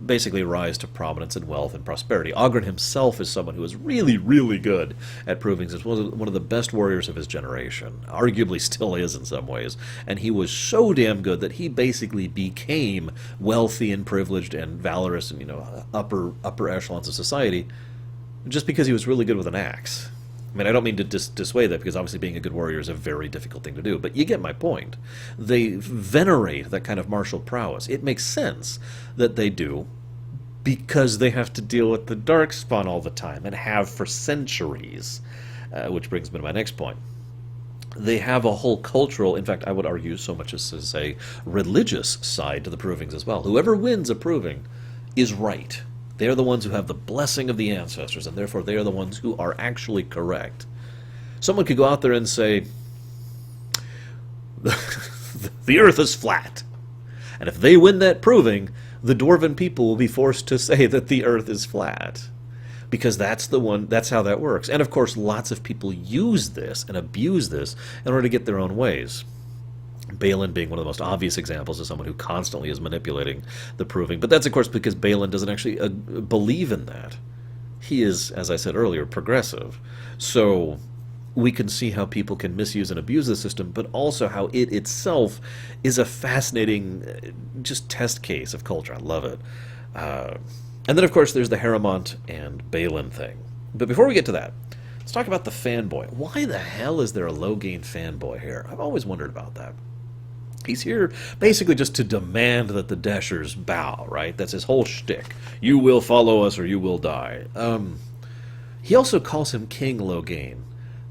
basically rise to prominence and wealth and prosperity. Oghren himself is someone who is really, really good at provings. He's one of the best warriors of his generation, arguably still is in some ways, and he was so damn good that he basically became wealthy and privileged and valorous and, upper echelons of society just because he was really good with an axe. I mean, I don't mean to dissuade that, because obviously being a good warrior is a very difficult thing to do, but you get my point. They venerate that kind of martial prowess. It makes sense that they do, because they have to deal with the Darkspawn all the time, and have for centuries, which brings me to my next point. They have a whole cultural, in fact, I would argue so much as to say religious side to the provings as well. Whoever wins a proving is right. They are the ones who have the blessing of the ancestors, and therefore they are the ones who are actually correct. Someone could go out there and say, the earth is flat. And if they win that proving, the Dwarven people will be forced to say that the earth is flat. Because that's how that works. And of course, lots of people use this and abuse this in order to get their own ways. Balin being one of the most obvious examples of someone who constantly is manipulating the proving. But that's, of course, because Balin doesn't actually believe in that. He is, as I said earlier, progressive. So we can see how people can misuse and abuse the system, but also how it itself is a fascinating just test case of culture. I love it. And then, of course, there's the Haremont and Balin thing. But before we get to that, let's talk about the fanboy. Why the hell is there a Loghain fanboy here? I've always wondered about that. He's here basically just to demand that the Dashers bow, right? That's his whole shtick. You will follow us or you will die. He also calls him King Loghain.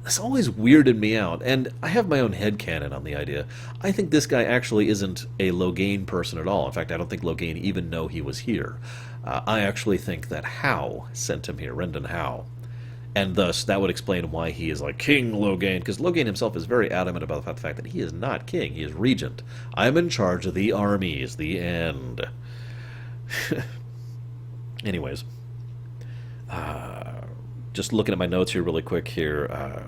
This always weirded me out, and I have my own headcanon on the idea. I think this guy actually isn't a Loghain person at all. In fact, I don't think Loghain even know he was here. I actually think that Howe sent him here, Rendon Howe. And thus, that would explain why he is like King Loghain, because Loghain himself is very adamant about the fact that he is not king, he is regent. I'm in charge of the armies, the end. Anyways, just looking at my notes here really quick here,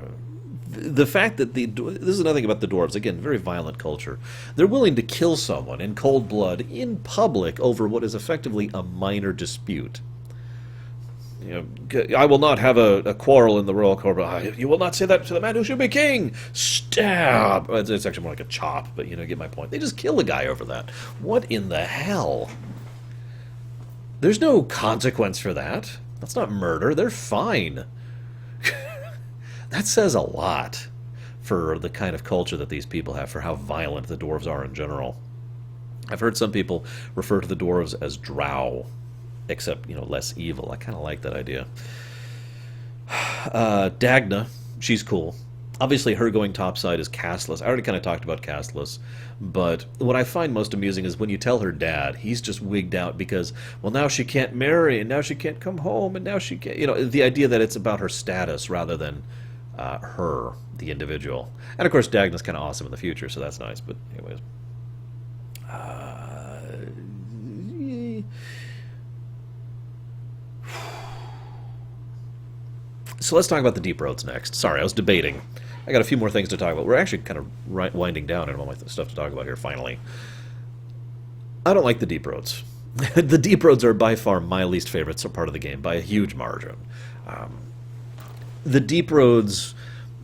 the fact that this is another thing about the dwarves, again, very violent culture. They're willing to kill someone in cold blood in public over what is effectively a minor dispute. You know, I will not have a quarrel in the royal court, but you will not say that to the man who should be king. Stab! It's actually more like a chop, but you know, get my point. They just kill a guy over that. What in the hell? There's no consequence for that. That's not murder. They're fine. That says a lot for the kind of culture that these people have, for how violent the dwarves are in general. I've heard some people refer to the dwarves as drow, except, you know, less evil. I kind of like that idea. Dagna, she's cool. Obviously, her going topside is castless. I already kind of talked about castless, but what I find most amusing is when you tell her dad, he's just wigged out because, well, now she can't marry, and now she can't come home, and now she can't, you know, the idea that it's about her status rather than her, the individual. And, of course, Dagna's kind of awesome in the future, so that's nice, but anyways. So let's talk about the Deep Roads next. Sorry, I was debating. I got a few more things to talk about. We're actually kind of winding down and all my stuff to talk about here, finally. I don't like the Deep Roads. The Deep Roads are by far my least favorite part of the game, by a huge margin. The Deep Roads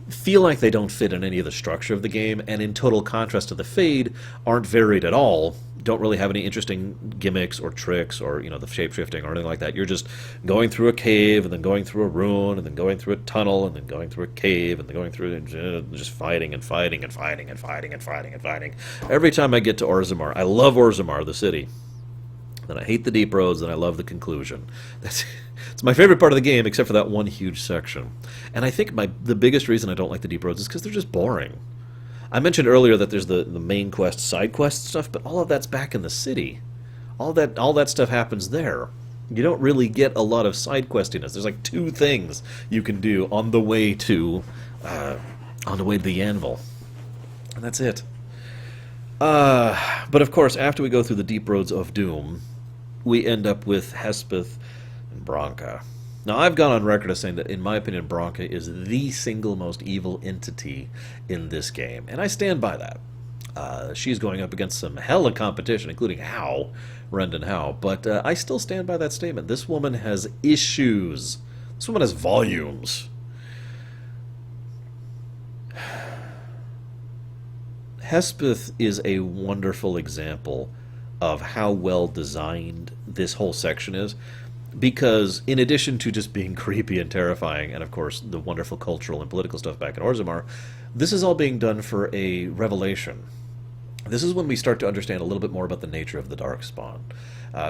feel like they don't fit in any of the structure of the game, and in total contrast to the Fade, aren't varied at all, don't really have any interesting gimmicks or tricks or, you know, the shape-shifting or anything like that. You're just going through a cave, and then going through a ruin, and then going through a tunnel, and then going through a cave, and then going through just fighting and fighting and fighting and fighting and fighting and fighting. Every time I get to Orzammar, I love Orzammar, the city. Then I hate the Deep Roads, and I love the conclusion. It's my favorite part of the game, except for that one huge section. And I think the biggest reason I don't like the Deep Roads is because they're just boring. I mentioned earlier that there's the main quest, side quest stuff, but all of that's back in the city. All that stuff happens there. You don't really get a lot of side questiness. There's like 2 things you can do on the way to the Anvil, and that's it. But of course, after we go through the Deep Roads of Doom, we end up with Hespith and Branka. Now, I've gone on record as saying that, in my opinion, Branka is the single most evil entity in this game, and I stand by that. She's going up against some hella competition, including Howe, Rendon Howe, but I still stand by that statement. This woman has issues. This woman has volumes. Hespith is a wonderful example of how well designed this whole section is, because in addition to just being creepy and terrifying, and of course the wonderful cultural and political stuff back in Orzammar, this is all being done for a revelation. This is when we start to understand a little bit more about the nature of the Darkspawn.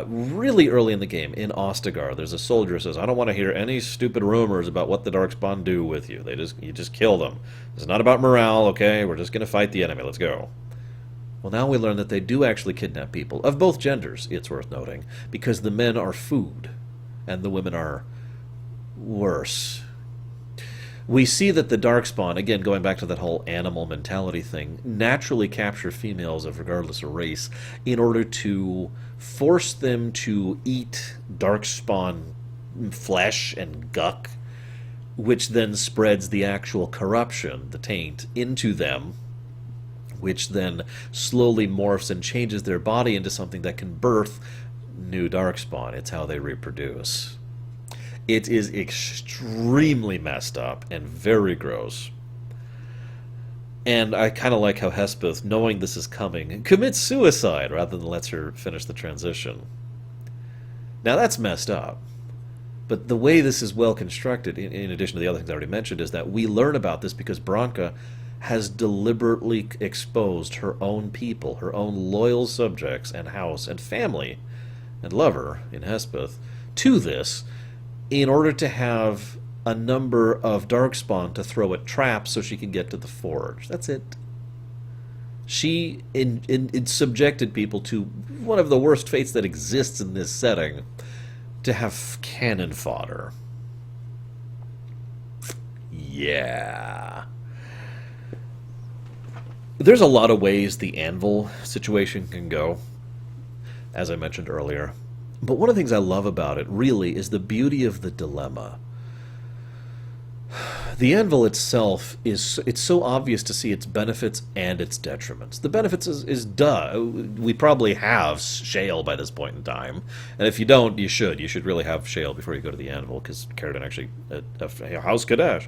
Really early in the game, in Ostagar, there's a soldier who says, I don't want to hear any stupid rumors about what the Darkspawn do with you. You just kill them. It's not about morale, okay? We're just going to fight the enemy. Let's go. Well, now we learn that they do actually kidnap people, of both genders, it's worth noting, because the men are food, and the women are worse. We see that the Darkspawn, again, going back to that whole animal mentality thing, naturally capture females of regardless of race in order to force them to eat Darkspawn flesh and guck, which then spreads the actual corruption, the taint, into them, which then slowly morphs and changes their body into something that can birth new Darkspawn. It's how they reproduce. It is extremely messed up and very gross. And I kind of like how Hespeth, knowing this is coming, commits suicide rather than lets her finish the transition. Now that's messed up. But the way this is well constructed, in addition to the other things I already mentioned, is that we learn about this because Branka has deliberately exposed her own people, her own loyal subjects and house and family and lover in Hespeth to this in order to have a number of Darkspawn to throw at traps so she can get to the forge. That's it. She subjected people to one of the worst fates that exists in this setting, to have cannon fodder. Yeah. There's a lot of ways the anvil situation can go, as I mentioned earlier. But one of the things I love about it, really, is the beauty of the dilemma. The anvil itself it's so obvious to see its benefits and its detriments. The benefits is duh. We probably have shale by this point in time. And if you don't, you should. You should really have shale before you go to the anvil, because Caradan actually... House Kadash.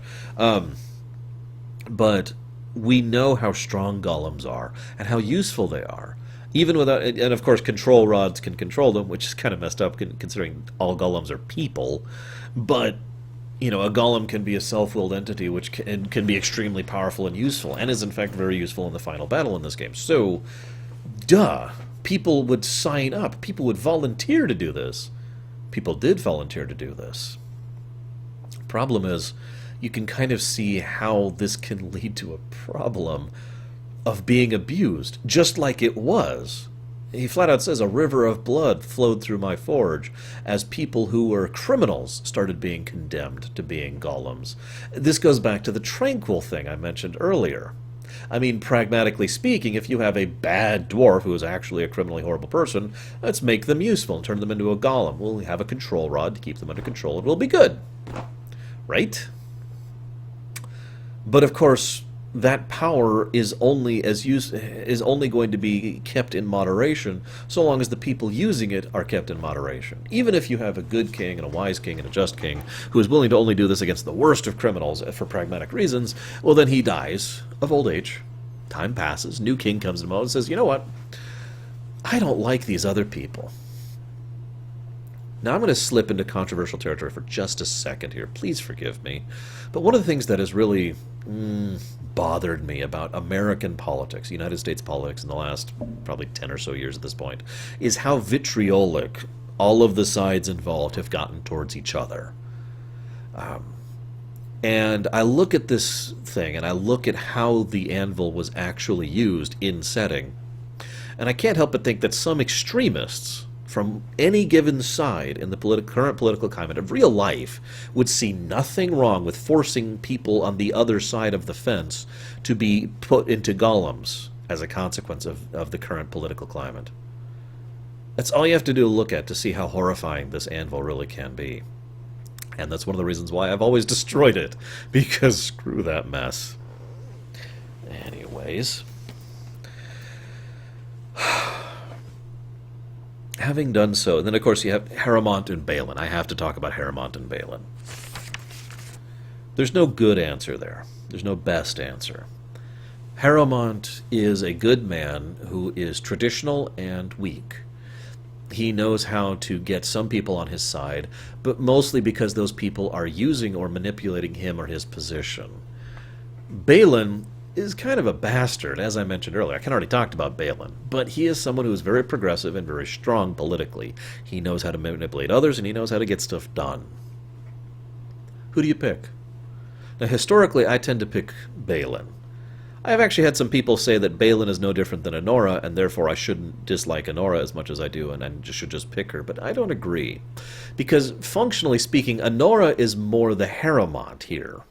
But we know how strong golems are and how useful they are. Even without... And of course, control rods can control them, which is kind of messed up considering all golems are people. But... you know, a golem can be a self-willed entity which can be extremely powerful and useful, and is in fact very useful in the final battle in this game. So, duh, people would sign up. People would volunteer to do this. People did volunteer to do this. Problem is, you can kind of see how this can lead to a problem of being abused, just like it was. He flat out says, a river of blood flowed through my forge as people who were criminals started being condemned to being golems. This goes back to the tranquil thing I mentioned earlier. I mean, pragmatically speaking, if you have a bad dwarf who is actually a criminally horrible person, let's make them useful and turn them into a golem. We'll have a control rod to keep them under control and we'll be good. Right? But of course... that power is only going to be kept in moderation so long as the people using it are kept in moderation. Even if you have a good king and a wise king and a just king who is willing to only do this against the worst of criminals for pragmatic reasons, well then he dies of old age. Time passes, new king comes in and says, you know what? I don't like these other people. Now I'm going to slip into controversial territory for just a second here. Please forgive me. But one of the things that has really bothered me about American politics, United States politics in the last probably 10 or so years at this point, is how vitriolic all of the sides involved have gotten towards each other. And I look at this thing, and I look at how the anvil was actually used in setting, and I can't help but think that some extremists from any given side in the current political climate of real life would see nothing wrong with forcing people on the other side of the fence to be put into golems as a consequence of the current political climate. That's all you have to do to look at to see how horrifying this anvil really can be. And that's one of the reasons why I've always destroyed it, because screw that mess. Anyways... having done so, and then of course you have Harrowmont and Balin. I have to talk about Harrowmont and Balin. There's no good answer there. There's no best answer. Harrowmont is a good man who is traditional and weak. He knows how to get some people on his side, but mostly because those people are using or manipulating him or his position. Balin is kind of a bastard, as I mentioned earlier. I kind of already talked about Balin, but he is someone who is very progressive and very strong politically. He knows how to manipulate others, and he knows how to get stuff done. Who do you pick? Now, historically, I tend to pick Balin. I have actually had some people say that Balin is no different than Anora, and therefore I shouldn't dislike Anora as much as I do, and I should just pick her, but I don't agree. Because, functionally speaking, Anora is more the Harrowmont here.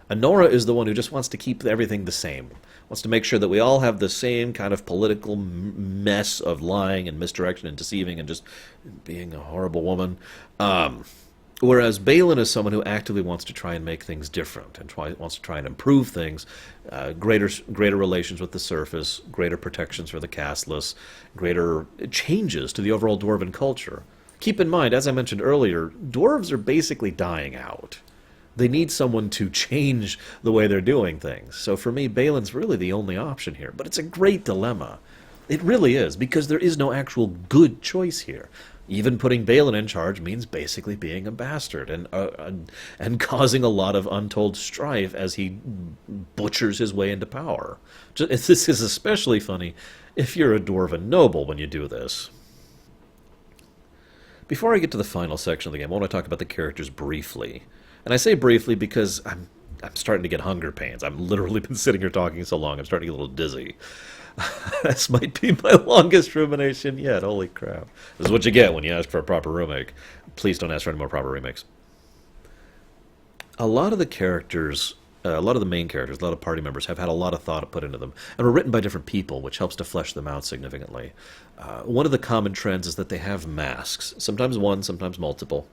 Anora is the one who just wants to keep everything the same. Wants to make sure that we all have the same kind of political mess of lying and misdirection and deceiving and just being a horrible woman. Whereas Balin is someone who actively wants to try and make things different and wants to try and improve things, greater relations with the surface, greater protections for the casteless, greater changes to the overall dwarven culture. Keep in mind, as I mentioned earlier, dwarves are basically dying out. They need someone to change the way they're doing things. So for me, Balin's really the only option here. But it's a great dilemma. It really is, because there is no actual good choice here. Even putting Balin in charge means basically being a bastard and causing a lot of untold strife as he butchers his way into power. This is especially funny if you're a dwarven noble when you do this. Before I get to the final section of the game, I want to talk about the characters briefly. And I say briefly because I'm starting to get hunger pains. I've literally been sitting here talking so long, I'm starting to get a little dizzy. This might be my longest rumination yet. Holy crap. This is what you get when you ask for a proper remake. Please don't ask for any more proper remakes. A lot of the characters, a lot of the main characters, a lot of party members have had a lot of thought put into them and were written by different people, which helps to flesh them out significantly. One of the common trends is that they have masks, sometimes one, sometimes multiple.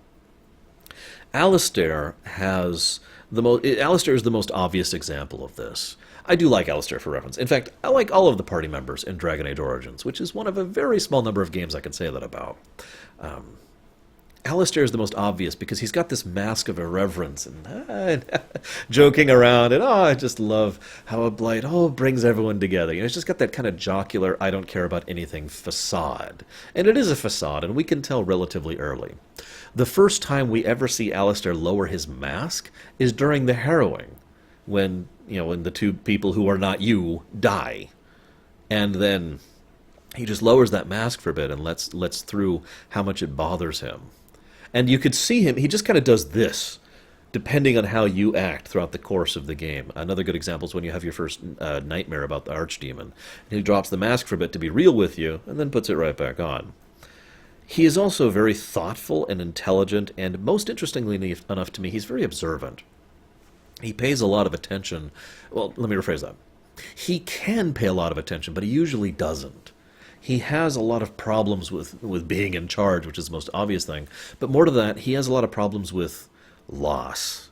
Alistair is the most obvious example of this. I do like Alistair for reference. In fact, I like all of the party members in Dragon Age Origins, which is one of a very small number of games I can say that about. Alistair is the most obvious because he's got this mask of irreverence and joking around, and I just love how a blight brings everyone together. You know, he's just got that kind of jocular, I don't care about anything facade. And it is a facade, and we can tell relatively early. The first time we ever see Alistair lower his mask is during the harrowing, when the two people who are not you die. And then he just lowers that mask for a bit and lets through how much it bothers him. And you could see him, he just kind of does this, depending on how you act throughout the course of the game. Another good example is when you have your first nightmare about the Archdemon. And he drops the mask for a bit to be real with you, and then puts it right back on. He is also very thoughtful and intelligent, and most interestingly enough to me, he's very observant. He pays a lot of attention. Well, let me rephrase that. He can pay a lot of attention, but he usually doesn't. He has a lot of problems with being in charge, which is the most obvious thing. But more to that, he has a lot of problems with loss.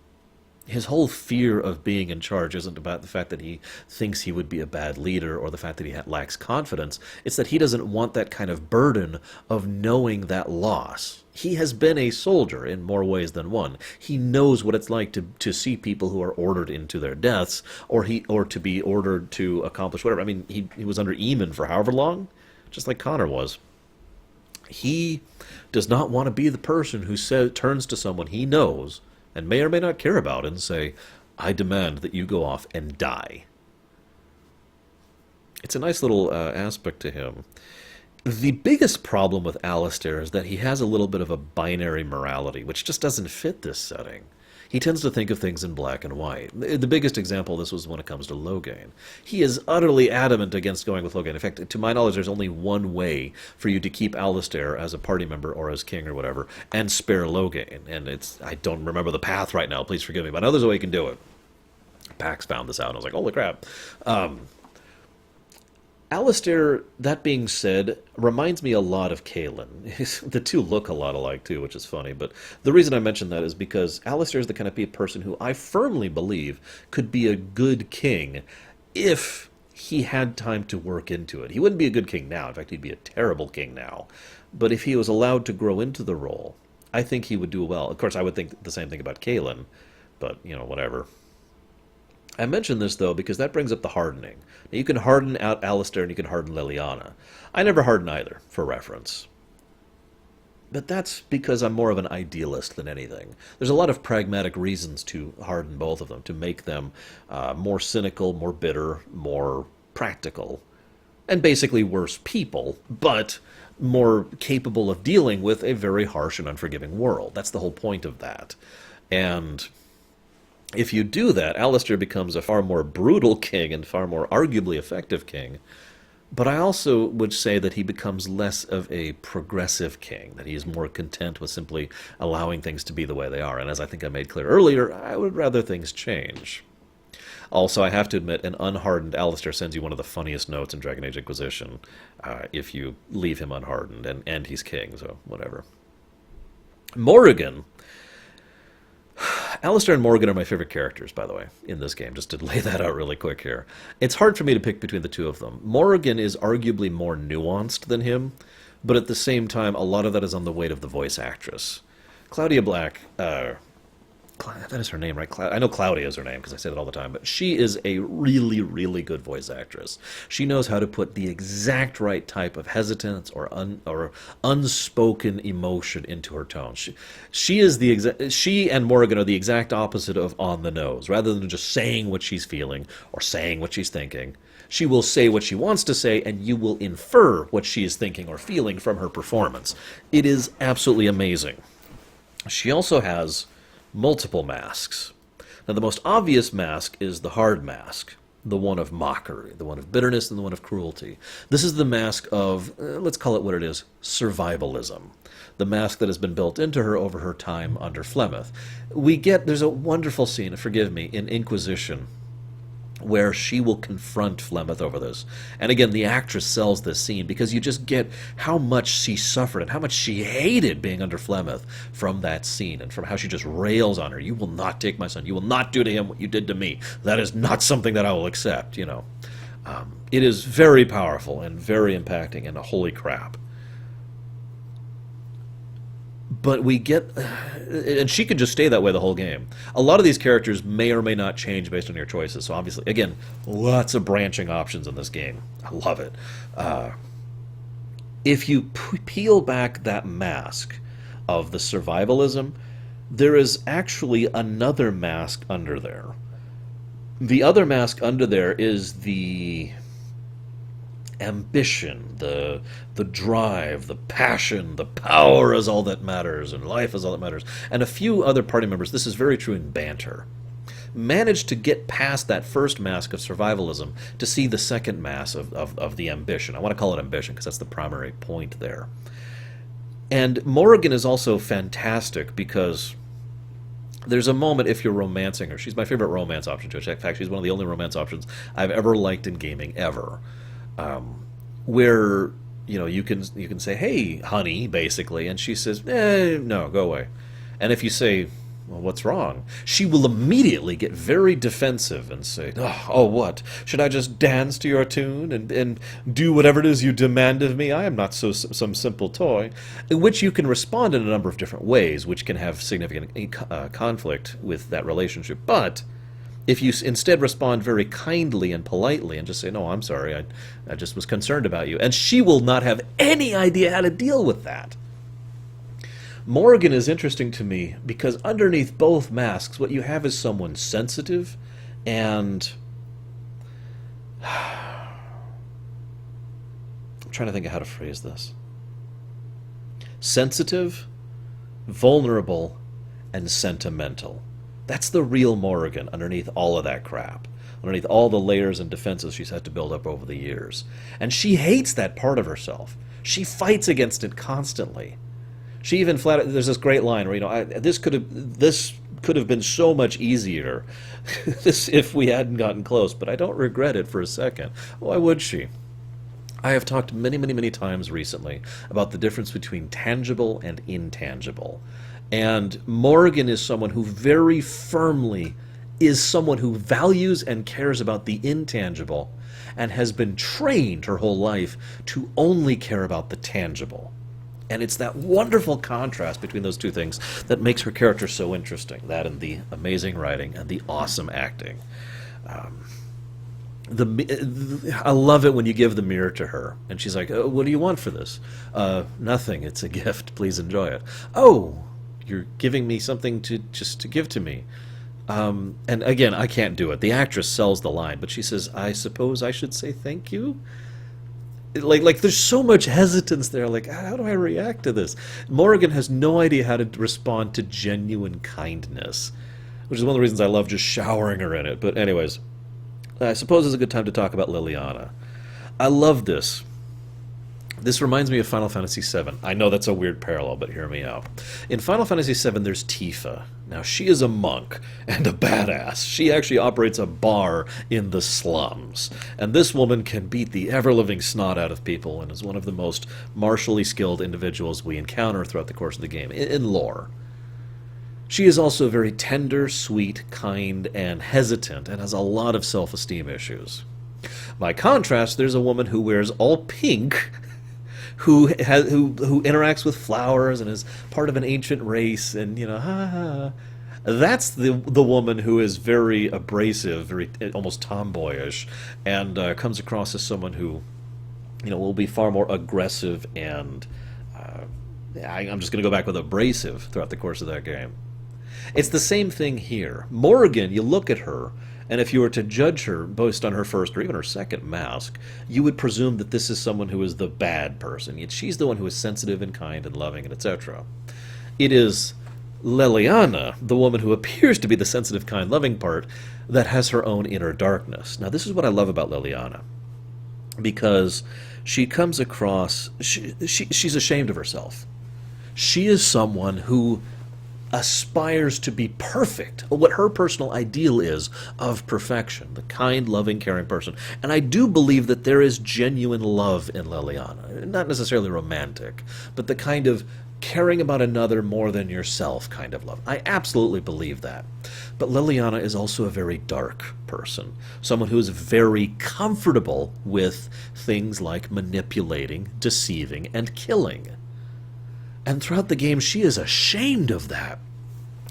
His whole fear of being in charge isn't about the fact that he thinks he would be a bad leader or the fact that he lacks confidence. It's that he doesn't want that kind of burden of knowing that loss. He has been a soldier in more ways than one. He knows what it's like to see people who are ordered into their deaths or to be ordered to accomplish whatever. I mean, he was under Eamon for however long, just like Connor was. He does not want to be the person who turns to someone he knows and may or may not care about and say, I demand that you go off and die. It's a nice little aspect to him. The biggest problem with Alistair is that he has a little bit of a binary morality, which just doesn't fit this setting. He tends to think of things in black and white. The biggest example of this was when it comes to Loghain. He is utterly adamant against going with Loghain. In fact, to my knowledge, there's only one way for you to keep Alistair as a party member or as king or whatever, and spare Loghain. And I don't remember the path right now, please forgive me, but I know there's a way you can do it. Pax found this out, and I was like, holy crap. Alistair, that being said, reminds me a lot of Kaelin. The two look a lot alike, too, which is funny. But the reason I mention that is because Alistair is the kind of person who I firmly believe could be a good king if he had time to work into it. He wouldn't be a good king now. In fact, he'd be a terrible king now. But if he was allowed to grow into the role, I think he would do well. Of course, I would think the same thing about Kaelin, but, whatever. I mention this, though, because that brings up the hardening. Now, you can harden out Alistair and you can harden Liliana. I never harden either, for reference. But that's because I'm more of an idealist than anything. There's a lot of pragmatic reasons to harden both of them, to make them more cynical, more bitter, more practical, and basically worse people, but more capable of dealing with a very harsh and unforgiving world. That's the whole point of that. And if you do that, Alistair becomes a far more brutal king and far more arguably effective king. But I also would say that he becomes less of a progressive king, that he is more content with simply allowing things to be the way they are. And as I think I made clear earlier, I would rather things change. Also, I have to admit, an unhardened Alistair sends you one of the funniest notes in Dragon Age Inquisition if you leave him unhardened, and he's king, so whatever. Morrigan Alistair and Morgan are my favorite characters, by the way, in this game, just to lay that out really quick here. It's hard for me to pick between the two of them. Morgan is arguably more nuanced than him, but at the same time, a lot of that is on the weight of the voice actress. Claudia Black, that is her name, right? I know Claudia is her name because I say it all the time, but she is a really, really good voice actress. She knows how to put the exact right type of hesitance or unspoken emotion into her tone. She and Morgan are the exact opposite of on the nose. Rather than just saying what she's feeling or saying what she's thinking, she will say what she wants to say, and you will infer what she is thinking or feeling from her performance. It is absolutely amazing. She also has multiple masks. Now, the most obvious mask is the hard mask, the one of mockery, the one of bitterness, and the one of cruelty. This is the mask of, let's call it what it is, survivalism. The mask that has been built into her over her time under Flemeth. There's a wonderful scene, forgive me, in Inquisition, where she will confront Flemeth over this. And again, the actress sells this scene because you just get how much she suffered and how much she hated being under Flemeth from that scene and from how she just rails on her. You will not take my son. You will not do to him what you did to me. That is not something that I will accept, you know. It is very powerful and very impacting, and holy crap. But we get, and she could just stay that way the whole game. A lot of these characters may or may not change based on your choices. So obviously, again, lots of branching options in this game. I love it. If you peel back that mask of the survivalism, there is actually another mask under there. The other mask under there is the ambition, the drive, the passion, the power is all that matters, and life is all that matters. And a few other party members, this is very true in Banter, managed to get past that first mask of survivalism to see the second mask of the ambition. I want to call it ambition because that's the primary point there. And Morrigan is also fantastic because there's a moment, if you're romancing her, she's my favorite romance option to in fact, she's one of the only romance options I've ever liked in gaming, ever. Where, you know, you can say, hey, honey, basically, and she says, no, go away. And if you say, well, what's wrong? She will immediately get very defensive and say, oh, what? Should I just dance to your tune and do whatever it is you demand of me? I am not some simple toy. In which you can respond in a number of different ways, which can have significant conflict with that relationship. But if you instead respond very kindly and politely and just say, no, I'm sorry, I just was concerned about you, and she will not have any idea how to deal with that. Morgan is interesting to me because underneath both masks, what you have is someone sensitive and I'm trying to think of how to phrase this. Sensitive, vulnerable, and sentimental. That's the real Morrigan underneath all of that crap, underneath all the layers and defenses she's had to build up over the years. And she hates that part of herself. She fights against it constantly. She even there's this great line where, you know, this could have been so much easier if we hadn't gotten close, but I don't regret it for a second. Why would she? I have talked many, many, many times recently about the difference between tangible and intangible. And Morgan is someone who very firmly is someone who values and cares about the intangible and has been trained her whole life to only care about the tangible. And it's that wonderful contrast between those two things that makes her character so interesting, that and the amazing writing and the awesome acting. I love it when you give the mirror to her, and she's like, oh, what do you want for this? Nothing, it's a gift, please enjoy it. Oh, you're giving me something to give to me. And again, I can't do it. The actress sells the line, but she says, I suppose I should say thank you? Like there's so much hesitance there, like, how do I react to this? Morgan has no idea how to respond to genuine kindness, which is one of the reasons I love just showering her in it. But anyways, I suppose it's a good time to talk about Liliana. I love this. This reminds me of Final Fantasy VII. I know that's a weird parallel, but hear me out. In Final Fantasy VII, there's Tifa. Now, she is a monk and a badass. She actually operates a bar in the slums. And this woman can beat the ever-living snot out of people and is one of the most martially skilled individuals we encounter throughout the course of the game, in lore. She is also very tender, sweet, kind, and hesitant, and has a lot of self-esteem issues. By contrast, there's a woman who wears all pink, who interacts with flowers and is part of an ancient race, and that's the woman who is very abrasive, very almost tomboyish, and comes across as someone who will be far more aggressive and I'm just going to go back with abrasive throughout the course of that game. It's the same thing here. Morrigan, you look at her, and if you were to judge her based on her first or even her second mask, you would presume that this is someone who is the bad person. Yet she's the one who is sensitive and kind and loving and etc. It is Leliana, the woman who appears to be the sensitive, kind, loving part, that has her own inner darkness. Now, this is what I love about Leliana, because she comes across... she's ashamed of herself. She is someone who aspires to be perfect, what her personal ideal is of perfection, the kind, loving, caring person. And I do believe that there is genuine love in Leliana, not necessarily romantic, but the kind of caring about another more than yourself kind of love. I absolutely believe that. But Leliana is also a very dark person, someone who is very comfortable with things like manipulating, deceiving, and killing. And throughout the game, she is ashamed of that.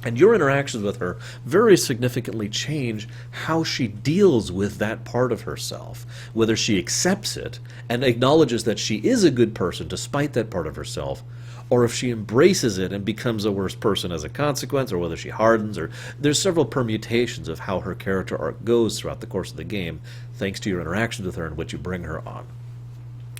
And your interactions with her very significantly change how she deals with that part of herself, whether she accepts it and acknowledges that she is a good person despite that part of herself, or if she embraces it and becomes a worse person as a consequence, or whether she hardens, or there's several permutations of how her character arc goes throughout the course of the game, thanks to your interactions with her and what you bring her on.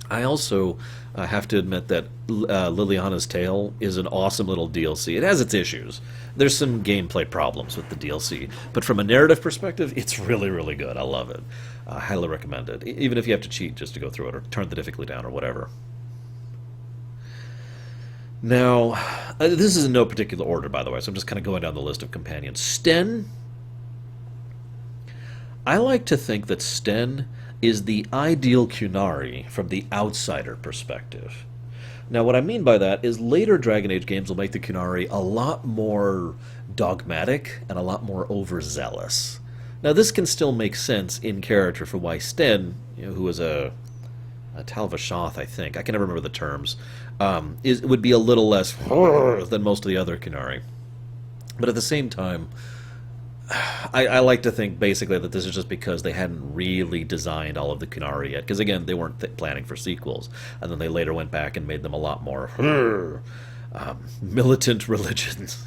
I also have to admit that Liliana's Tale is an awesome little DLC. It has its issues. There's some gameplay problems with the DLC, but from a narrative perspective, it's really, really good. I love it. Highly recommend it, even if you have to cheat just to go through it, or turn the difficulty down, or whatever. Now, this is in no particular order, by the way, so I'm just kind of going down the list of companions. Sten. I like to think that Sten is the ideal Qunari from the outsider perspective. Now, what I mean by that is later Dragon Age games will make the Qunari a lot more dogmatic and a lot more overzealous. Now, this can still make sense in character for why Sten, who is a Tal-Vashoth, I think, I can never remember the terms, would be a little less than most of the other Qunari. But at the same time, I like to think basically that this is just because they hadn't really designed all of the Qunari yet. Because again, they weren't planning for sequels. And then they later went back and made them a lot more militant religions,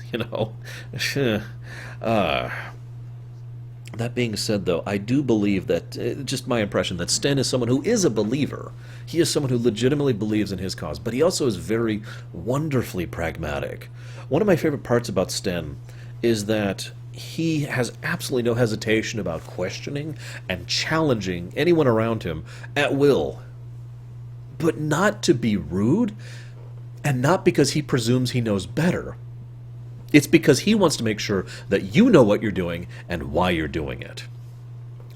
That being said, though, I do believe that, just my impression, that Sten is someone who is a believer. He is someone who legitimately believes in his cause, but he also is very wonderfully pragmatic. One of my favorite parts about Sten is that he has absolutely no hesitation about questioning and challenging anyone around him at will. But not to be rude, and not because he presumes he knows better. It's because he wants to make sure that you know what you're doing and why you're doing it.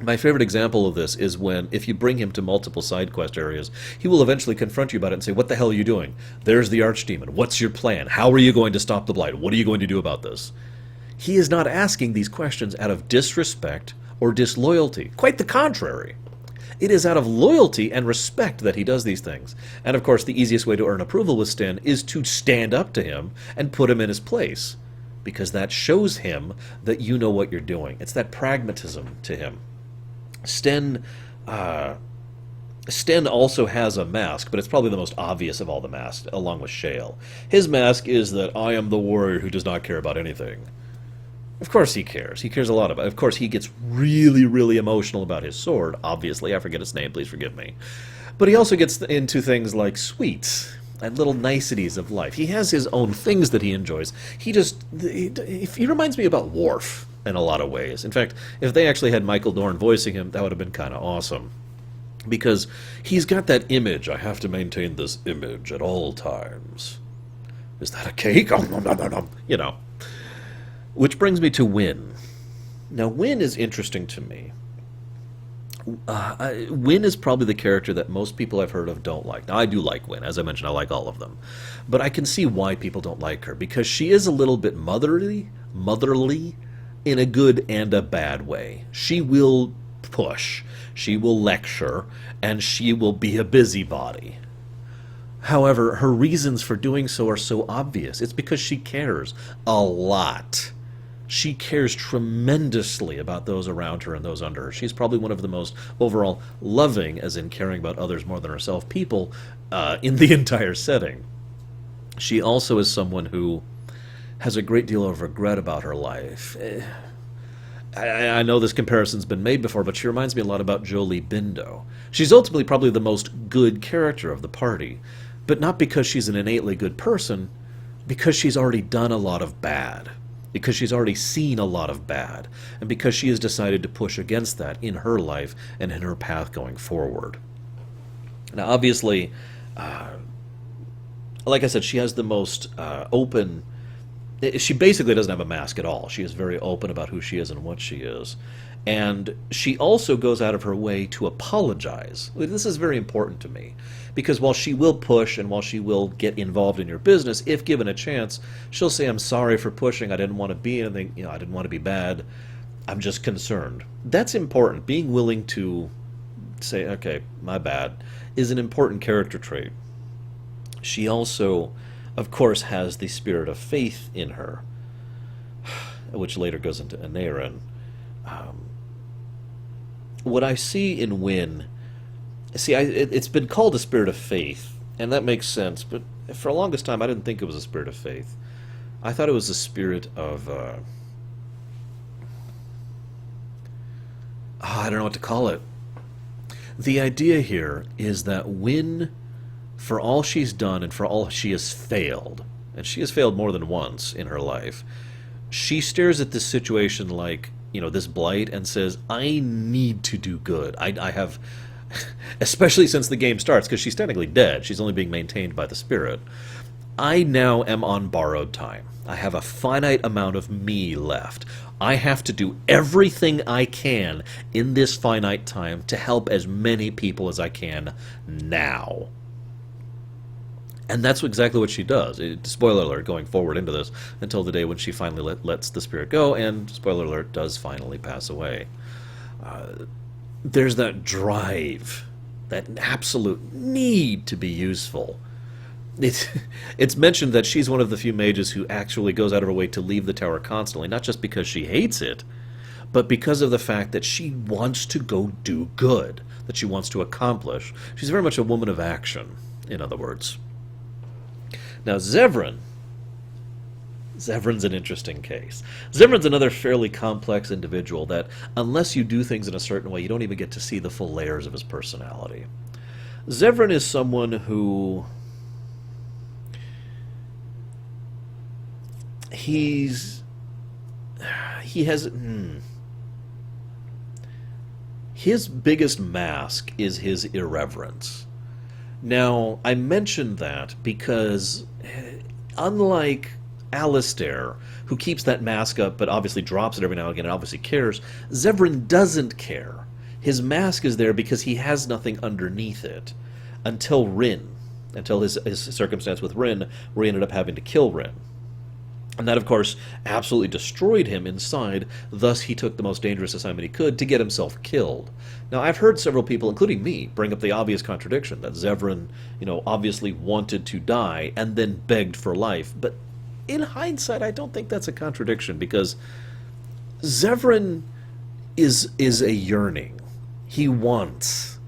My favorite example of this is when, if you bring him to multiple side quest areas, he will eventually confront you about it and say, "What the hell are you doing? There's the Archdemon. What's your plan? How are you going to stop the Blight? What are you going to do about this?" He is not asking these questions out of disrespect or disloyalty. Quite the contrary. It is out of loyalty and respect that he does these things. And of course, the easiest way to earn approval with Sten is to stand up to him and put him in his place, because that shows him that you know what you're doing. It's that pragmatism to him. Sten also has a mask, but it's probably the most obvious of all the masks, along with Shale. His mask is that I am the warrior who does not care about anything. Of course he cares. He cares a lot about it. Of course he gets really, really emotional about his sword. Obviously, I forget its name, please forgive me. But he also gets into things like sweets and little niceties of life. He has his own things that he enjoys. He reminds me about Worf in a lot of ways. In fact, if they actually had Michael Dorn voicing him, that would have been kind of awesome. Because he's got that image. I have to maintain this image at all times. Is that a cake? Oh, no. Which brings me to Wynn. Now, Wynn is interesting to me. Wynn is probably the character that most people I've heard of don't like. Now, I do like Wynn. As I mentioned, I like all of them. But I can see why people don't like her, because she is a little bit motherly, motherly in a good and a bad way. She will push, she will lecture, and she will be a busybody. However, her reasons for doing so are so obvious. It's because she cares a lot. She cares tremendously about those around her and those under her. She's probably one of the most overall loving, as in caring about others more than herself, people in the entire setting. She also is someone who has a great deal of regret about her life. I know this comparison's been made before, but she reminds me a lot about Jolie Bindo. She's ultimately probably the most good character of the party, but not because she's an innately good person, because she's already done a lot of bad, because she's already seen a lot of bad, and because she has decided to push against that in her life and in her path going forward. Now, obviously, like I said, she has the most open... She basically doesn't have a mask at all. She is very open about who she is and what she is. And she also goes out of her way to apologize. This is very important to me, because while she will push and while she will get involved in your business, if given a chance, she'll say, I'm sorry for pushing, I didn't want to be anything, I didn't want to be bad, I'm just concerned. That's important. Being willing to say, okay, my bad, is an important character trait. She also, of course, has the spirit of faith in her, which later goes into Anarin. What I see in Wynn, it's been called a spirit of faith, and that makes sense, but for the longest time I didn't think it was a spirit of faith. I thought it was a spirit of, I don't know what to call it. The idea here is that Wynn, for all she's done and for all she has failed, and she has failed more than once in her life, she stares at this situation like, this blight, and says, I need to do good. I have, especially since the game starts, because she's technically dead. She's only being maintained by the spirit. I now am on borrowed time. I have a finite amount of me left. I have to do everything I can in this finite time to help as many people as I can now. And that's exactly what she does. Spoiler alert, going forward into this, until the day when she finally lets the spirit go, and, spoiler alert, does finally pass away. There's that drive, that absolute need to be useful. It's mentioned that she's one of the few mages who actually goes out of her way to leave the tower constantly, not just because she hates it, but because of the fact that she wants to go do good, that she wants to accomplish. She's very much a woman of action, in other words. Now, Zevran. Zevran's an interesting case. Zevran's another fairly complex individual that, unless you do things in a certain way, you don't even get to see the full layers of his personality. Zevran is someone who... He has... His biggest mask is his irreverence. Now, I mentioned that because, unlike Alistair, who keeps that mask up but obviously drops it every now and again and obviously cares, Zevran doesn't care. His mask is there because he has nothing underneath it. Until Rin. Until his circumstance with Rin, where he ended up having to kill Rin. And that, of course, absolutely destroyed him inside, thus he took the most dangerous assignment he could to get himself killed. Now, I've heard several people, including me, bring up the obvious contradiction that Zevran, obviously wanted to die and then begged for life. But in hindsight, I don't think that's a contradiction, because Zevran is a yearning. He wants.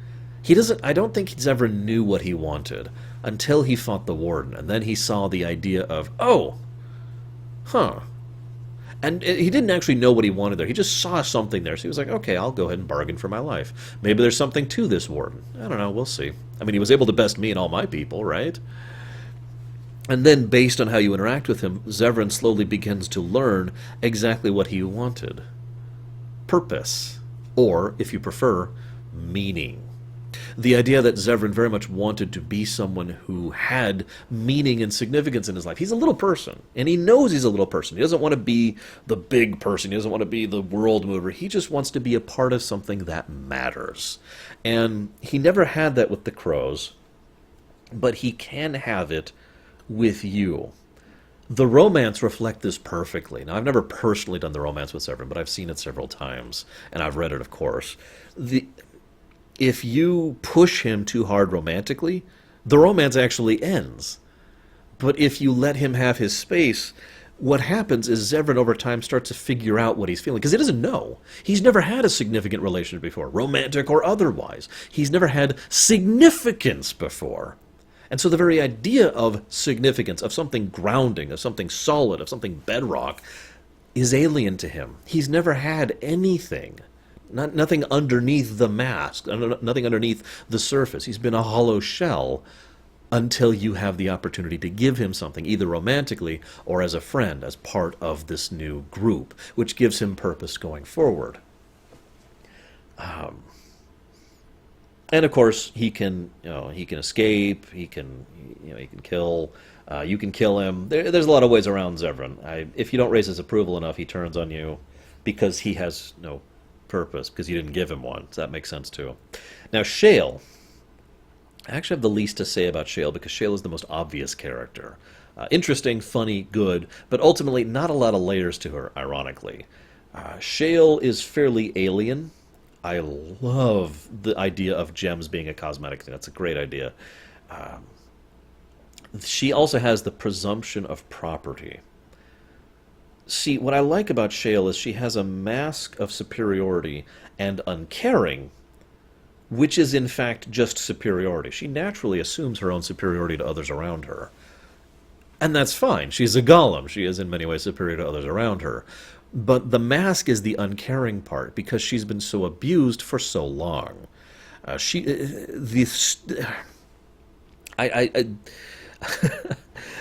I don't think Zevran knew what he wanted until he fought the Warden, and then he saw the idea of, and he didn't actually know what he wanted there. He just saw something there, so he was like, okay, I'll go ahead and bargain for my life. Maybe there's something to this Warden. I don't know, we'll see. I mean, he was able to best me and all my people, right? And then, based on how you interact with him, Zevran slowly begins to learn exactly what he wanted. Purpose. Or, if you prefer, meaning. The idea that Zevran very much wanted to be someone who had meaning and significance in his life. He's a little person, and he knows he's a little person. He doesn't want to be the big person. He doesn't want to be the world mover. He just wants to be a part of something that matters. And he never had that with the Crows, but he can have it with you. The romance reflect this perfectly. Now, I've never personally done the romance with Severin, but I've seen it several times, and I've read it, of course. The If you push him too hard romantically, the romance actually ends. But if you let him have his space, what happens is Zevran over time starts to figure out what he's feeling because he doesn't know. He's never had a significant relationship before, romantic or otherwise. He's never had significance before. And so the very idea of significance, of something grounding, of something solid, of something bedrock, is alien to him. He's never had anything. Nothing underneath the mask, nothing underneath the surface. He's been a hollow shell until you have the opportunity to give him something, either romantically or as a friend, as part of this new group, which gives him purpose going forward. And of course, he can escape. He can kill. You can kill him. There's a lot of ways around Zevran. If you don't raise his approval enough, he turns on you because he has no purpose, because you didn't give him one. So that makes sense too. Now, Shale. I actually have the least to say about Shale because Shale is the most obvious character. Interesting, funny, good, but ultimately not a lot of layers to her, ironically. Shale is fairly alien. I love the idea of gems being a cosmetic thing. That's a great idea. She also has the presumption of property. See, what I like about Shale is she has a mask of superiority and uncaring, which is in fact just superiority. She naturally assumes her own superiority to others around her. And that's fine. She's a golem. She is in many ways superior to others around her. But the mask is the uncaring part because she's been so abused for so long.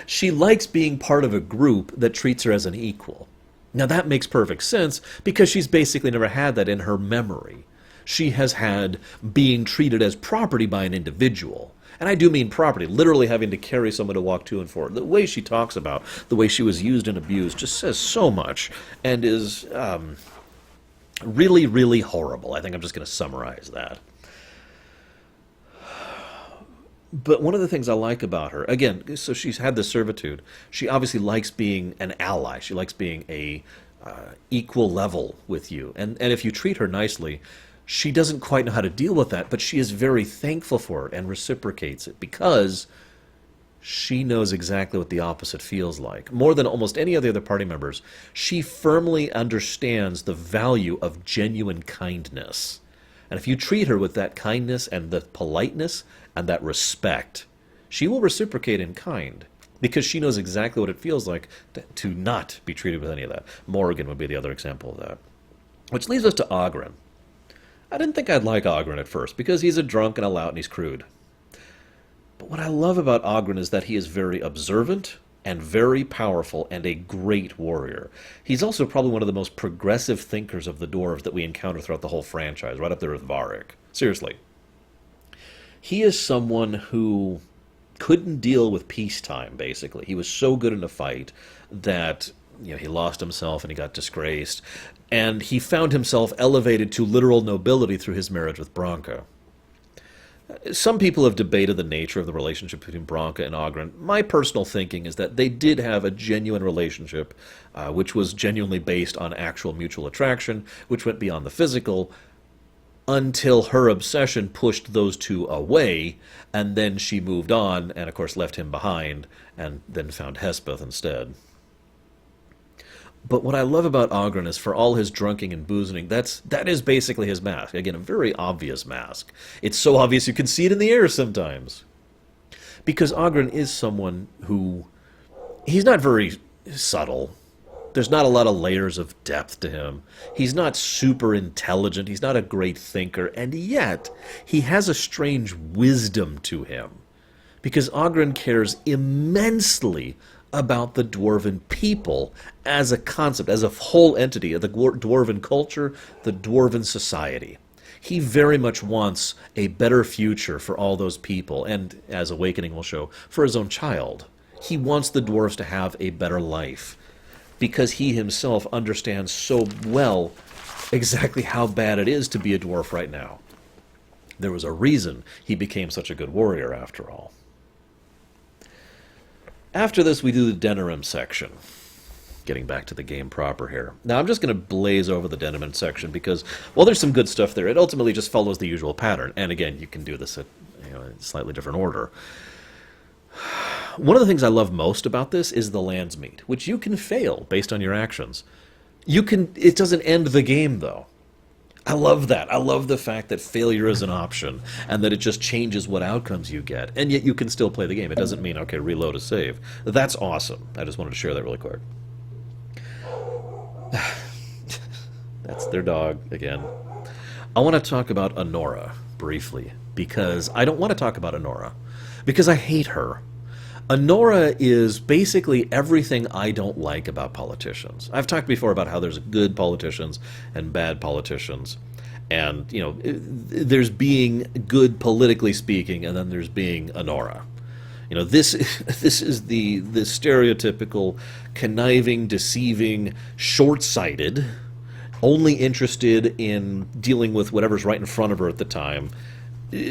She likes being part of a group that treats her as an equal. Now that makes perfect sense because she's basically never had that in her memory. She has had being treated as property by an individual. And I do mean property, literally having to carry someone to walk to and fro. The way she talks about the way she was used and abused just says so much and is really, really horrible. I think I'm just going to summarize that. But one of the things I like about her, again, so she's had this servitude. She obviously likes being an ally. She likes being a equal level with you. And if you treat her nicely, she doesn't quite know how to deal with that, but she is very thankful for it and reciprocates it because she knows exactly what the opposite feels like. More than almost any of the other party members, she firmly understands the value of genuine kindness. And if you treat her with that kindness and the politeness and that respect, she will reciprocate in kind because she knows exactly what it feels like to not be treated with any of that. Morrigan would be the other example of that. Which leads us to Oghren. I didn't think I'd like Oghren at first because he's a drunk and a lout and he's crude. But what I love about Oghren is that he is very observant and very powerful and a great warrior. He's also probably one of the most progressive thinkers of the dwarves that we encounter throughout the whole franchise, right up there with Varric. Seriously. He is someone who couldn't deal with peacetime, basically. He was so good in a fight that he lost himself and he got disgraced. And he found himself elevated to literal nobility through his marriage with Branka. Some people have debated the nature of the relationship between Branka and Oghren. My personal thinking is that they did have a genuine relationship, which was genuinely based on actual mutual attraction, which went beyond the physical, until her obsession pushed those two away, and then she moved on, and of course left him behind, and then found Hespeth instead. But what I love about Oghren is for all his drunking and boozing, that is basically his mask. Again, a very obvious mask. It's so obvious you can see it in the air sometimes. Because Oghren is someone who, he's not very subtle. There's not a lot of layers of depth to him. He's not super intelligent. He's not a great thinker. And yet, he has a strange wisdom to him. Because Oghren cares immensely about the dwarven people as a concept, as a whole entity, the dwarven culture, the dwarven society. He very much wants a better future for all those people, and, as Awakening will show, for his own child. He wants the dwarves to have a better life, because he himself understands so well exactly how bad it is to be a dwarf right now. There was a reason he became such a good warrior, after all. After this, we do the Denerim section. Getting back to the game proper here. Now, I'm just going to blaze over the Denerim section because, while there's some good stuff there, it ultimately just follows the usual pattern. And again, you can do this at a slightly different order. One of the things I love most about this is the lands meet, which you can fail based on your actions. It doesn't end the game, though. I love that. I love the fact that failure is an option and that it just changes what outcomes you get. And yet you can still play the game. It doesn't mean, okay, reload a save. That's awesome. I just wanted to share that really quick. That's their dog again. I want to talk about Honora briefly because I don't want to talk about Honora because I hate her. Honora is basically everything I don't like about politicians. I've talked before about how there's good politicians and bad politicians. And, there's being good politically speaking, and then there's being Honora. This is the stereotypical conniving, deceiving, short-sighted, only interested in dealing with whatever's right in front of her at the time.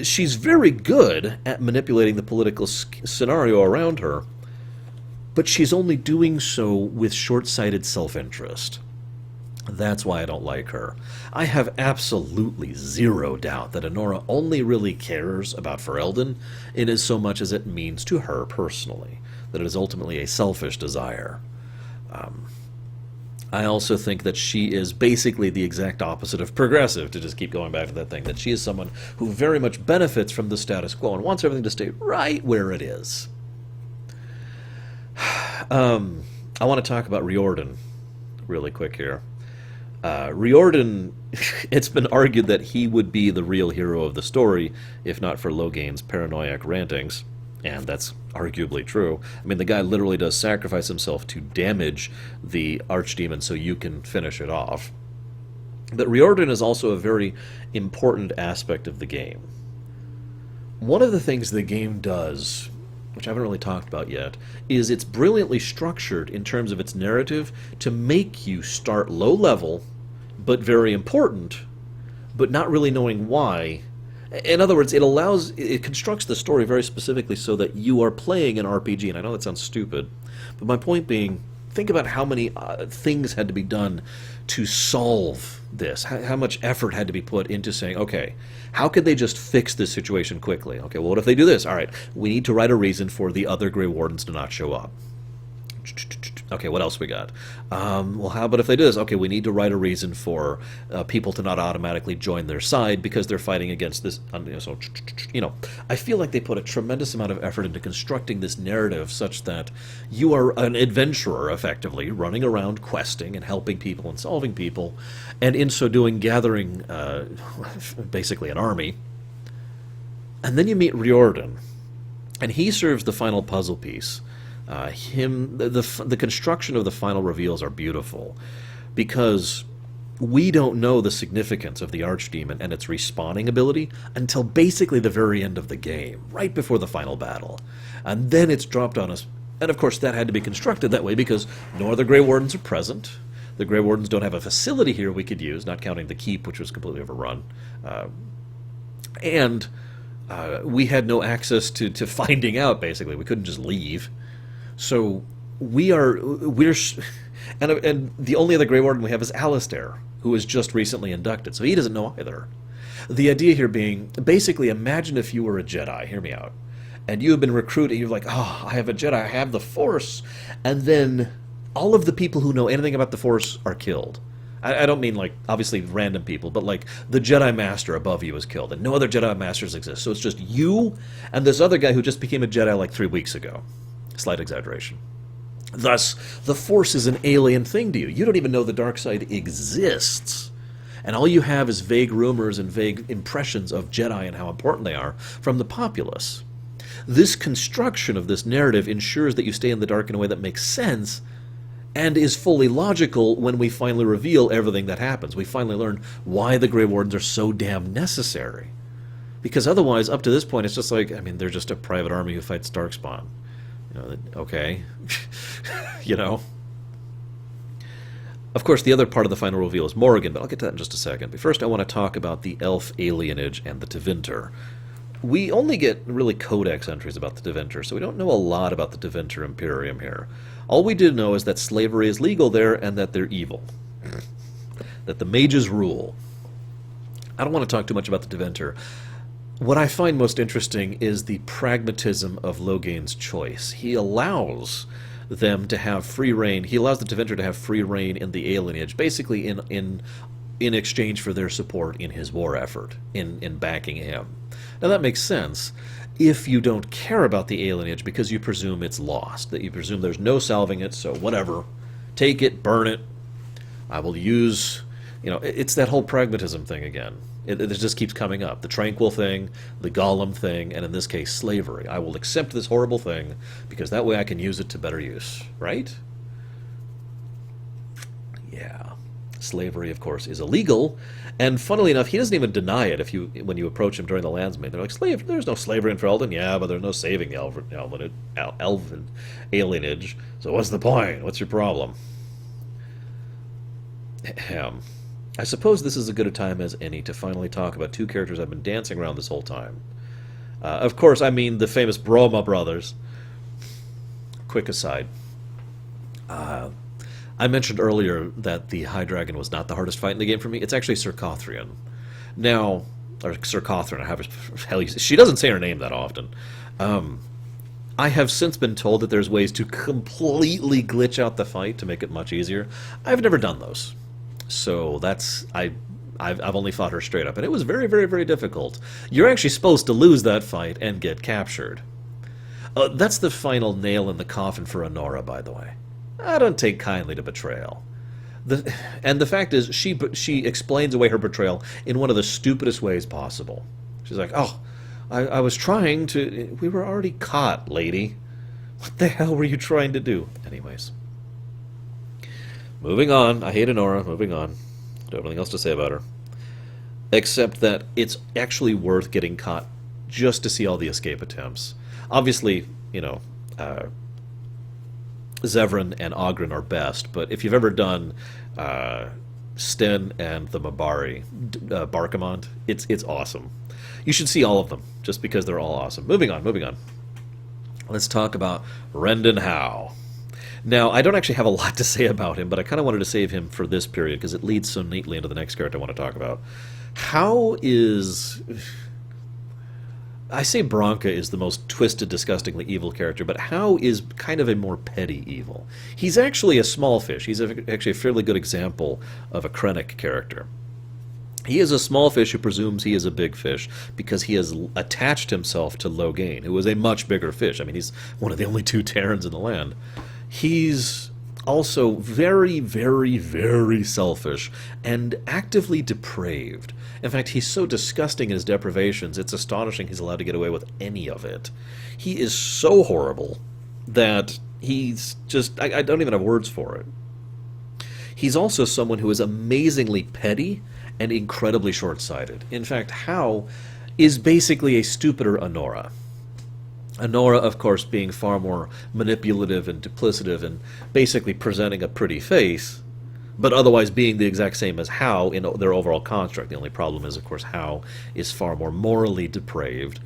She's very good at manipulating the political scenario around her, but she's only doing so with short-sighted self-interest. That's why I don't like her. I have absolutely zero doubt that Honora only really cares about Ferelden in as so much as it means to her personally, that it is ultimately a selfish desire. I also think that she is basically the exact opposite of progressive, to just keep going back to that thing, that she is someone who very much benefits from the status quo and wants everything to stay right where it is. I want to talk about Riordan really quick here. Riordan, it's been argued that he would be the real hero of the story, if not for Loghain's paranoiac rantings. And that's arguably true. I mean, the guy literally does sacrifice himself to damage the archdemon so you can finish it off. But Riordan is also a very important aspect of the game. One of the things the game does, which I haven't really talked about yet, is it's brilliantly structured in terms of its narrative to make you start low level, but very important, but not really knowing why. In other words, it constructs the story very specifically so that you are playing an RPG, and I know that sounds stupid, but my point being, think about how many things had to be done to solve this, how much effort had to be put into saying, okay, how could they just fix this situation quickly? Okay, well, what if they do this? All right, we need to write a reason for the other Grey Wardens to not show up. Okay, what else we got? Well, how about if they do this? Okay, we need to write a reason for people to not automatically join their side because they're fighting against this. So, I feel like they put a tremendous amount of effort into constructing this narrative such that you are an adventurer, effectively, running around questing and helping people and solving people, and in so doing, gathering basically an army. And then you meet Riordan, and he serves the final puzzle piece. The construction of the final reveals are beautiful because we don't know the significance of the archdemon and its respawning ability until basically the very end of the game, right before the final battle. And then it's dropped on us. And of course that had to be constructed that way because no other Grey Wardens are present. The Grey Wardens don't have a facility here we could use, not counting the keep, which was completely overrun. And we had no access to finding out, basically. We couldn't just leave. So we're and the only other Grey Warden we have is Alistair, who was just recently inducted, so he doesn't know either. The idea here being, basically, imagine if you were a Jedi, hear me out, and you have been recruited, you're like, oh, I have a Jedi, I have the Force, and then all of the people who know anything about the Force are killed. I don't mean, like, obviously random people, but, like, the Jedi Master above you is killed, and no other Jedi Masters exist, so it's just you and this other guy who just became a Jedi, like, 3 weeks ago. Slight exaggeration. Thus, the Force is an alien thing to you. You don't even know the dark side exists. And all you have is vague rumors and vague impressions of Jedi and how important they are from the populace. This construction of this narrative ensures that you stay in the dark in a way that makes sense and is fully logical when we finally reveal everything that happens. We finally learn why the Grey Wardens are so damn necessary. Because otherwise, up to this point, it's just like, I mean, they're just a private army who fights Darkspawn. Okay. Of course, the other part of the final reveal is Morrigan, but I'll get to that in just a second. But first, I want to talk about the elf alienage and the Tevinter. we only get really codex entries about the Deventer, so we don't know a lot about the Deventer Imperium here. All we do know is that slavery is legal there and that they're evil. That the mages rule. I don't want to talk too much about the Deventer. What I find most interesting is the pragmatism of Logain's choice. He allows them to have free reign. He allows the Deventer to have free reign in the alienage, basically in exchange for their support in his war effort, in backing him. Now that makes sense if you don't care about the alienage because you presume it's lost, that you presume there's no salving it, so whatever. Take it, burn it. I will use, it's that whole pragmatism thing again. It just keeps coming up. The tranquil thing, the golem thing, and in this case, slavery. I will accept this horrible thing because that way I can use it to better use, right? Yeah. Slavery, of course, is illegal, and funnily enough, he doesn't even deny it when you approach him during the Landsmaid. They're like, there's no slavery in Ferelden. Yeah, but there's no saving the elven alienage. So what's the point? What's your problem? I suppose this is as good a time as any to finally talk about two characters I've been dancing around this whole time. Of course, I mean the famous Broma brothers. Quick aside. I mentioned earlier that the High Dragon was not the hardest fight in the game for me. It's actually Sir Cothrian. Now, or Sir Cothrin, she doesn't say her name that often. I have since been told that there's ways to completely glitch out the fight to make it much easier. I've never done those. So I've only fought her straight up, and it was very, very, very difficult. You're actually supposed to lose that fight and get captured. That's the final nail in the coffin for Honora, by the way. I don't take kindly to betrayal. And the fact is, she explains away her betrayal in one of the stupidest ways possible. She's like, oh, I was trying to... We were already caught, lady. What the hell were you trying to do? Anyways. Moving on. I hate Honora. Moving on. Don't have anything else to say about her. Except that it's actually worth getting caught just to see all the escape attempts. Obviously, Zevran and Oghren are best, but if you've ever done Sten and the Mabari, Barkamont, it's awesome. You should see all of them, just because they're all awesome. Moving on. Let's talk about Rendon Howe. Now, I don't actually have a lot to say about him, but I kind of wanted to save him for this period, because it leads so neatly into the next character I want to talk about. Howe is... I say Branka is the most twisted, disgustingly evil character, but Howe is kind of a more petty evil. He's actually a small fish. He's actually a fairly good example of a Krennic character. He is a small fish who presumes he is a big fish because he has attached himself to Logain, who is a much bigger fish. I mean, he's one of the only two Terrans in the land. He's also very, very, very selfish and actively depraved. In fact, he's so disgusting in his deprivations, it's astonishing he's allowed to get away with any of it. He is so horrible that he's just... I don't even have words for it. He's also someone who is amazingly petty and incredibly short-sighted. In fact, Howe is basically a stupider Honora. Honora, of course, being far more manipulative and duplicative and basically presenting a pretty face, but otherwise being the exact same as Howe in their overall construct. The only problem is, of course, Howe is far more morally depraved,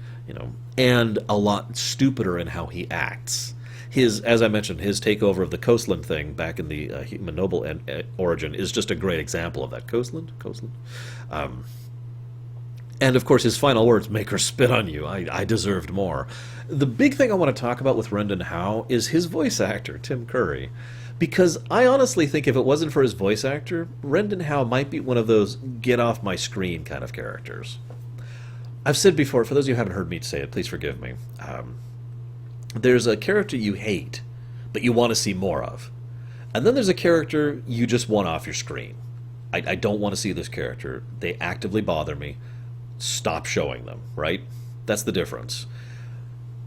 and a lot stupider in how he acts. As I mentioned, his takeover of the Coastland thing back in the Human Noble origin is just a great example of that. Coastland? And, of course, his final words, make her spit on you. I deserved more. The big thing I want to talk about with Rendon Howe is his voice actor, Tim Curry. Because I honestly think if it wasn't for his voice actor, Rendon Howe might be one of those get-off-my-screen kind of characters. I've said before, for those of you who haven't heard me say it, please forgive me. There's a character you hate, but you want to see more of. And then there's a character you just want off your screen. I don't want to see this character. They actively bother me. Stop showing them, right? That's the difference.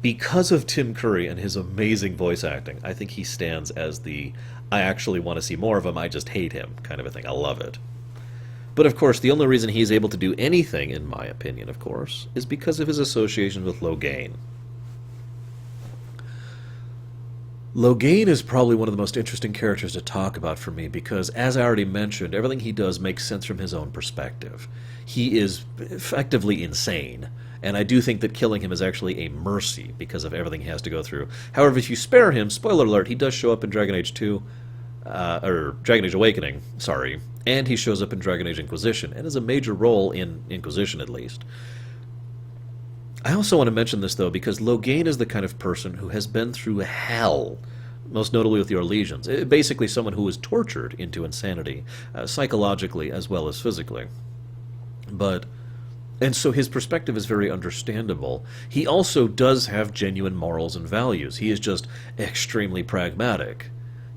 Because of Tim Curry and his amazing voice acting, I think he stands as the I actually want to see more of him, I just hate him kind of a thing. I love it. But of course, the only reason he's able to do anything, in my opinion, of course, is because of his association with Logain. Logain is probably one of the most interesting characters to talk about for me because, as I already mentioned, everything he does makes sense from his own perspective. He is effectively insane, And I do think that killing him is actually a mercy because of everything he has to go through. However, if you spare him, spoiler alert, he does show up in Dragon Age 2, or Dragon Age Awakening, sorry, and he shows up in Dragon Age Inquisition, and has a major role in Inquisition, at least. I also want to mention this, though, because Loghain is the kind of person who has been through hell, most notably with the Orlesians. Basically someone who was tortured into insanity, psychologically as well as physically. And so his perspective is very understandable. He also does have genuine morals and values. He is just extremely pragmatic.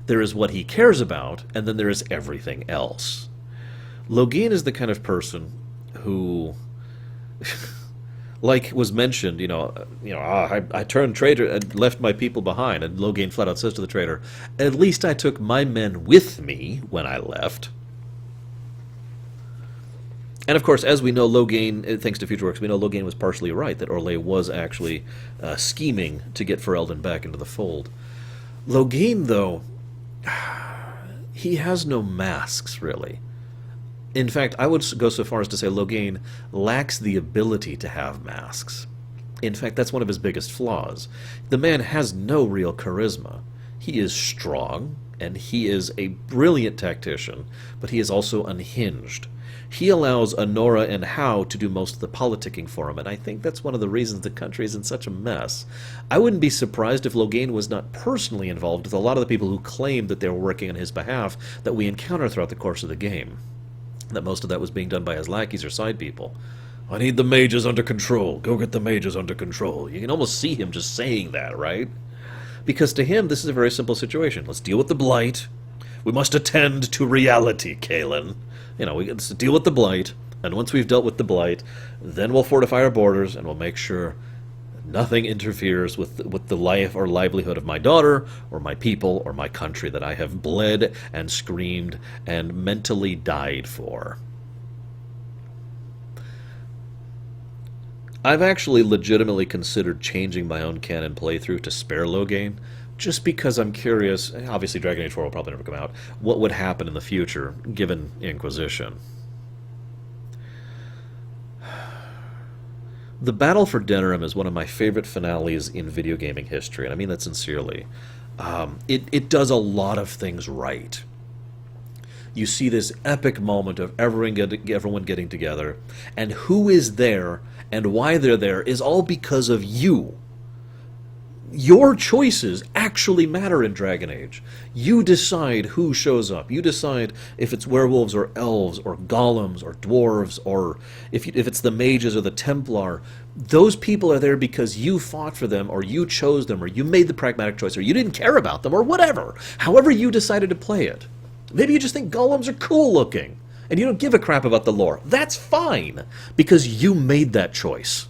There is what he cares about, and then there is everything else. Loghain is the kind of person who... like was mentioned, I turned traitor and left my people behind, and Loghain flat out says to the traitor, "At least I took my men with me when I left." And of course, as we know, Loghain, thanks to FutureWorks, we know Loghain was partially right, that Orlais was actually scheming to get Ferelden back into the fold. Loghain, though, he has no masks, really. In fact, I would go so far as to say Loghain lacks the ability to have masks. In fact, that's one of his biggest flaws. The man has no real charisma. He is strong, and he is a brilliant tactician, but he is also unhinged. He allows Honora and Hao to do most of the politicking for him, and I think that's one of the reasons the country is in such a mess. I wouldn't be surprised if Loghain was not personally involved with a lot of the people who claim that they were working on his behalf that we encounter throughout the course of the game. That most of that was being done by his lackeys or side people. "I need the mages under control. Go get the mages under control." You can almost see him just saying that, right? Because to him, this is a very simple situation. Let's deal with the blight. We must attend to reality, Kaelin. Let's deal with the blight, and once we've dealt with the blight, then we'll fortify our borders, and we'll make sure nothing interferes with the life or livelihood of my daughter, or my people, or my country that I have bled and screamed and mentally died for. I've actually legitimately considered changing my own canon playthrough to spare Loghain, just because I'm curious. Obviously Dragon Age 4 will probably never come out. What would happen in the future, given Inquisition? The Battle for Denerim is one of my favorite finales in video gaming history, and I mean that sincerely. It does a lot of things right. You see this epic moment of everyone getting together, and who is there and why they're there is all because of you. Your choices actually matter in Dragon Age. You decide who shows up. You decide if it's werewolves or elves or golems or dwarves, or if it's the mages or the Templar. Those people are there because you fought for them, or you chose them, or you made the pragmatic choice, or you didn't care about them, or whatever. However you decided to play it. Maybe you just think golems are cool looking, and you don't give a crap about the lore. That's fine, because you made that choice.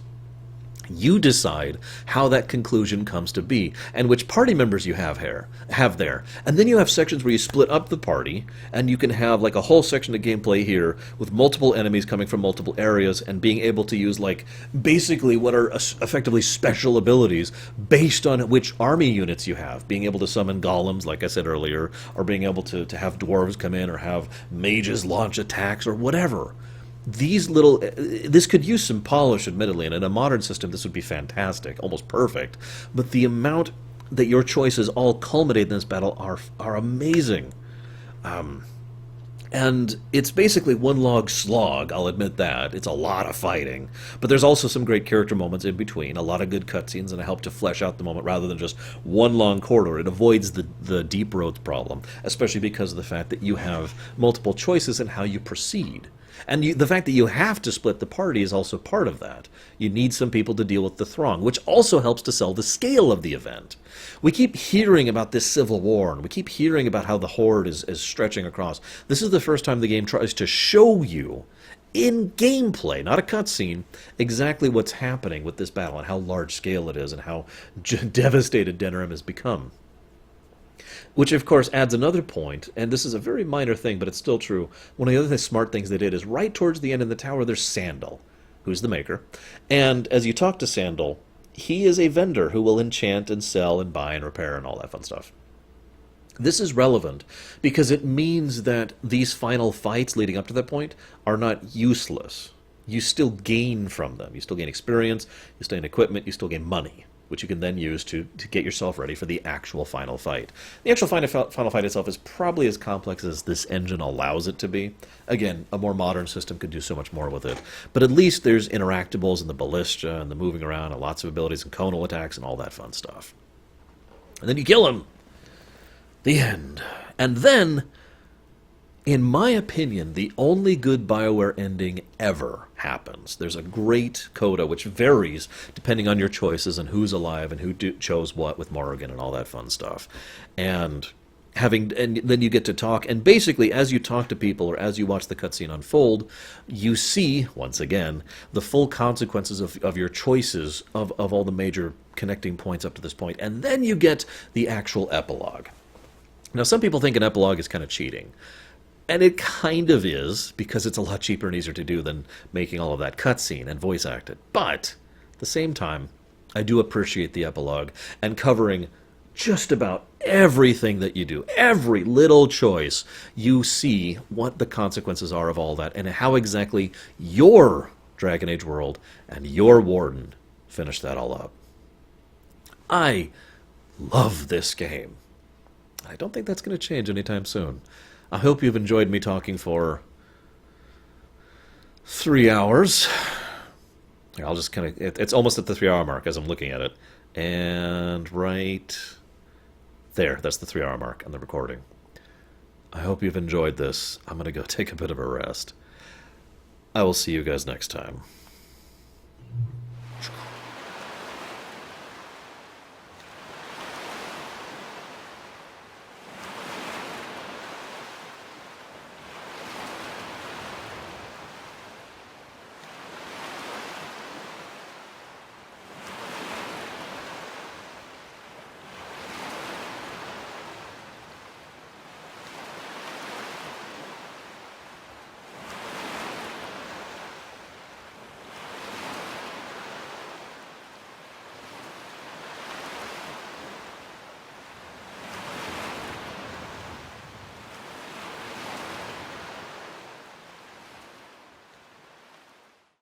You decide how that conclusion comes to be, and which party members you have there. And then you have sections where you split up the party, and you can have like a whole section of gameplay here with multiple enemies coming from multiple areas, and being able to use like basically what are effectively special abilities based on which army units you have. Being able to summon golems, like I said earlier, or being able to have dwarves come in, or have mages launch attacks, or whatever. This could use some polish, admittedly, and in a modern system this would be fantastic, almost perfect, but the amount that your choices all culminate in this battle are amazing. And it's basically one log slog, I'll admit that. It's a lot of fighting, but there's also some great character moments in between, a lot of good cutscenes, and a help to flesh out the moment rather than just one long corridor. It avoids the deep roads problem, especially because of the fact that you have multiple choices in how you proceed. And the fact that you have to split the party is also part of that. You need some people to deal with the throng, which also helps to sell the scale of the event. We keep hearing about this civil war, and we keep hearing about how the Horde is stretching across. This is the first time the game tries to show you, in gameplay, not a cutscene, exactly what's happening with this battle, and how large scale it is, and how devastated Denerim has become. Which, of course, adds another point, and this is a very minor thing, but it's still true. One of the other smart things they did is right towards the end in the tower, there's Sandal, who's the maker. And as you talk to Sandal, he is a vendor who will enchant and sell and buy and repair and all that fun stuff. This is relevant because it means that these final fights leading up to that point are not useless. you still gain from them. You still gain experience, you still gain equipment, you still gain money, which you can then use to get yourself ready for the actual final fight. The actual final fight itself is probably as complex as this engine allows it to be. Again, a more modern system could do so much more with it. But at least there's interactables and the ballista and the moving around and lots of abilities and conal attacks and all that fun stuff. And then you kill him. The end. And then, in my opinion, the only good BioWare ending ever happens. There's a great coda, which varies depending on your choices and who's alive and who chose what with Morrigan and all that fun stuff. And then you get to talk, and basically as you talk to people or as you watch the cutscene unfold, you see, once again, the full consequences of your choices of all the major connecting points up to this point. And then you get the actual epilogue. Now, some people think an epilogue is kind of cheating. And it kind of is, because it's a lot cheaper and easier to do than making all of that cutscene and voice acted. But, at the same time, I do appreciate the epilogue and covering just about everything that you do. Every little choice, you see what the consequences are of all that and how exactly your Dragon Age world and your Warden finish that all up. I love this game. I don't think that's going to change anytime soon. I hope you've enjoyed me talking for 3 hours. I'll just kind of... It's almost at the 3-hour mark as I'm looking at it. And right there, that's the 3-hour mark on the recording. I hope you've enjoyed this. I'm going to go take a bit of a rest. I will see you guys next time.